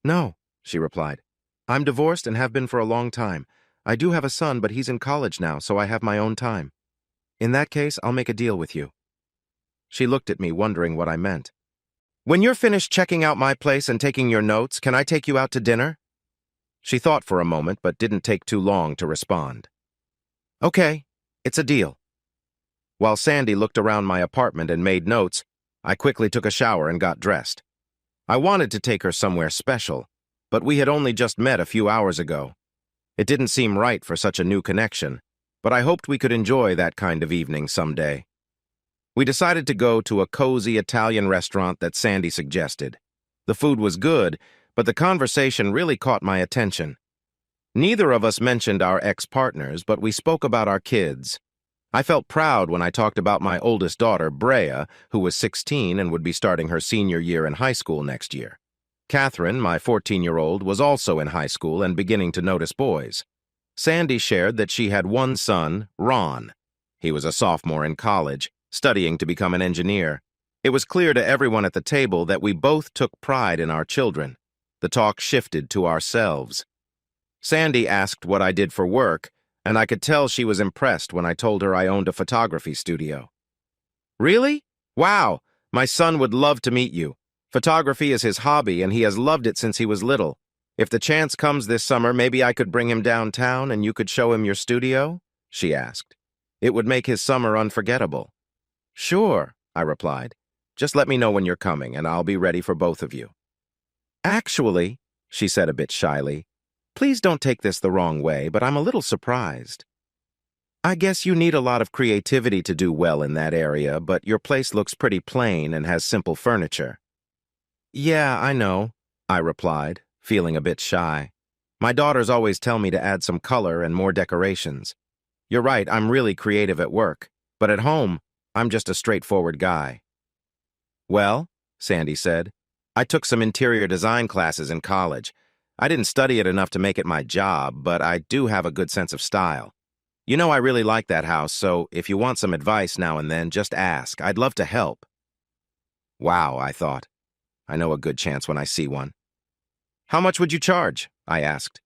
"No," she replied. "I'm divorced and have been for a long time. I do have a son, but he's in college now, so I have my own time. In that case, I'll make a deal with you." She looked at me, wondering what I meant. "When you're finished checking out my place and taking your notes, can I take you out to dinner?" She thought for a moment, but didn't take too long to respond. "Okay, it's a deal." While Sandy looked around my apartment and made notes, I quickly took a shower and got dressed. I wanted to take her somewhere special, but we had only just met a few hours ago. It didn't seem right for such a new connection, but I hoped we could enjoy that kind of evening someday. We decided to go to a cozy Italian restaurant that Sandy suggested. The food was good, but the conversation really caught my attention. Neither of us mentioned our ex-partners, but we spoke about our kids. I felt proud when I talked about my oldest daughter, Brea, who was 16 and would be starting her senior year in high school next year. Catherine, my 14-year-old, was also in high school and beginning to notice boys. Sandy shared that she had one son, Ron. He was a sophomore in college, studying to become an engineer. It was clear to everyone at the table that we both took pride in our children. The talk shifted to ourselves. Sandy asked what I did for work, and I could tell she was impressed when I told her I owned a photography studio. "Really? Wow, My son would love to meet you. Photography is his hobby, and he has loved it since he was little. If the chance comes this summer, maybe I could bring him downtown and you could show him your studio?" she asked. "It would make his summer unforgettable." "Sure," I replied. "Just let me know when you're coming, and I'll be ready for both of you." "Actually," she said a bit shyly, "please don't take this the wrong way, but I'm a little surprised. I guess you need a lot of creativity to do well in that area, but your place looks pretty plain and has simple furniture." "Yeah, I know," I replied, feeling a bit shy. "My daughters always tell me to add some color and more decorations. You're right, I'm really creative at work, but at home, I'm just a straightforward guy." "Well," Sandy said, "I took some interior design classes in college. I didn't study it enough to make it my job, but I do have a good sense of style. You know I really like that house, so if you want some advice now and then, just ask. I'd love to help." Wow, I thought. I know a good chance when I see one. "How much would you charge?" I asked.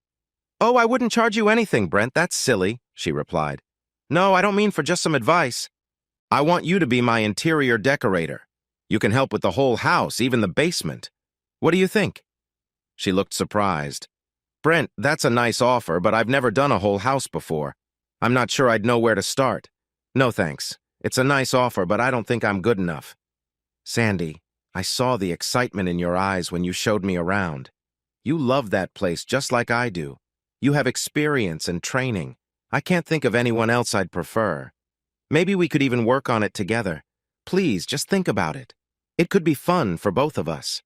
"Oh, I wouldn't charge you anything, Brent. That's silly," she replied. "No, I don't mean for just some advice. I want you to be my interior decorator. You can help with the whole house, even the basement. What do you think?" She looked surprised. "Brent, that's a nice offer, but I've never done a whole house before. I'm not sure I'd know where to start. No thanks. It's a nice offer, but I don't think I'm good enough." "Sandy, I saw the excitement in your eyes when you showed me around. You love that place just like I do. You have experience and training. I can't think of anyone else I'd prefer. Maybe we could even work on it together. Please, just think about it. It could be fun for both of us."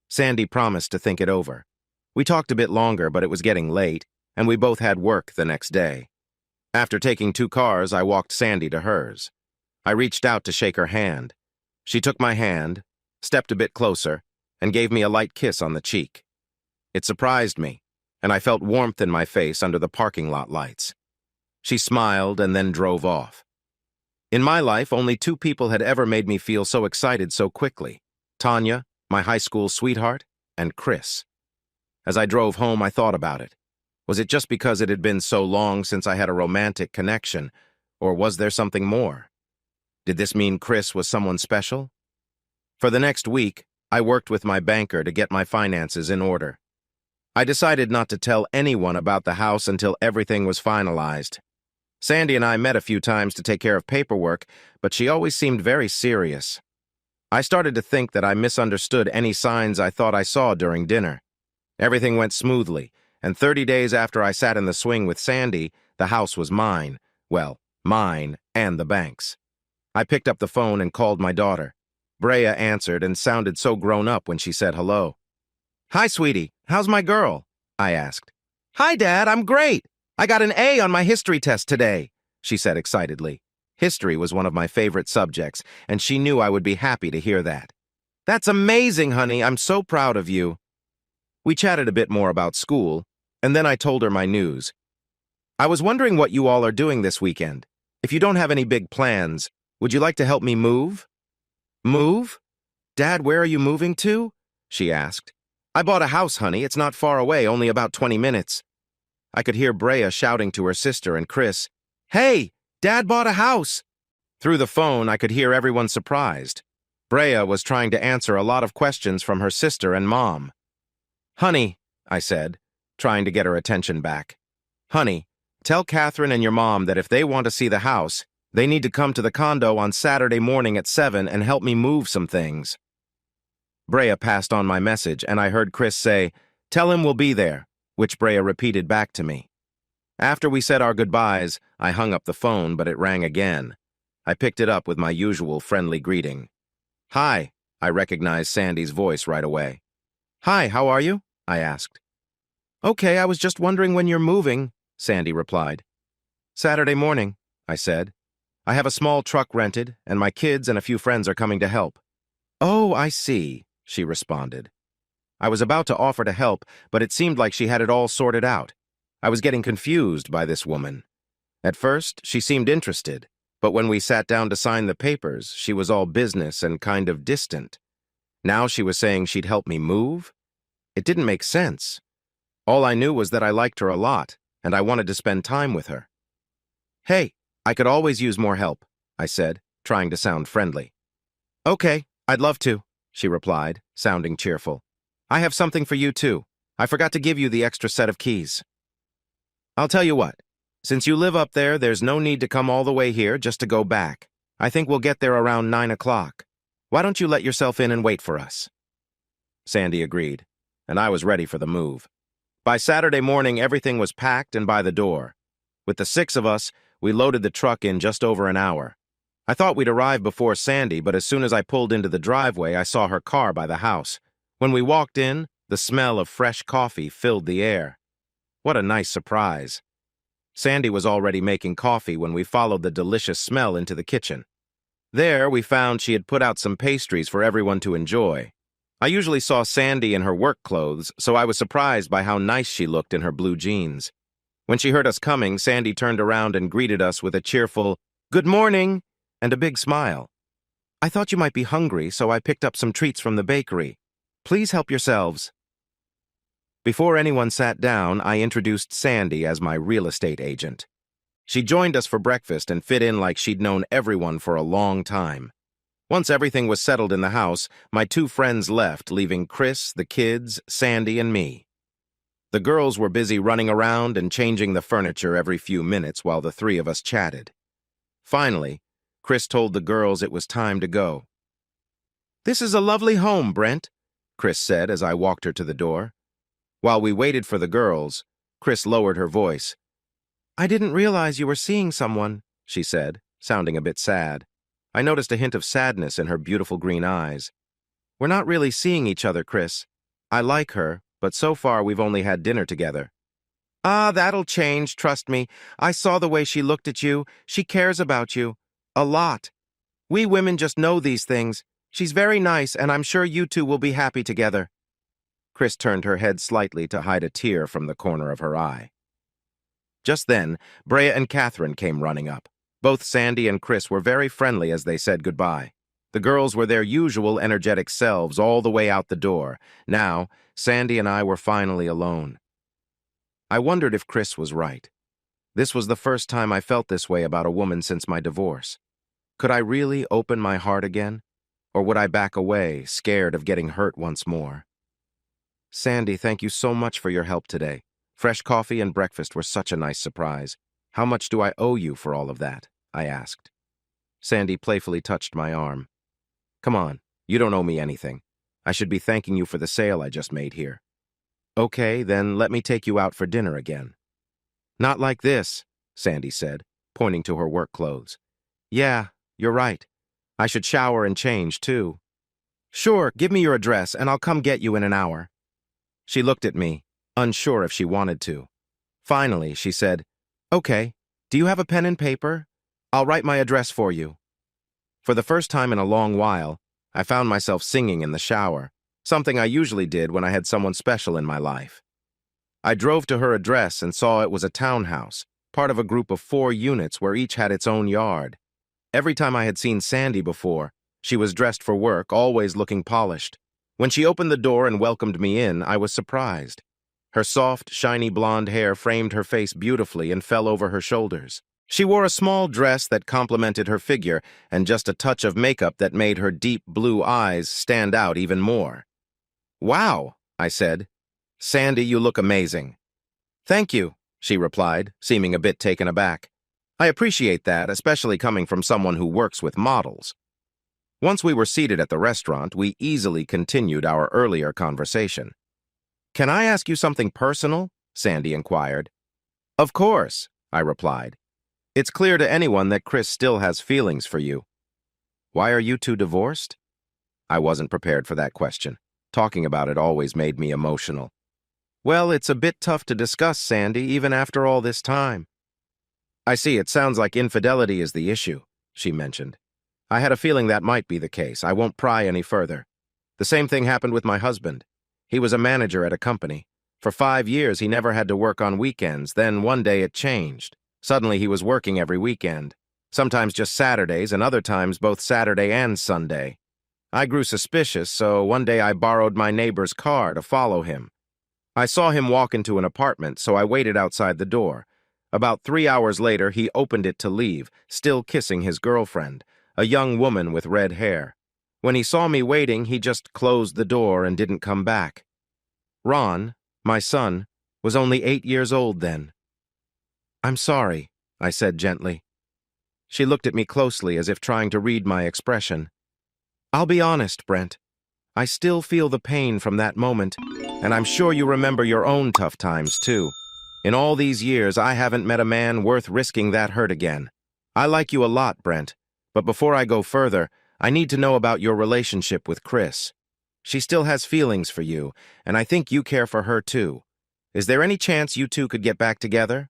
Sandy promised to think it over. We talked a bit longer, but it was getting late, and we both had work the next day. After taking 2 cars, I walked Sandy to hers. I reached out to shake her hand. She took my hand, stepped a bit closer, and gave me a light kiss on the cheek. It surprised me, and I felt warmth in my face under the parking lot lights. She smiled and then drove off. In my life, only 2 people had ever made me feel so excited so quickly: Tanya, my high school sweetheart, and Chris. As I drove home, I thought about it. Was it just because it had been so long since I had a romantic connection, or was there something more? Did this mean Chris was someone special? For the next week, I worked with my banker to get my finances in order. I decided not to tell anyone about the house until everything was finalized. Sandy and I met a few times to take care of paperwork, but she always seemed very serious. I started to think that I misunderstood any signs I thought I saw during dinner. Everything went smoothly, and 30 days after I sat in the swing with Sandy, the house was mine. Well, mine and the bank's. I picked up the phone and called my daughter. Brea answered and sounded so grown up when she said hello. "Hi, sweetie. How's my girl?" I asked. "Hi, Dad. I'm great. I got an A on my history test today," she said excitedly. History was one of my favorite subjects, and she knew I would be happy to hear that. "That's amazing, honey. I'm so proud of you." We chatted a bit more about school, and then I told her my news. "I was wondering what you all are doing this weekend. If you don't have any big plans, would you like to help me move?" "Move? Dad, where are you moving to?" she asked. "I bought a house, honey. It's not far away, only about 20 minutes. I could hear Brea shouting to her sister and Chris, "Hey, Dad bought a house!" Through the phone, I could hear everyone surprised. Brea was trying to answer a lot of questions from her sister and Mom. "Honey," I said, trying to get her attention back. "Honey, tell Catherine and your mom that if they want to see the house, they need to come to the condo on Saturday morning at 7 and help me move some things." Brea passed on my message, and I heard Chris say, "Tell him we'll be there," which Brea repeated back to me. After we said our goodbyes, I hung up the phone, but it rang again. I picked it up with my usual friendly greeting. "Hi," I recognized Sandy's voice right away. "Hi, how are you?" I asked. "Okay, I was just wondering when you're moving," Sandy replied. "Saturday morning," I said. "I have a small truck rented, and my kids and a few friends are coming to help." "Oh, I see," she responded. I was about to offer to help, but it seemed like she had it all sorted out. I was getting confused by this woman. At first, she seemed interested, but when we sat down to sign the papers, she was all business and kind of distant. Now she was saying she'd help me move? It didn't make sense. All I knew was that I liked her a lot, and I wanted to spend time with her. "Hey, I could always use more help," I said, trying to sound friendly. "Okay, I'd love to, she replied, sounding cheerful. I have something for you, too. I forgot to give you the extra set of keys. I'll tell you what. Since you live up there, there's no need to come all the way here just to go back. I think we'll get there around 9 o'clock. Why don't you let yourself in and wait for us? Sandy agreed, and I was ready for the move. By Saturday morning, everything was packed and by the door. With the 6 of us, we loaded the truck in just over an hour. I thought we'd arrive before Sandy, but as soon as I pulled into the driveway, I saw her car by the house. When we walked in, the smell of fresh coffee filled the air. What a nice surprise. Sandy was already making coffee when we followed the delicious smell into the kitchen. There, we found she had put out some pastries for everyone to enjoy. I usually saw Sandy in her work clothes, so I was surprised by how nice she looked in her blue jeans. When she heard us coming, Sandy turned around and greeted us with a cheerful, "Good morning," and a big smile. "I thought you might be hungry, so I picked up some treats from the bakery. Please help yourselves." Before anyone sat down, I introduced Sandy as my real estate agent. She joined us for breakfast and fit in like she'd known everyone for a long time. Once everything was settled in the house, my 2 friends left, leaving Chris, the kids, Sandy, and me. The girls were busy running around and changing the furniture every few minutes while the 3 of us chatted. Finally, Chris told the girls it was time to go. "This is a lovely home, Brent," Chris said as I walked her to the door. While we waited for the girls, Chris lowered her voice. "I didn't realize you were seeing someone," she said, sounding a bit sad. I noticed a hint of sadness in her beautiful green eyes. "We're not really seeing each other, Chris. I like her, but so far we've only had dinner together." "Ah, that'll change, trust me. I saw the way she looked at you. She cares about you. A lot. We women just know these things. She's very nice, and I'm sure you 2 will be happy together." Chris turned her head slightly to hide a tear from the corner of her eye. Just then, Brea and Catherine came running up. Both Sandy and Chris were very friendly as they said goodbye. The girls were their usual energetic selves all the way out the door. Now, Sandy and I were finally alone. I wondered if Chris was right. This was the first time I felt this way about a woman since my divorce. Could I really open my heart again? Or would I back away, scared of getting hurt once more? "Sandy, thank you so much for your help today. Fresh coffee and breakfast were such a nice surprise. How much do I owe you for all of that?" I asked. Sandy playfully touched my arm. "Come on, you don't owe me anything. I should be thanking you for the sale I just made here." "Okay, then let me take you out for dinner again." "Not like this," Sandy said, pointing to her work clothes. "Yeah, you're right. I should shower and change, too." "Sure, give me your address and I'll come get you in an hour." She looked at me, unsure if she wanted to. Finally, she said, "Okay, do you have a pen and paper? I'll write my address for you." For the first time in a long while, I found myself singing in the shower, something I usually did when I had someone special in my life. I drove to her address and saw it was a townhouse, part of a group of 4 units where each had its own yard. Every time I had seen Sandy before, she was dressed for work, always looking polished. When she opened the door and welcomed me in, I was surprised. Her soft, shiny blonde hair framed her face beautifully and fell over her shoulders. She wore a small dress that complemented her figure and just a touch of makeup that made her deep blue eyes stand out even more. "Wow," I said. "Sandy, you look amazing." "Thank you," she replied, seeming a bit taken aback. "I appreciate that, especially coming from someone who works with models." Once we were seated at the restaurant, we easily continued our earlier conversation. "Can I ask you something personal?" Sandy inquired. "Of course," I replied. "It's clear to anyone that Chris still has feelings for you." "Why are you 2 divorced?" I wasn't prepared for that question. Talking about it always made me emotional. "Well, it's a bit tough to discuss, Sandy, even after all this time." "I see, it sounds like infidelity is the issue," she mentioned. "I had a feeling that might be the case. I won't pry any further. The same thing happened with my husband. He was a manager at a company. For 5 years, he never had to work on weekends. Then one day it changed. Suddenly he was working every weekend. Sometimes just Saturdays and other times both Saturday and Sunday. I grew suspicious, so one day I borrowed my neighbor's car to follow him. I saw him walk into an apartment, so I waited outside the door. About 3 hours later, he opened it to leave, still kissing his girlfriend, a young woman with red hair. When he saw me waiting, he just closed the door and didn't come back. Ron, my son, was only 8 years old then. "I'm sorry," I said gently. She looked at me closely as if trying to read my expression. "I'll be honest, Brent. I still feel the pain from that moment, and I'm sure you remember your own tough times, too. In all these years, I haven't met a man worth risking that hurt again. I like you a lot, Brent, but before I go further, I need to know about your relationship with Chris. She still has feelings for you, and I think you care for her, too. Is there any chance you two could get back together?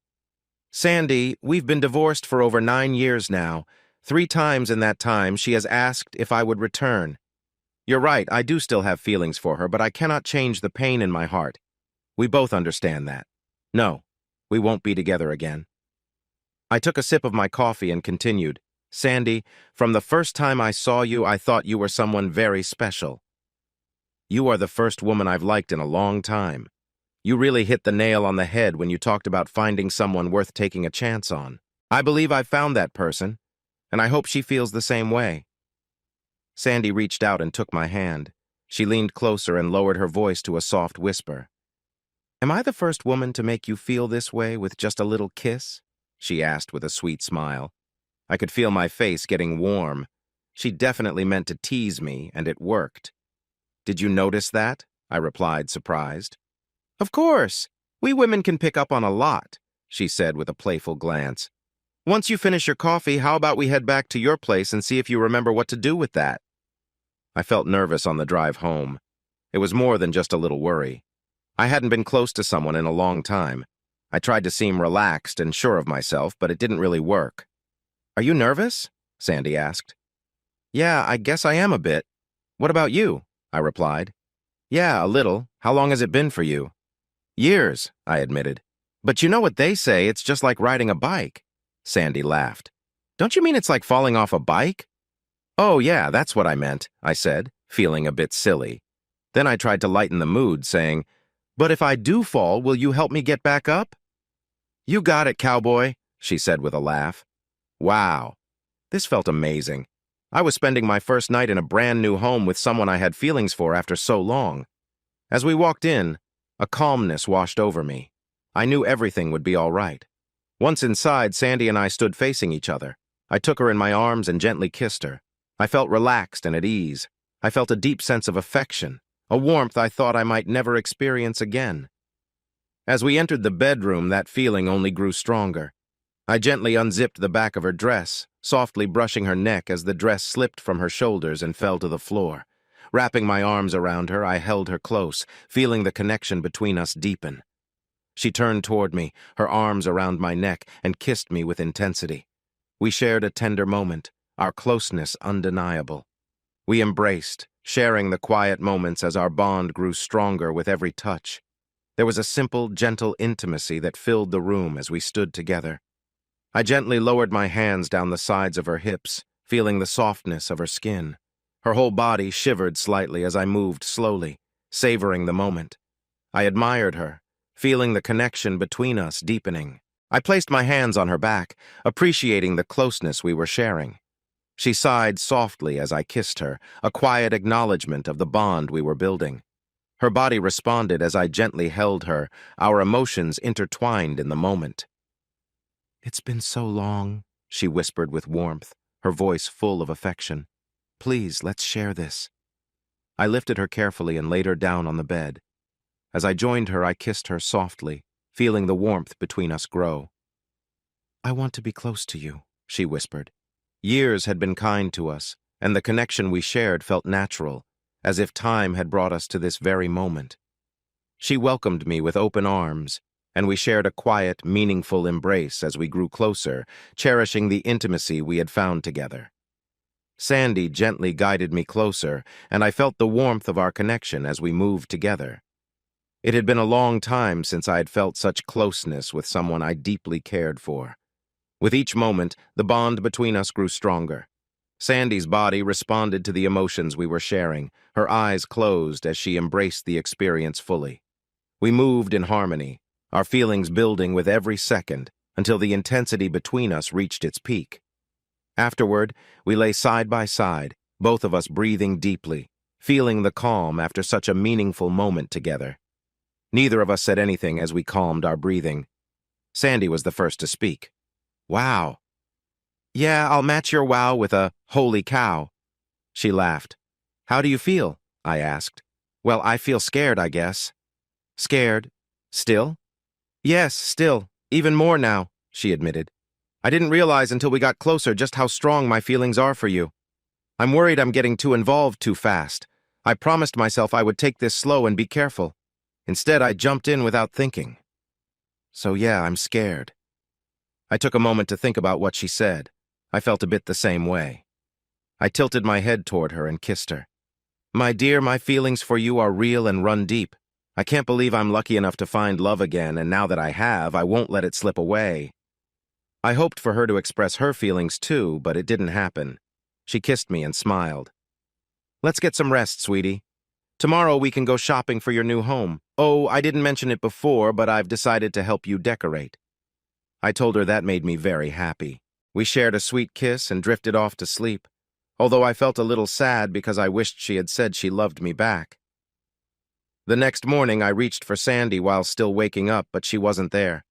Sandy, we've been divorced for over 9 years now. 3 times in that time, she has asked if I would return. You're right, I do still have feelings for her, but I cannot change the pain in my heart. We both understand that. No, we won't be together again." I took a sip of my coffee and continued. "Sandy, from the first time I saw you, I thought you were someone very special. You are the first woman I've liked in a long time. You really hit the nail on the head when you talked about finding someone worth taking a chance on. I believe I've found that person, and I hope she feels the same way." Sandy reached out and took my hand. She leaned closer and lowered her voice to a soft whisper. "Am I the first woman to make you feel this way with just a little kiss?" she asked with a sweet smile. I could feel my face getting warm. She definitely meant to tease me, and it worked. "Did you notice that?" I replied, surprised. "Of course. We women can pick up on a lot," she said with a playful glance. "Once you finish your coffee, how about we head back to your place and see if you remember what to do with that?" I felt nervous on the drive home. It was more than just a little worry. I hadn't been close to someone in a long time. I tried to seem relaxed and sure of myself, but it didn't really work. "Are you nervous?" Sandy asked. "Yeah, I guess I am a bit. What about you?" I replied. "Yeah, a little. How long has it been for you?" "Years," I admitted. "But you know what they say, it's just like riding a bike." Sandy laughed. "Don't you mean it's like falling off a bike?" "Oh, yeah, that's what I meant," I said, feeling a bit silly. Then I tried to lighten the mood, saying, "But if I do fall, will you help me get back up?" "You got it, cowboy," she said with a laugh. Wow. This felt amazing. I was spending my first night in a brand new home with someone I had feelings for after so long. As we walked in, a calmness washed over me. I knew everything would be all right. Once inside, Sandy and I stood facing each other. I took her in my arms and gently kissed her. I felt relaxed and at ease. I felt a deep sense of affection, a warmth I thought I might never experience again. As we entered the bedroom, that feeling only grew stronger. I gently unzipped the back of her dress, softly brushing her neck as the dress slipped from her shoulders and fell to the floor. Wrapping my arms around her, I held her close, feeling the connection between us deepen. She turned toward me, her arms around my neck, and kissed me with intensity. We shared a tender moment, our closeness undeniable. We embraced, sharing the quiet moments as our bond grew stronger with every touch. There was a simple, gentle intimacy that filled the room as we stood together. I gently lowered my hands down the sides of her hips, feeling the softness of her skin. Her whole body shivered slightly as I moved slowly, savoring the moment. I admired her, feeling the connection between us deepening. I placed my hands on her back, appreciating the closeness we were sharing. She sighed softly as I kissed her, a quiet acknowledgement of the bond we were building. Her body responded as I gently held her, our emotions intertwined in the moment. "It's been so long," she whispered with warmth, her voice full of affection. "Please, let's share this." I lifted her carefully and laid her down on the bed. As I joined her, I kissed her softly, feeling the warmth between us grow. "I want to be close to you," she whispered. Years had been kind to us, and the connection we shared felt natural, as if time had brought us to this very moment. She welcomed me with open arms, and we shared a quiet, meaningful embrace as we grew closer, cherishing the intimacy we had found together. Sandy gently guided me closer, and I felt the warmth of our connection as we moved together. It had been a long time since I had felt such closeness with someone I deeply cared for. With each moment, the bond between us grew stronger. Sandy's body responded to the emotions we were sharing, her eyes closed as she embraced the experience fully. We moved in harmony, our feelings building with every second until the intensity between us reached its peak. Afterward, we lay side by side, both of us breathing deeply, feeling the calm after such a meaningful moment together. Neither of us said anything as we calmed our breathing. Sandy was the first to speak. Wow. Yeah, I'll match your wow with a holy cow. She laughed. How do you feel? I asked. Well, I feel scared, I guess. Scared? Still? Yes, still. Even more now, she admitted. I didn't realize until we got closer just how strong my feelings are for you. I'm worried I'm getting too involved too fast. I promised myself I would take this slow and be careful. Instead, I jumped in without thinking. So yeah, I'm scared. I took a moment to think about what she said. I felt a bit the same way. I tilted my head toward her and kissed her. My dear, my feelings for you are real and run deep. I can't believe I'm lucky enough to find love again, and now that I have, I won't let it slip away. I hoped for her to express her feelings too, but it didn't happen. She kissed me and smiled. Let's get some rest, sweetie. Tomorrow we can go shopping for your new home. Oh, I didn't mention it before, but I've decided to help you decorate. I told her that made me very happy. We shared a sweet kiss and drifted off to sleep, although I felt a little sad because I wished she had said she loved me back. The next morning, I reached for Sandy while still waking up, but she wasn't there.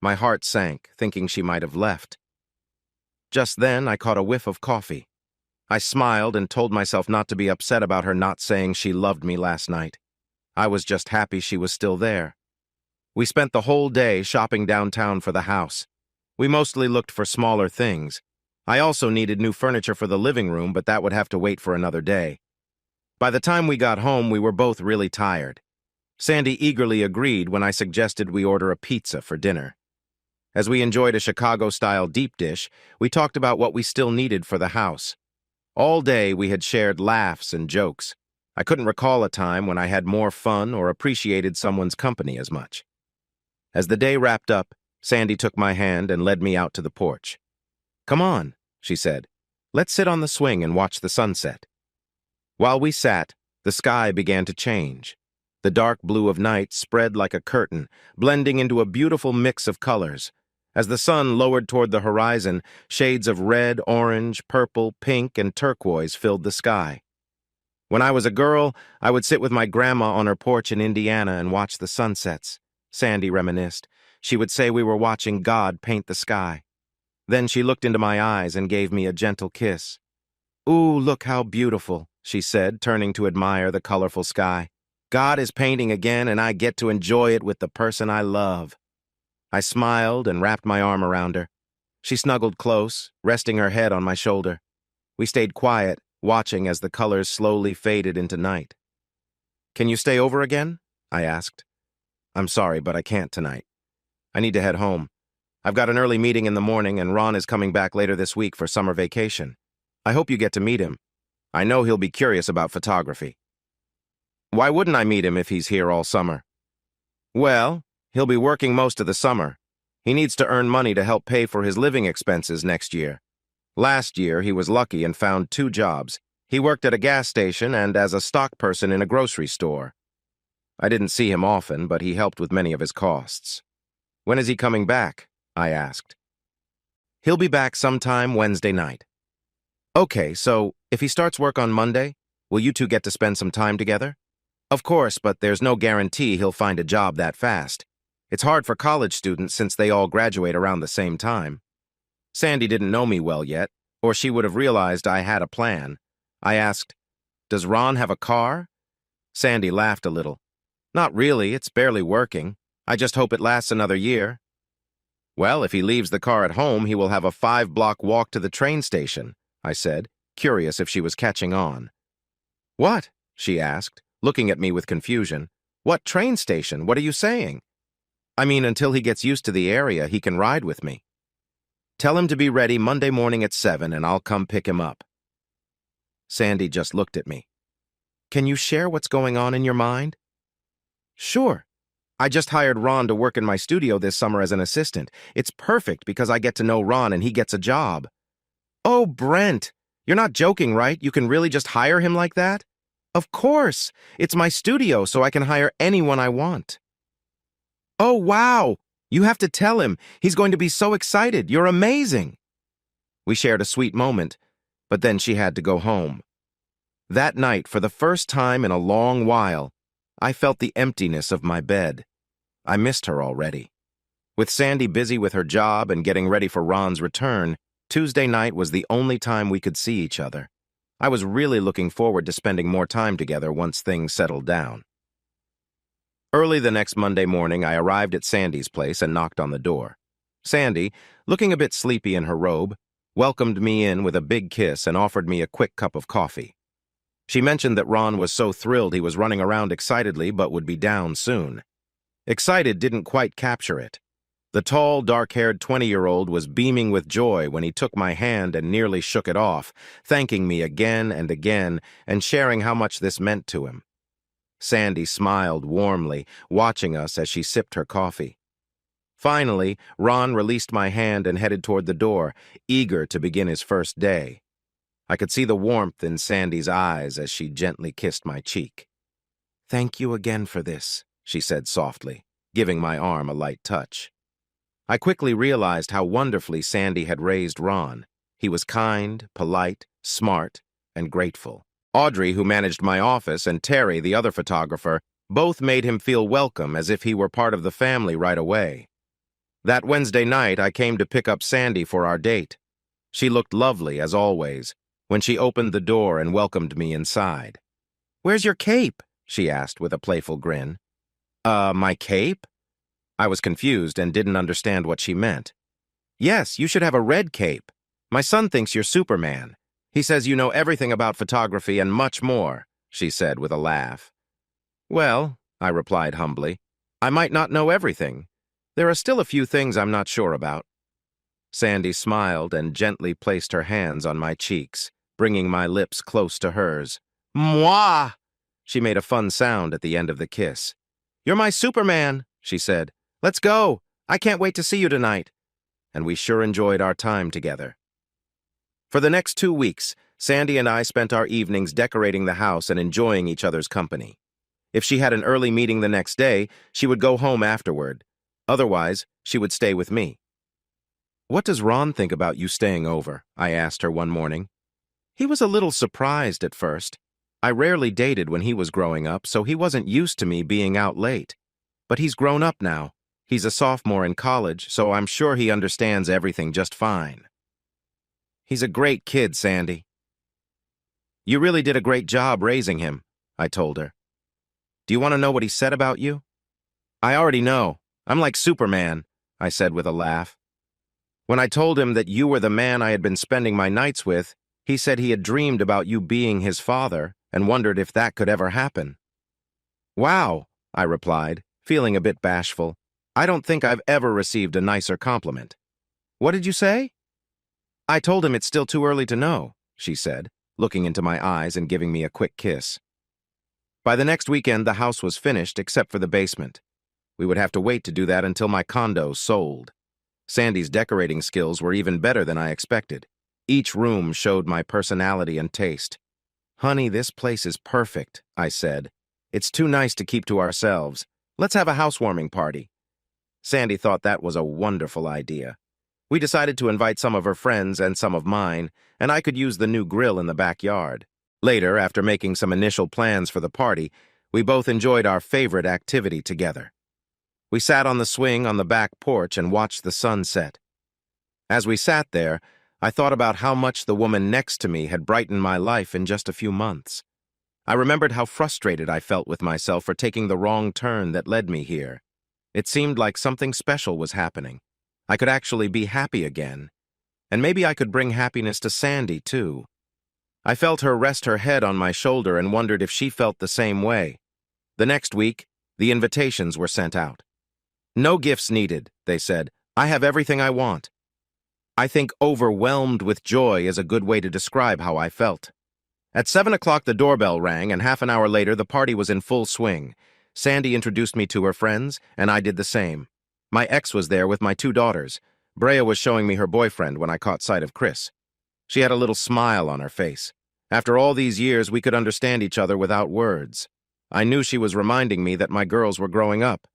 My heart sank, thinking she might have left. Just then, I caught a whiff of coffee. I smiled and told myself not to be upset about her not saying she loved me last night. I was just happy she was still there. We spent the whole day shopping downtown for the house. We mostly looked for smaller things. I also needed new furniture for the living room, but that would have to wait for another day. By the time we got home, we were both really tired. Sandy eagerly agreed when I suggested we order a pizza for dinner. As we enjoyed a Chicago-style deep dish, we talked about what we still needed for the house. All day, we had shared laughs and jokes. I couldn't recall a time when I had more fun or appreciated someone's company as much. As the day wrapped up, Sandy took my hand and led me out to the porch. Come on, she said. Let's sit on the swing and watch the sunset. While we sat, the sky began to change. The dark blue of night spread like a curtain, blending into a beautiful mix of colors. As the sun lowered toward the horizon, shades of red, orange, purple, pink, and turquoise filled the sky. When I was a girl, I would sit with my grandma on her porch in Indiana and watch the sunsets. Sandy reminisced. She would say we were watching God paint the sky. Then she looked into my eyes and gave me a gentle kiss. Ooh, look how beautiful, she said, turning to admire the colorful sky. God is painting again, and I get to enjoy it with the person I love. I smiled and wrapped my arm around her. She snuggled close, resting her head on my shoulder. We stayed quiet, watching as the colors slowly faded into night. Can you stay over again? I asked. I'm sorry, but I can't tonight. I need to head home. I've got an early meeting in the morning, and Ron is coming back later this week for summer vacation. I hope you get to meet him. I know he'll be curious about photography. Why wouldn't I meet him if he's here all summer? Well, he'll be working most of the summer. He needs to earn money to help pay for his living expenses next year. Last year, he was lucky and found 2 jobs. He worked at a gas station and as a stock person in a grocery store. I didn't see him often, but he helped with many of his costs. When is he coming back? I asked. He'll be back sometime Wednesday night. Okay, so if he starts work on Monday, will you two get to spend some time together? Of course, but there's no guarantee he'll find a job that fast. It's hard for college students since they all graduate around the same time. Sandy didn't know me well yet, or she would have realized I had a plan. I asked, Does Ron have a car? Sandy laughed a little. Not really, it's barely working. I just hope it lasts another year. Well, if he leaves the car at home, he will have a 5-block walk to the train station, I said, curious if she was catching on. What? She asked, looking at me with confusion. What train station? What are you saying? I mean, until he gets used to the area, he can ride with me. Tell him to be ready Monday morning at 7 and I'll come pick him up. Sandy just looked at me. Can you share what's going on in your mind? Sure. I just hired Ron to work in my studio this summer as an assistant. It's perfect because I get to know Ron and he gets a job. Oh, Brent, you're not joking, right? You can really just hire him like that? Of course. It's my studio, so I can hire anyone I want. Oh, wow. You have to tell him. He's going to be so excited. You're amazing. We shared a sweet moment, but then she had to go home. That night, for the first time in a long while, I felt the emptiness of my bed. I missed her already. With Sandy busy with her job and getting ready for Ron's return, Tuesday night was the only time we could see each other. I was really looking forward to spending more time together once things settled down. Early the next Monday morning, I arrived at Sandy's place and knocked on the door. Sandy, looking a bit sleepy in her robe, welcomed me in with a big kiss and offered me a quick cup of coffee. She mentioned that Ron was so thrilled he was running around excitedly but would be down soon. Excited didn't quite capture it. The tall, dark-haired 20-year-old was beaming with joy when he took my hand and nearly shook it off, thanking me again and again and sharing how much this meant to him. Sandy smiled warmly, watching us as she sipped her coffee. Finally, Ron released my hand and headed toward the door, eager to begin his first day. I could see the warmth in Sandy's eyes as she gently kissed my cheek. "Thank you again for this," she said softly, giving my arm a light touch. I quickly realized how wonderfully Sandy had raised Ron. He was kind, polite, smart, and grateful. Audrey, who managed my office, and Terry, the other photographer, both made him feel welcome as if he were part of the family right away. That Wednesday night, I came to pick up Sandy for our date. She looked lovely, as always, when she opened the door and welcomed me inside. "Where's your cape?" she asked with a playful grin. My cape?" I was confused and didn't understand what she meant. "Yes, you should have a red cape. My son thinks you're Superman. He says you know everything about photography and much more," she said with a laugh. "Well," I replied humbly, "I might not know everything. There are still a few things I'm not sure about." Sandy smiled and gently placed her hands on my cheeks, bringing my lips close to hers. "Mwah!" She made a fun sound at the end of the kiss. "You're my Superman," she said. "Let's go. I can't wait to see you tonight." And we sure enjoyed our time together. For the next 2 weeks, Sandy and I spent our evenings decorating the house and enjoying each other's company. If she had an early meeting the next day, she would go home afterward. Otherwise, she would stay with me. "What does Ron think about you staying over?" I asked her one morning. He was a little surprised at first. I rarely dated when he was growing up, so he wasn't used to me being out late. But he's grown up now. He's a sophomore in college, so I'm sure he understands everything just fine. "He's a great kid, Sandy." "You really did a great job raising him," I told her. "Do you want to know what he said about you?" "I already know. I'm like Superman," I said with a laugh. "When I told him that you were the man I had been spending my nights with, he said he had dreamed about you being his father and wondered if that could ever happen." "Wow," I replied, feeling a bit bashful. "I don't think I've ever received a nicer compliment." "What did you say?" "I told him it's still too early to know," she said, looking into my eyes and giving me a quick kiss. By the next weekend, the house was finished except for the basement. We would have to wait to do that until my condo sold. Sandy's decorating skills were even better than I expected. Each room showed my personality and taste. "Honey, this place is perfect," I said. "It's too nice to keep to ourselves. Let's have a housewarming party." Sandy thought that was a wonderful idea. We decided to invite some of her friends and some of mine, and I could use the new grill in the backyard. Later, after making some initial plans for the party, we both enjoyed our favorite activity together. We sat on the swing on the back porch and watched the sun set. As we sat there, I thought about how much the woman next to me had brightened my life in just a few months. I remembered how frustrated I felt with myself for taking the wrong turn that led me here. It seemed like something special was happening. I could actually be happy again. And maybe I could bring happiness to Sandy, too. I felt her rest her head on my shoulder and wondered if she felt the same way. The next week, the invitations were sent out. "No gifts needed," they said. "I have everything I want." I think overwhelmed with joy is a good way to describe how I felt. At 7 o'clock, the doorbell rang, and half an hour later, the party was in full swing. Sandy introduced me to her friends, and I did the same. My ex was there with my 2 daughters. Brea was showing me her boyfriend when I caught sight of Chris. She had a little smile on her face. After all these years, we could understand each other without words. I knew she was reminding me that my girls were growing up,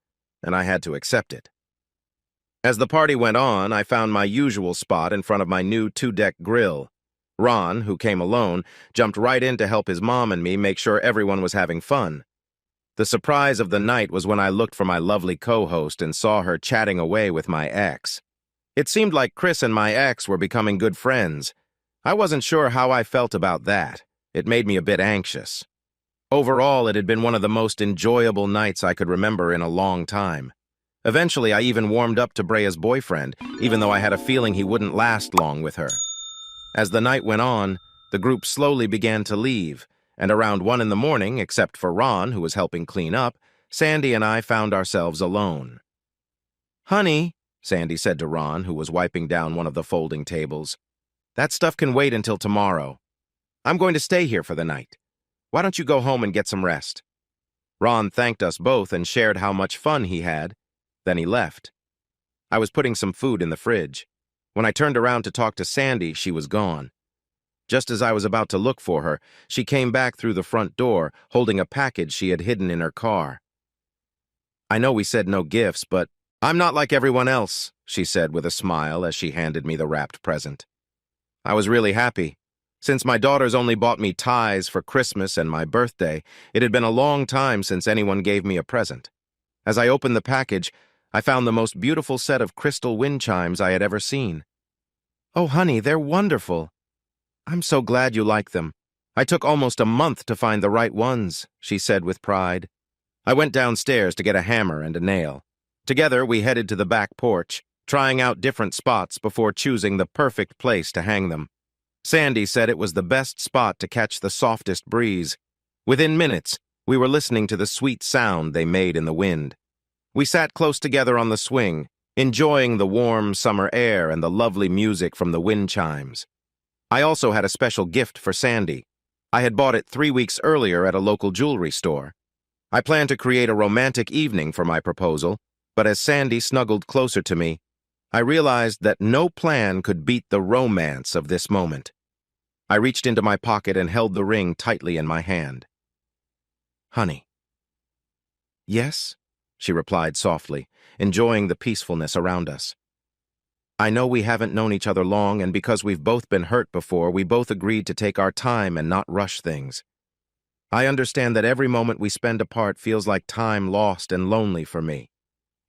and I had to accept it. As the party went on, I found my usual spot in front of my new 2-deck grill. Ron, who came alone, jumped right in to help his mom and me make sure everyone was having fun. The surprise of the night was when I looked for my lovely co-host and saw her chatting away with my ex. It seemed like Chris and my ex were becoming good friends. I wasn't sure how I felt about that. It made me a bit anxious. Overall, it had been one of the most enjoyable nights I could remember in a long time. Eventually, I even warmed up to Brea's boyfriend, even though I had a feeling he wouldn't last long with her. As the night went on, the group slowly began to leave, and around 1 in the morning, except for Ron, who was helping clean up, Sandy and I found ourselves alone. "Honey," Sandy said to Ron, who was wiping down one of the folding tables, "that stuff can wait until tomorrow. I'm going to stay here for the night. Why don't you go home and get some rest?" Ron thanked us both and shared how much fun he had. Then he left. I was putting some food in the fridge. When I turned around to talk to Sandy, she was gone. Just as I was about to look for her, she came back through the front door, holding a package she had hidden in her car. "I know we said no gifts, but I'm not like everyone else," she said with a smile as she handed me the wrapped present. I was really happy. Since my daughters only bought me ties for Christmas and my birthday, it had been a long time since anyone gave me a present. As I opened the package, I found the most beautiful set of crystal wind chimes I had ever seen. "Oh, honey, they're wonderful. I'm so glad you like them. I took almost a month to find the right ones," she said with pride. I went downstairs to get a hammer and a nail. Together, we headed to the back porch, trying out different spots before choosing the perfect place to hang them. Sandy said it was the best spot to catch the softest breeze. Within minutes, we were listening to the sweet sound they made in the wind. We sat close together on the swing, enjoying the warm summer air and the lovely music from the wind chimes. I also had a special gift for Sandy. I had bought it 3 weeks earlier at a local jewelry store. I planned to create a romantic evening for my proposal, but as Sandy snuggled closer to me, I realized that no plan could beat the romance of this moment. I reached into my pocket and held the ring tightly in my hand. "Honey." "Yes?" she replied softly, enjoying the peacefulness around us. "I know we haven't known each other long, and because we've both been hurt before, we both agreed to take our time and not rush things. I understand that every moment we spend apart feels like time lost and lonely for me.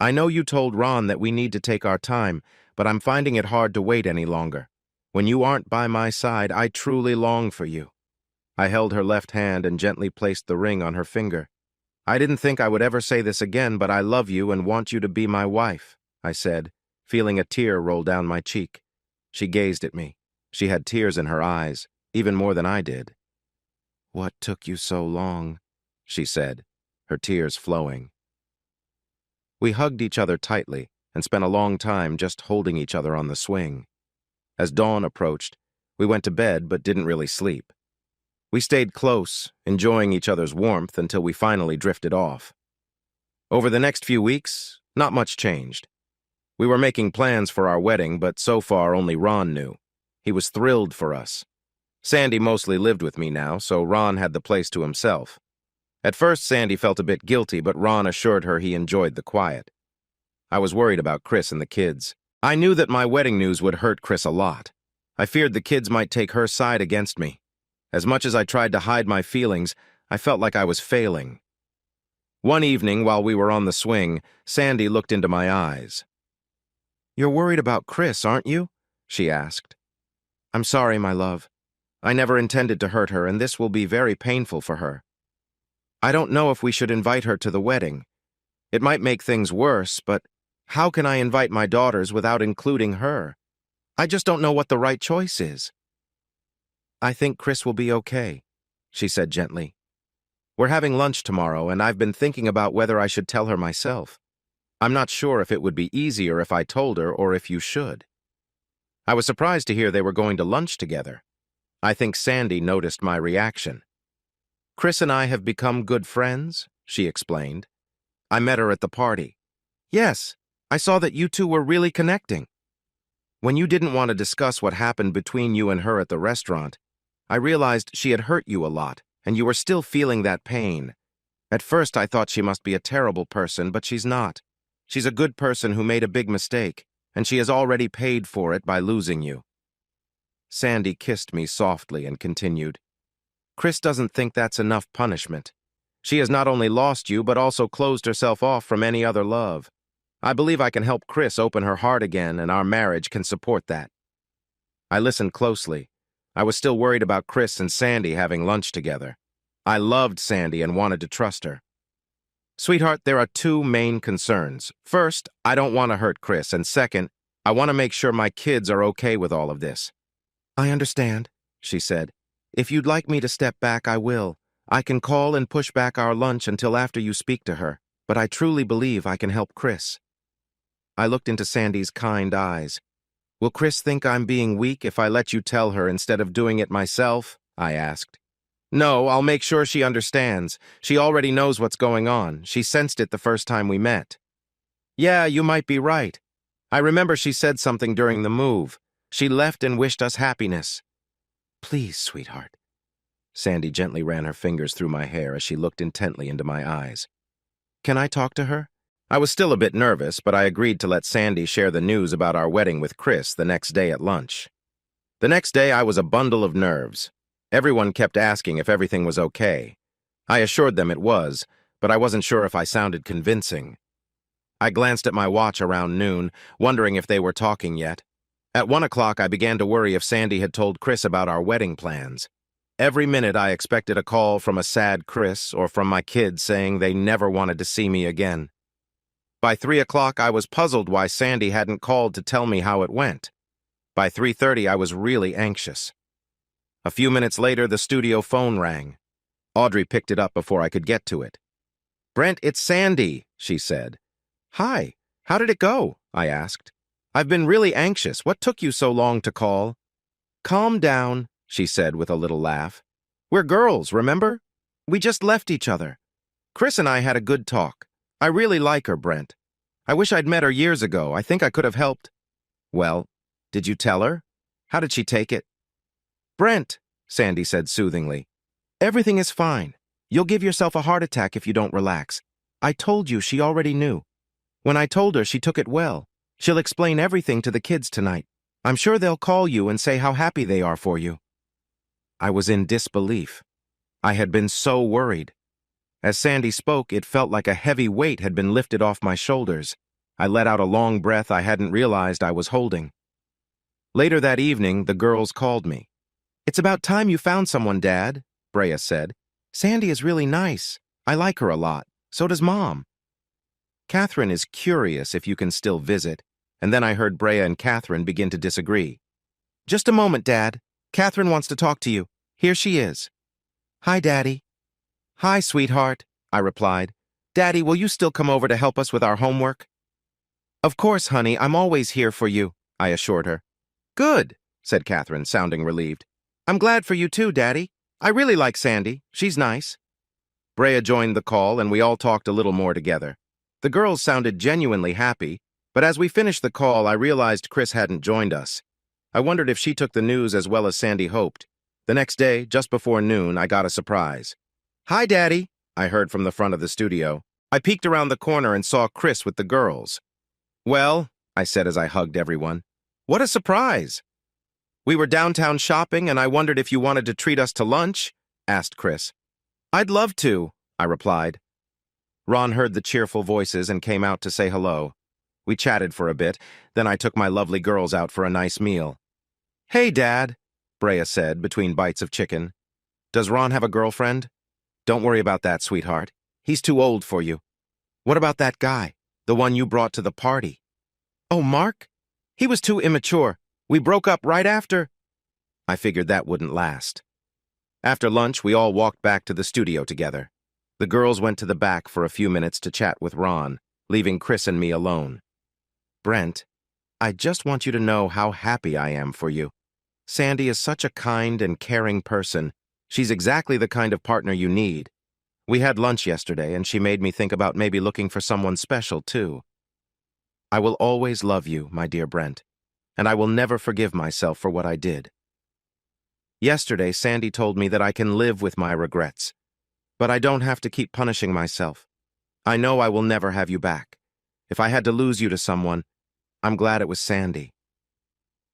I know you told Ron that we need to take our time, but I'm finding it hard to wait any longer. When you aren't by my side, I truly long for you." I held her left hand and gently placed the ring on her finger. "I didn't think I would ever say this again, but I love you and want you to be my wife," I said, feeling a tear roll down my cheek. She gazed at me. She had tears in her eyes, even more than I did. "What took you so long?" she said, her tears flowing. We hugged each other tightly and spent a long time just holding each other on the swing. As dawn approached, we went to bed but didn't really sleep. We stayed close, enjoying each other's warmth until we finally drifted off. Over the next few weeks, not much changed. We were making plans for our wedding, but so far only Ron knew. He was thrilled for us. Sandy mostly lived with me now, so Ron had the place to himself. At first, Sandy felt a bit guilty, but Ron assured her he enjoyed the quiet. I was worried about Chris and the kids. I knew that my wedding news would hurt Chris a lot. I feared the kids might take her side against me. As much as I tried to hide my feelings, I felt like I was failing. One evening, while we were on the swing, Sandy looked into my eyes. "You're worried about Chris, aren't you?" she asked. "I'm sorry, my love. I never intended to hurt her, and this will be very painful for her. I don't know if we should invite her to the wedding. It might make things worse, but how can I invite my daughters without including her? I just don't know what the right choice is." "I think Chris will be okay," she said gently. "We're having lunch tomorrow, and I've been thinking about whether I should tell her myself. I'm not sure if it would be easier if I told her or if you should." I was surprised to hear they were going to lunch together. I think Sandy noticed my reaction. "Chris and I have become good friends," she explained. "I met her at the party. Yes, I saw that you two were really connecting. When you didn't want to discuss what happened between you and her at the restaurant, I realized she had hurt you a lot, and you were still feeling that pain. At first, I thought she must be a terrible person, but she's not. She's a good person who made a big mistake, and she has already paid for it by losing you." Sandy kissed me softly and continued, Chris doesn't think that's enough punishment. She has not only lost you, but also closed herself off from any other love. I believe I can help Chris open her heart again, and our marriage can support that. I listened closely. I was still worried about Chris and Sandy having lunch together. I loved Sandy and wanted to trust her. Sweetheart, there are two main concerns. First, I don't want to hurt Chris, and second, I want to make sure my kids are okay with all of this. I understand, she said. If you'd like me to step back, I will. I can call and push back our lunch until after you speak to her, but I truly believe I can help Chris. I looked into Sandy's kind eyes. Will Chris think I'm being weak if I let you tell her instead of doing it myself? I asked. No, I'll make sure she understands. She already knows what's going on. She sensed it the first time we met. Yeah, you might be right. I remember she said something during the move. She left and wished us happiness. Please, sweetheart. Sandy gently ran her fingers through my hair as she looked intently into my eyes. Can I talk to her? I was still a bit nervous, but I agreed to let Sandy share the news about our wedding with Chris the next day at lunch. The next day, I was a bundle of nerves. Everyone kept asking if everything was okay. I assured them it was, but I wasn't sure if I sounded convincing. I glanced at my watch around noon, wondering if they were talking yet. At 1 o'clock, I began to worry if Sandy had told Chris about our wedding plans. Every minute, I expected a call from a sad Chris or from my kids saying they never wanted to see me again. By 3 o'clock, I was puzzled why Sandy hadn't called to tell me how it went. By 3:30, I was really anxious. A few minutes later, the studio phone rang. Audrey picked it up before I could get to it. Brent, it's Sandy, she said. Hi, how did it go? I asked. I've been really anxious. What took you so long to call? Calm down, she said with a little laugh. We're girls, remember? We just left each other. Chris and I had a good talk. I really like her, Brent. I wish I'd met her years ago. I think I could have helped. Well, did you tell her? How did she take it? Brent, Sandy said soothingly, everything is fine. You'll give yourself a heart attack if you don't relax. I told you she already knew. When I told her, she took it well. She'll explain everything to the kids tonight. I'm sure they'll call you and say how happy they are for you. I was in disbelief. I had been so worried. As Sandy spoke, it felt like a heavy weight had been lifted off my shoulders. I let out a long breath I hadn't realized I was holding. Later that evening, the girls called me. It's about time you found someone, Dad, Brea said. Sandy is really nice. I like her a lot. So does Mom. Catherine is curious if you can still visit, and then I heard Brea and Catherine begin to disagree. Just a moment, Dad. Catherine wants to talk to you. Here she is. Hi, Daddy. Hi, sweetheart, I replied. Daddy, will you still come over to help us with our homework? Of course, honey, I'm always here for you, I assured her. Good, said Catherine, sounding relieved. I'm glad for you too, Daddy. I really like Sandy. She's nice. Brea joined the call, and we all talked a little more together. The girls sounded genuinely happy, but as we finished the call, I realized Chris hadn't joined us. I wondered if she took the news as well as Sandy hoped. The next day, just before noon, I got a surprise. Hi, Daddy, I heard from the front of the studio. I peeked around the corner and saw Chris with the girls. Well, I said as I hugged everyone, what a surprise! We were downtown shopping, and I wondered if you wanted to treat us to lunch, asked Chris. I'd love to, I replied. Ron heard the cheerful voices and came out to say hello. We chatted for a bit, then I took my lovely girls out for a nice meal. Hey, Dad, Brea said between bites of chicken. Does Ron have a girlfriend? Don't worry about that, sweetheart. He's too old for you. What about that guy, the one you brought to the party? Oh, Mark? He was too immature. We broke up right after. I figured that wouldn't last. After lunch, we all walked back to the studio together. The girls went to the back for a few minutes to chat with Ron, leaving Chris and me alone. Brent, I just want you to know how happy I am for you. Sandy is such a kind and caring person. She's exactly the kind of partner you need. We had lunch yesterday, and she made me think about maybe looking for someone special, too. I will always love you, my dear Brent, and I will never forgive myself for what I did. Yesterday, Sandy told me that I can live with my regrets, but I don't have to keep punishing myself. I know I will never have you back. If I had to lose you to someone, I'm glad it was Sandy.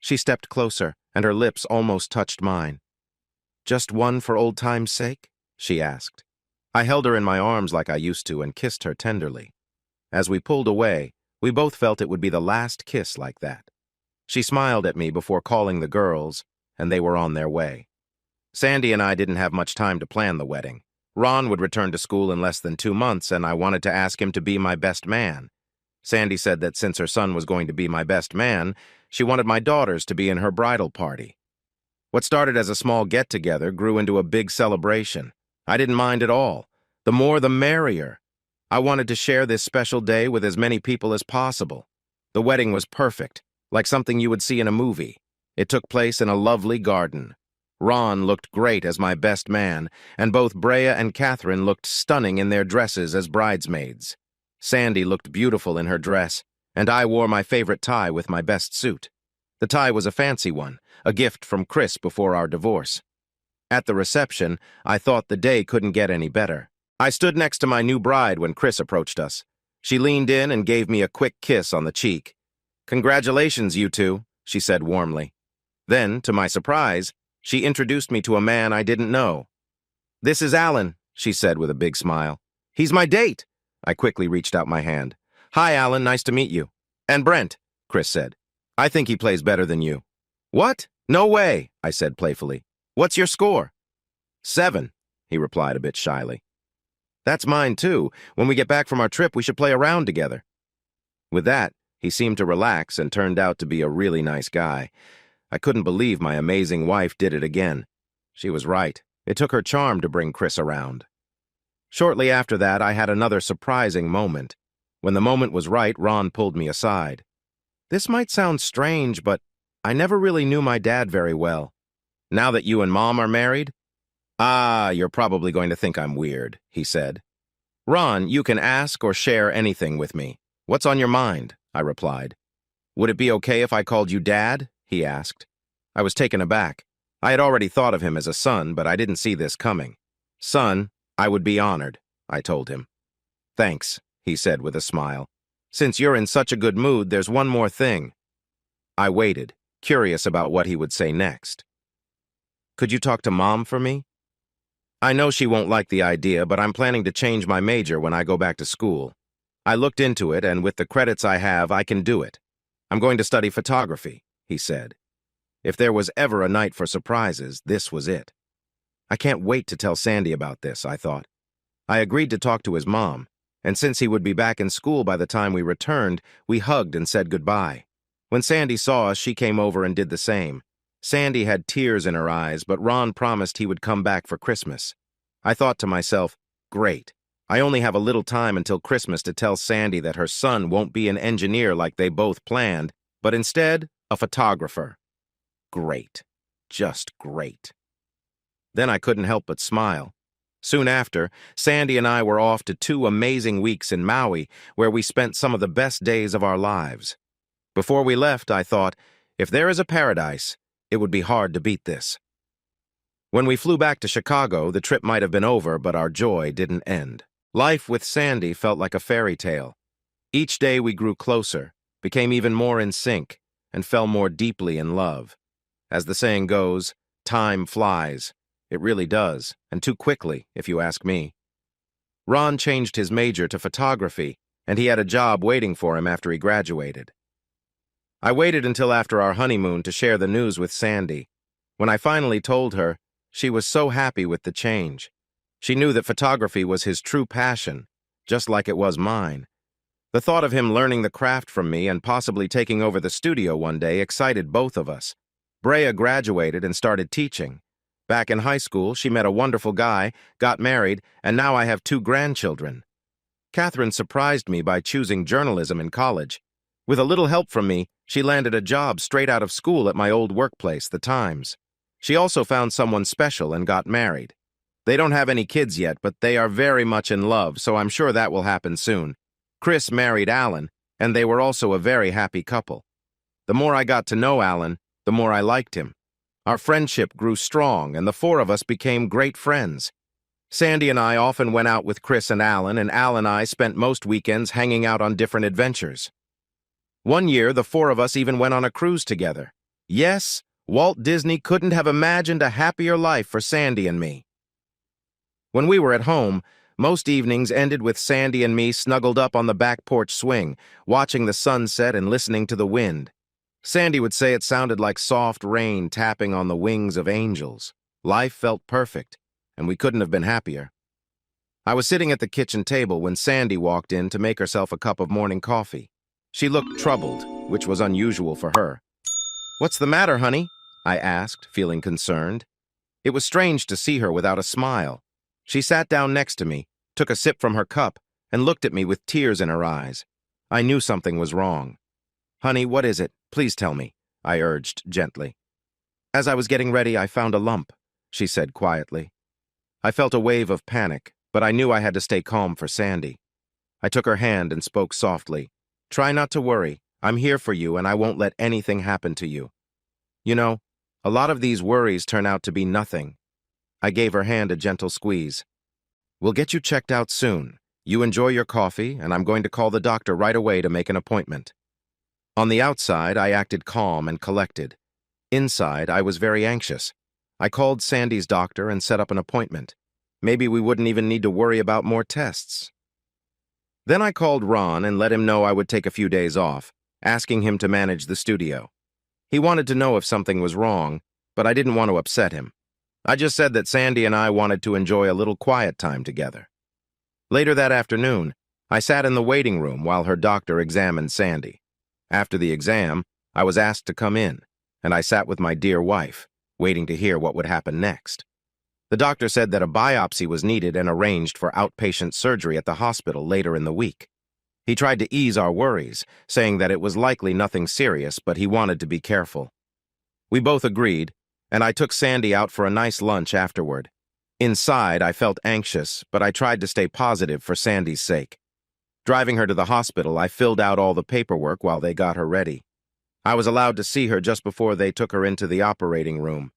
She stepped closer, and her lips almost touched mine. "Just one for old time's sake?" she asked. I held her in my arms like I used to and kissed her tenderly. As we pulled away, we both felt it would be the last kiss like that. She smiled at me before calling the girls, and they were on their way. Sandy and I didn't have much time to plan the wedding. Ron would return to school in less than 2 months, and I wanted to ask him to be my best man. Sandy said that since her son was going to be my best man, she wanted my daughters to be in her bridal party. What started as a small get-together grew into a big celebration. I didn't mind at all. The more the merrier. I wanted to share this special day with as many people as possible. The wedding was perfect, like something you would see in a movie. It took place in a lovely garden. Ron looked great as my best man, and both Brea and Catherine looked stunning in their dresses as bridesmaids. Sandy looked beautiful in her dress, and I wore my favorite tie with my best suit. The tie was a fancy one, a gift from Chris before our divorce. At the reception, I thought the day couldn't get any better. I stood next to my new bride when Chris approached us. She leaned in and gave me a quick kiss on the cheek. "Congratulations, you two," she said warmly. Then, to my surprise, she introduced me to a man I didn't know. "This is Alan," she said with a big smile. "He's my date." I quickly reached out my hand. "Hi, Alan, nice to meet you." "And Brent," Chris said. "I think he plays better than you." "What? No way," I said playfully. "What's your score?" "7," he replied a bit shyly. "That's mine too. When we get back from our trip, we should play a round together." With that, he seemed to relax and turned out to be a really nice guy. I couldn't believe my amazing wife did it again. She was right. It took her charm to bring Chris around. Shortly after that, I had another surprising moment. When the moment was right, Ron pulled me aside. "This might sound strange, but I never really knew my dad very well. Now that you and Mom are married?" "Ah, you're probably going to think I'm weird," he said. "Ron, you can ask or share anything with me. What's on your mind?" I replied. "Would it be okay if I called you Dad?" he asked. I was taken aback. I had already thought of him as a son, but I didn't see this coming. "Son, I would be honored," I told him. "Thanks," he said with a smile. "Since you're in such a good mood, there's one more thing." I waited, curious about what he would say next. "Could you talk to Mom for me? I know she won't like the idea, but I'm planning to change my major when I go back to school. I looked into it, and with the credits I have, I can do it. I'm going to study photography," he said. If there was ever a night for surprises, this was it. I can't wait to tell Sandy about this, I thought. I agreed to talk to his mom, and since he would be back in school by the time we returned, we hugged and said goodbye. When Sandy saw us, she came over and did the same. Sandy had tears in her eyes, but Ron promised he would come back for Christmas. I thought to myself, great. I only have a little time until Christmas to tell Sandy that her son won't be an engineer like they both planned, but instead, a photographer. Great. Just great. Then I couldn't help but smile. Soon after, Sandy and I were off to 2 amazing weeks in Maui, where we spent some of the best days of our lives. Before we left, I thought, if there is a paradise, it would be hard to beat this. When we flew back to Chicago, the trip might have been over, but our joy didn't end. Life with Sandy felt like a fairy tale. Each day we grew closer, became even more in sync, and fell more deeply in love. As the saying goes, time flies. It really does, and too quickly, if you ask me. Ron changed his major to photography, and he had a job waiting for him after he graduated. I waited until after our honeymoon to share the news with Sandy. When I finally told her, she was so happy with the change. She knew that photography was his true passion, just like it was mine. The thought of him learning the craft from me and possibly taking over the studio one day excited both of us. Brea graduated and started teaching. Back in high school, she met a wonderful guy, got married, and now I have 2 grandchildren. Catherine surprised me by choosing journalism in college. With a little help from me, she landed a job straight out of school at my old workplace, the Times. She also found someone special and got married. They don't have any kids yet, but they are very much in love, so I'm sure that will happen soon. Chris married Alan, and they were also a very happy couple. The more I got to know Alan, the more I liked him. Our friendship grew strong, and the 4 of us became great friends. Sandy and I often went out with Chris and Al and I spent most weekends hanging out on different adventures. One year, the 4 of us even went on a cruise together. Yes, Walt Disney couldn't have imagined a happier life for Sandy and me. When we were at home, most evenings ended with Sandy and me snuggled up on the back porch swing, watching the sunset and listening to the wind. Sandy would say it sounded like soft rain tapping on the wings of angels. Life felt perfect, and we couldn't have been happier. I was sitting at the kitchen table when Sandy walked in to make herself a cup of morning coffee. She looked troubled, which was unusual for her. "What's the matter, honey?" I asked, feeling concerned. It was strange to see her without a smile. She sat down next to me, took a sip from her cup, and looked at me with tears in her eyes. I knew something was wrong. "Honey, what is it? Please tell me," I urged gently. "As I was getting ready, I found a lump," she said quietly. I felt a wave of panic, but I knew I had to stay calm for Sandy. I took her hand and spoke softly. "Try not to worry. I'm here for you, and I won't let anything happen to you. You know, a lot of these worries turn out to be nothing." I gave her hand a gentle squeeze. "We'll get you checked out soon. You enjoy your coffee, and I'm going to call the doctor right away to make an appointment." On the outside, I acted calm and collected. Inside, I was very anxious. I called Sandy's doctor and set up an appointment. Maybe we wouldn't even need to worry about more tests. Then I called Ron and let him know I would take a few days off, asking him to manage the studio. He wanted to know if something was wrong, but I didn't want to upset him. I just said that Sandy and I wanted to enjoy a little quiet time together. Later that afternoon, I sat in the waiting room while her doctor examined Sandy. After the exam, I was asked to come in, and I sat with my dear wife, waiting to hear what would happen next. The doctor said that a biopsy was needed and arranged for outpatient surgery at the hospital later in the week. He tried to ease our worries, saying that it was likely nothing serious, but he wanted to be careful. We both agreed, and I took Sandy out for a nice lunch afterward. Inside, I felt anxious, but I tried to stay positive for Sandy's sake. Driving her to the hospital, I filled out all the paperwork while they got her ready. I was allowed to see her just before they took her into the operating room.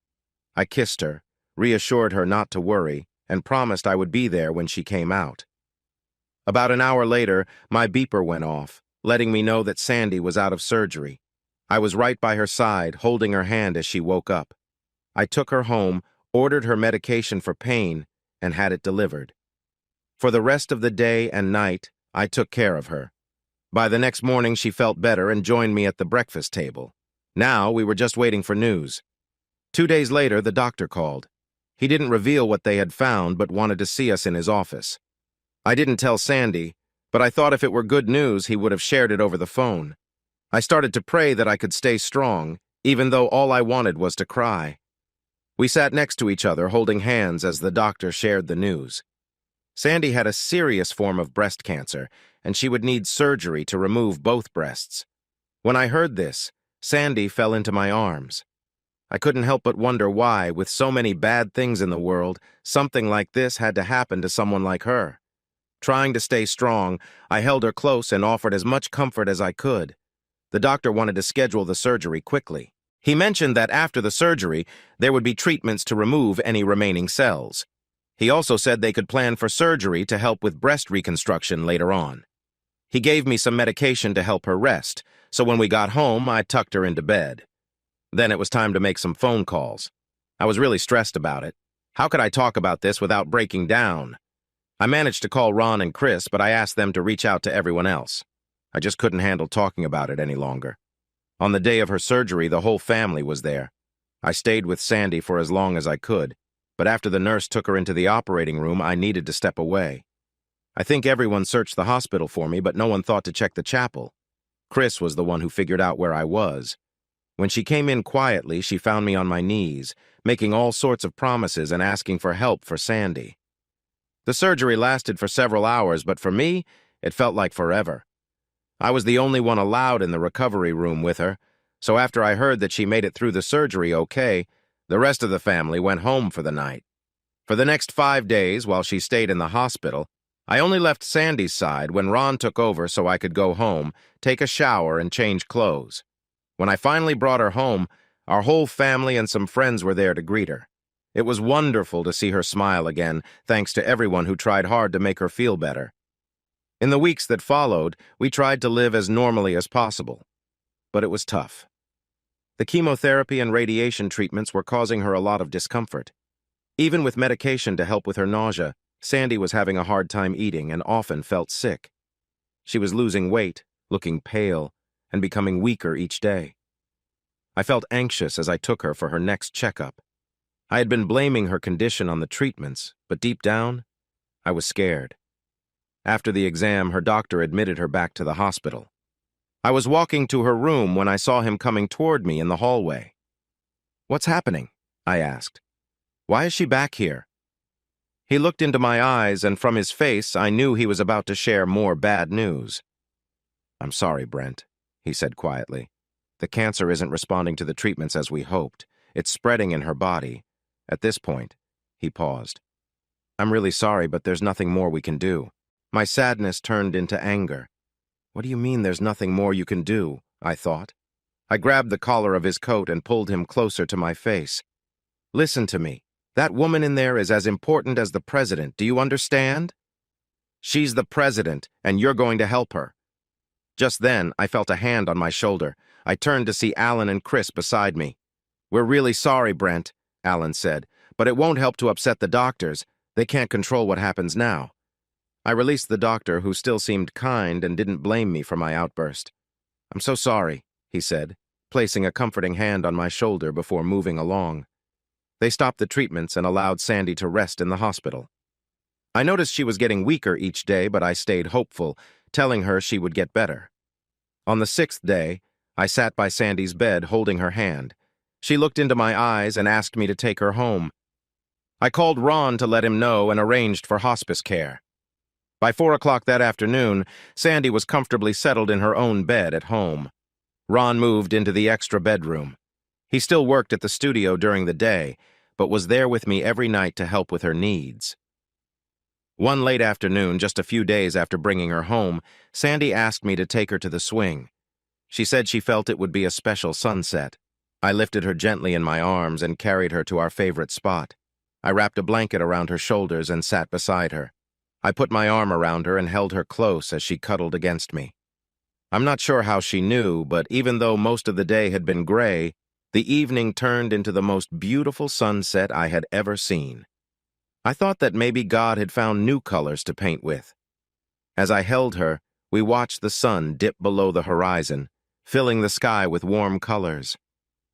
I kissed her, reassured her not to worry, and promised I would be there when she came out. About an hour later, my beeper went off, letting me know that Sandy was out of surgery. I was right by her side, holding her hand as she woke up. I took her home, ordered her medication for pain, and had it delivered. For the rest of the day and night, I took care of her. By the next morning, she felt better and joined me at the breakfast table. Now, we were just waiting for news. 2 days later, the doctor called. He didn't reveal what they had found, but wanted to see us in his office. I didn't tell Sandy, but I thought if it were good news, he would have shared it over the phone. I started to pray that I could stay strong, even though all I wanted was to cry. We sat next to each other, holding hands as the doctor shared the news. Sandy had a serious form of breast cancer, and she would need surgery to remove both breasts. When I heard this, Sandy fell into my arms. I couldn't help but wonder why, with so many bad things in the world, something like this had to happen to someone like her. Trying to stay strong, I held her close and offered as much comfort as I could. The doctor wanted to schedule the surgery quickly. He mentioned that after the surgery, there would be treatments to remove any remaining cells. He also said they could plan for surgery to help with breast reconstruction later on. He gave me some medication to help her rest, so when we got home, I tucked her into bed. Then it was time to make some phone calls. I was really stressed about it. How could I talk about this without breaking down? I managed to call Ron and Chris, but I asked them to reach out to everyone else. I just couldn't handle talking about it any longer. On the day of her surgery, the whole family was there. I stayed with Sandy for as long as I could, but after the nurse took her into the operating room, I needed to step away. I think everyone searched the hospital for me, but no one thought to check the chapel. Chris was the one who figured out where I was. When she came in quietly, she found me on my knees, making all sorts of promises and asking for help for Sandy. The surgery lasted for several hours, but for me, it felt like forever. I was the only one allowed in the recovery room with her, so after I heard that she made it through the surgery okay, the rest of the family went home for the night. For the next 5 days, while she stayed in the hospital, I only left Sandy's side when Ron took over so I could go home, take a shower, and change clothes. When I finally brought her home, our whole family and some friends were there to greet her. It was wonderful to see her smile again, thanks to everyone who tried hard to make her feel better. In the weeks that followed, we tried to live as normally as possible, but it was tough. The chemotherapy and radiation treatments were causing her a lot of discomfort. Even with medication to help with her nausea, Sandy was having a hard time eating and often felt sick. She was losing weight, looking pale, and becoming weaker each day. I felt anxious as I took her for her next checkup. I had been blaming her condition on the treatments, but deep down, I was scared. After the exam, her doctor admitted her back to the hospital. I was walking to her room when I saw him coming toward me in the hallway. "What's happening?" I asked. "Why is she back here?" He looked into my eyes, and from his face, I knew he was about to share more bad news. "I'm sorry, Brent," he said quietly. "The cancer isn't responding to the treatments as we hoped. It's spreading in her body. At this point," he paused. "I'm really sorry, but there's nothing more we can do." My sadness turned into anger. "What do you mean there's nothing more you can do?" I thought. I grabbed the collar of his coat and pulled him closer to my face. "Listen to me. That woman in there is as important as the president. Do you understand? She's the president, and you're going to help her." Just then, I felt a hand on my shoulder. I turned to see Alan and Chris beside me. "We're really sorry, Brent," Alan said, "but it won't help to upset the doctors. They can't control what happens now." I released the doctor, who still seemed kind and didn't blame me for my outburst. "I'm so sorry," he said, placing a comforting hand on my shoulder before moving along. They stopped the treatments and allowed Sandy to rest in the hospital. I noticed she was getting weaker each day, but I stayed hopeful, telling her she would get better. On the 6th day, I sat by Sandy's bed holding her hand. She looked into my eyes and asked me to take her home. I called Ron to let him know and arranged for hospice care. By 4 o'clock that afternoon, Sandy was comfortably settled in her own bed at home. Ron moved into the extra bedroom. He still worked at the studio during the day, but was there with me every night to help with her needs. One late afternoon, just a few days after bringing her home, Sandy asked me to take her to the swing. She said she felt it would be a special sunset. I lifted her gently in my arms and carried her to our favorite spot. I wrapped a blanket around her shoulders and sat beside her. I put my arm around her and held her close as she cuddled against me. I'm not sure how she knew, but even though most of the day had been gray, the evening turned into the most beautiful sunset I had ever seen. I thought that maybe God had found new colors to paint with. As I held her, we watched the sun dip below the horizon, filling the sky with warm colors.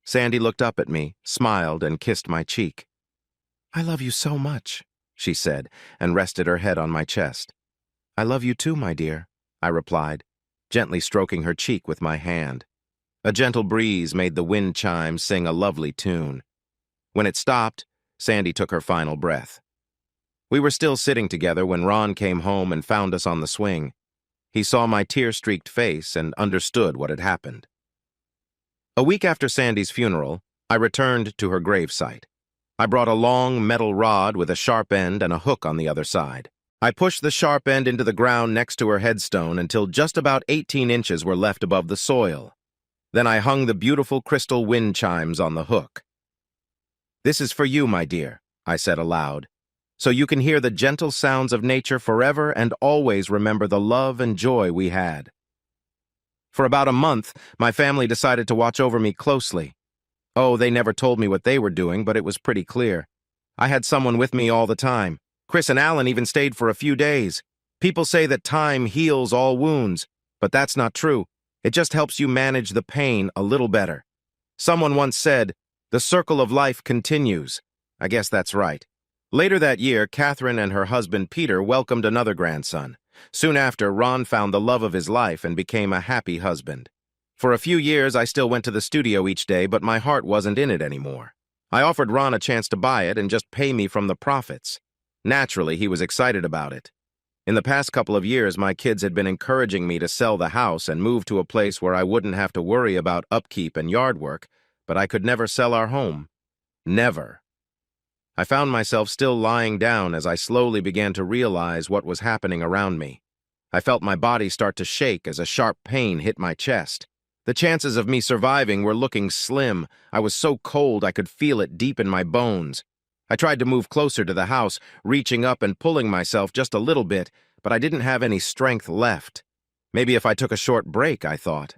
Sandy looked up at me, smiled, and kissed my cheek. "I love you so much," she said, and rested her head on my chest. "I love you too, my dear," I replied, gently stroking her cheek with my hand. A gentle breeze made the wind chimes sing a lovely tune. When it stopped, Sandy took her final breath. We were still sitting together when Ron came home and found us on the swing. He saw my tear-streaked face and understood what had happened. A week after Sandy's funeral, I returned to her gravesite. I brought a long metal rod with a sharp end and a hook on the other side. I pushed the sharp end into the ground next to her headstone until just about 18 inches were left above the soil. Then I hung the beautiful crystal wind chimes on the hook. "This is for you, my dear," I said aloud, "so you can hear the gentle sounds of nature forever and always remember the love and joy we had." For about a month, my family decided to watch over me closely. Oh, they never told me what they were doing, but it was pretty clear. I had someone with me all the time. Chris and Alan even stayed for a few days. People say that time heals all wounds, but that's not true. It just helps you manage the pain a little better. Someone once said, "The circle of life continues." I guess that's right. Later that year, Catherine and her husband Peter welcomed another grandson. Soon after, Ron found the love of his life and became a happy husband. For a few years, I still went to the studio each day, but my heart wasn't in it anymore. I offered Ron a chance to buy it and just pay me from the profits. Naturally, he was excited about it. In the past couple of years, my kids had been encouraging me to sell the house and move to a place where I wouldn't have to worry about upkeep and yard work, but I could never sell our home. Never. I found myself still lying down as I slowly began to realize what was happening around me. I felt my body start to shake as a sharp pain hit my chest. The chances of me surviving were looking slim. I was so cold I could feel it deep in my bones. I tried to move closer to the house, reaching up and pulling myself just a little bit, but I didn't have any strength left. Maybe if I took a short break, I thought.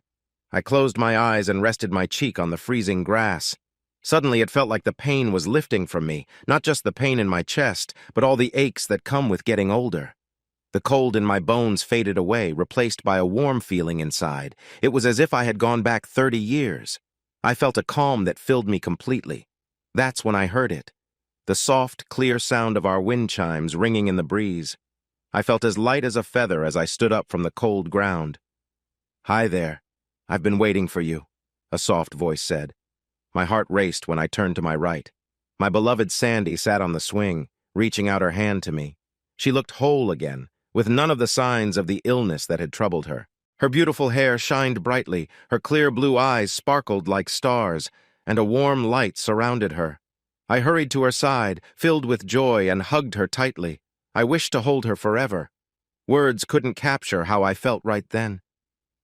I closed my eyes and rested my cheek on the freezing grass. Suddenly, it felt like the pain was lifting from me, not just the pain in my chest, but all the aches that come with getting older. The cold in my bones faded away, replaced by a warm feeling inside. It was as if I had gone back 30 years. I felt a calm that filled me completely. That's when I heard it. The soft, clear sound of our wind chimes ringing in the breeze. I felt as light as a feather as I stood up from the cold ground. "Hi there. I've been waiting for you," a soft voice said. My heart raced when I turned to my right. My beloved Sandy sat on the swing, reaching out her hand to me. She looked whole again, with none of the signs of the illness that had troubled her. Her beautiful hair shined brightly, her clear blue eyes sparkled like stars, and a warm light surrounded her. I hurried to her side, filled with joy, and hugged her tightly. I wished to hold her forever. Words couldn't capture how I felt right then.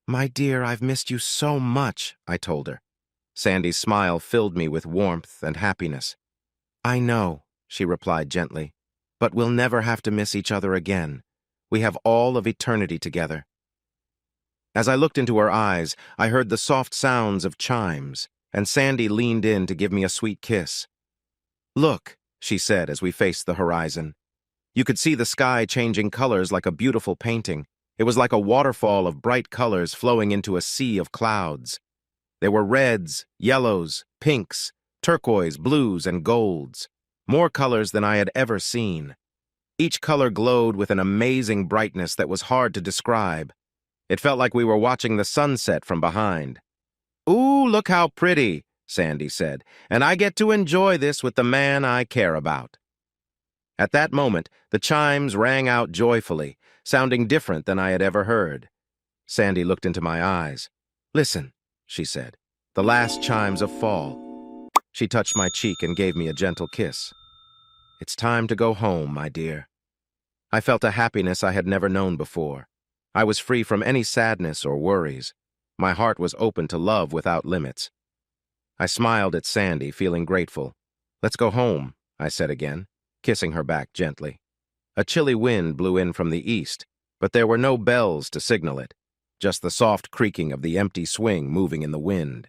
"My dear, I've missed you so much," I told her. Sandy's smile filled me with warmth and happiness. "I know," she replied gently, "but we'll never have to miss each other again. We have all of eternity together." As I looked into her eyes, I heard the soft sounds of chimes, and Sandy leaned in to give me a sweet kiss. "Look," she said as we faced the horizon. You could see the sky changing colors like a beautiful painting. It was like a waterfall of bright colors flowing into a sea of clouds. There were reds, yellows, pinks, turquoise, blues, and golds. More colors than I had ever seen. Each color glowed with an amazing brightness that was hard to describe. It felt like we were watching the sunset from behind. "Ooh, look how pretty," Sandy said, "and I get to enjoy this with the man I care about." At that moment, the chimes rang out joyfully, sounding different than I had ever heard. Sandy looked into my eyes. "Listen," she said, "the last chimes of fall." She touched my cheek and gave me a gentle kiss. "It's time to go home, my dear." I felt a happiness I had never known before. I was free from any sadness or worries. My heart was open to love without limits. I smiled at Sandy, feeling grateful. "Let's go home," I said again, kissing her back gently. A chilly wind blew in from the east, but there were no bells to signal it, just the soft creaking of the empty swing moving in the wind.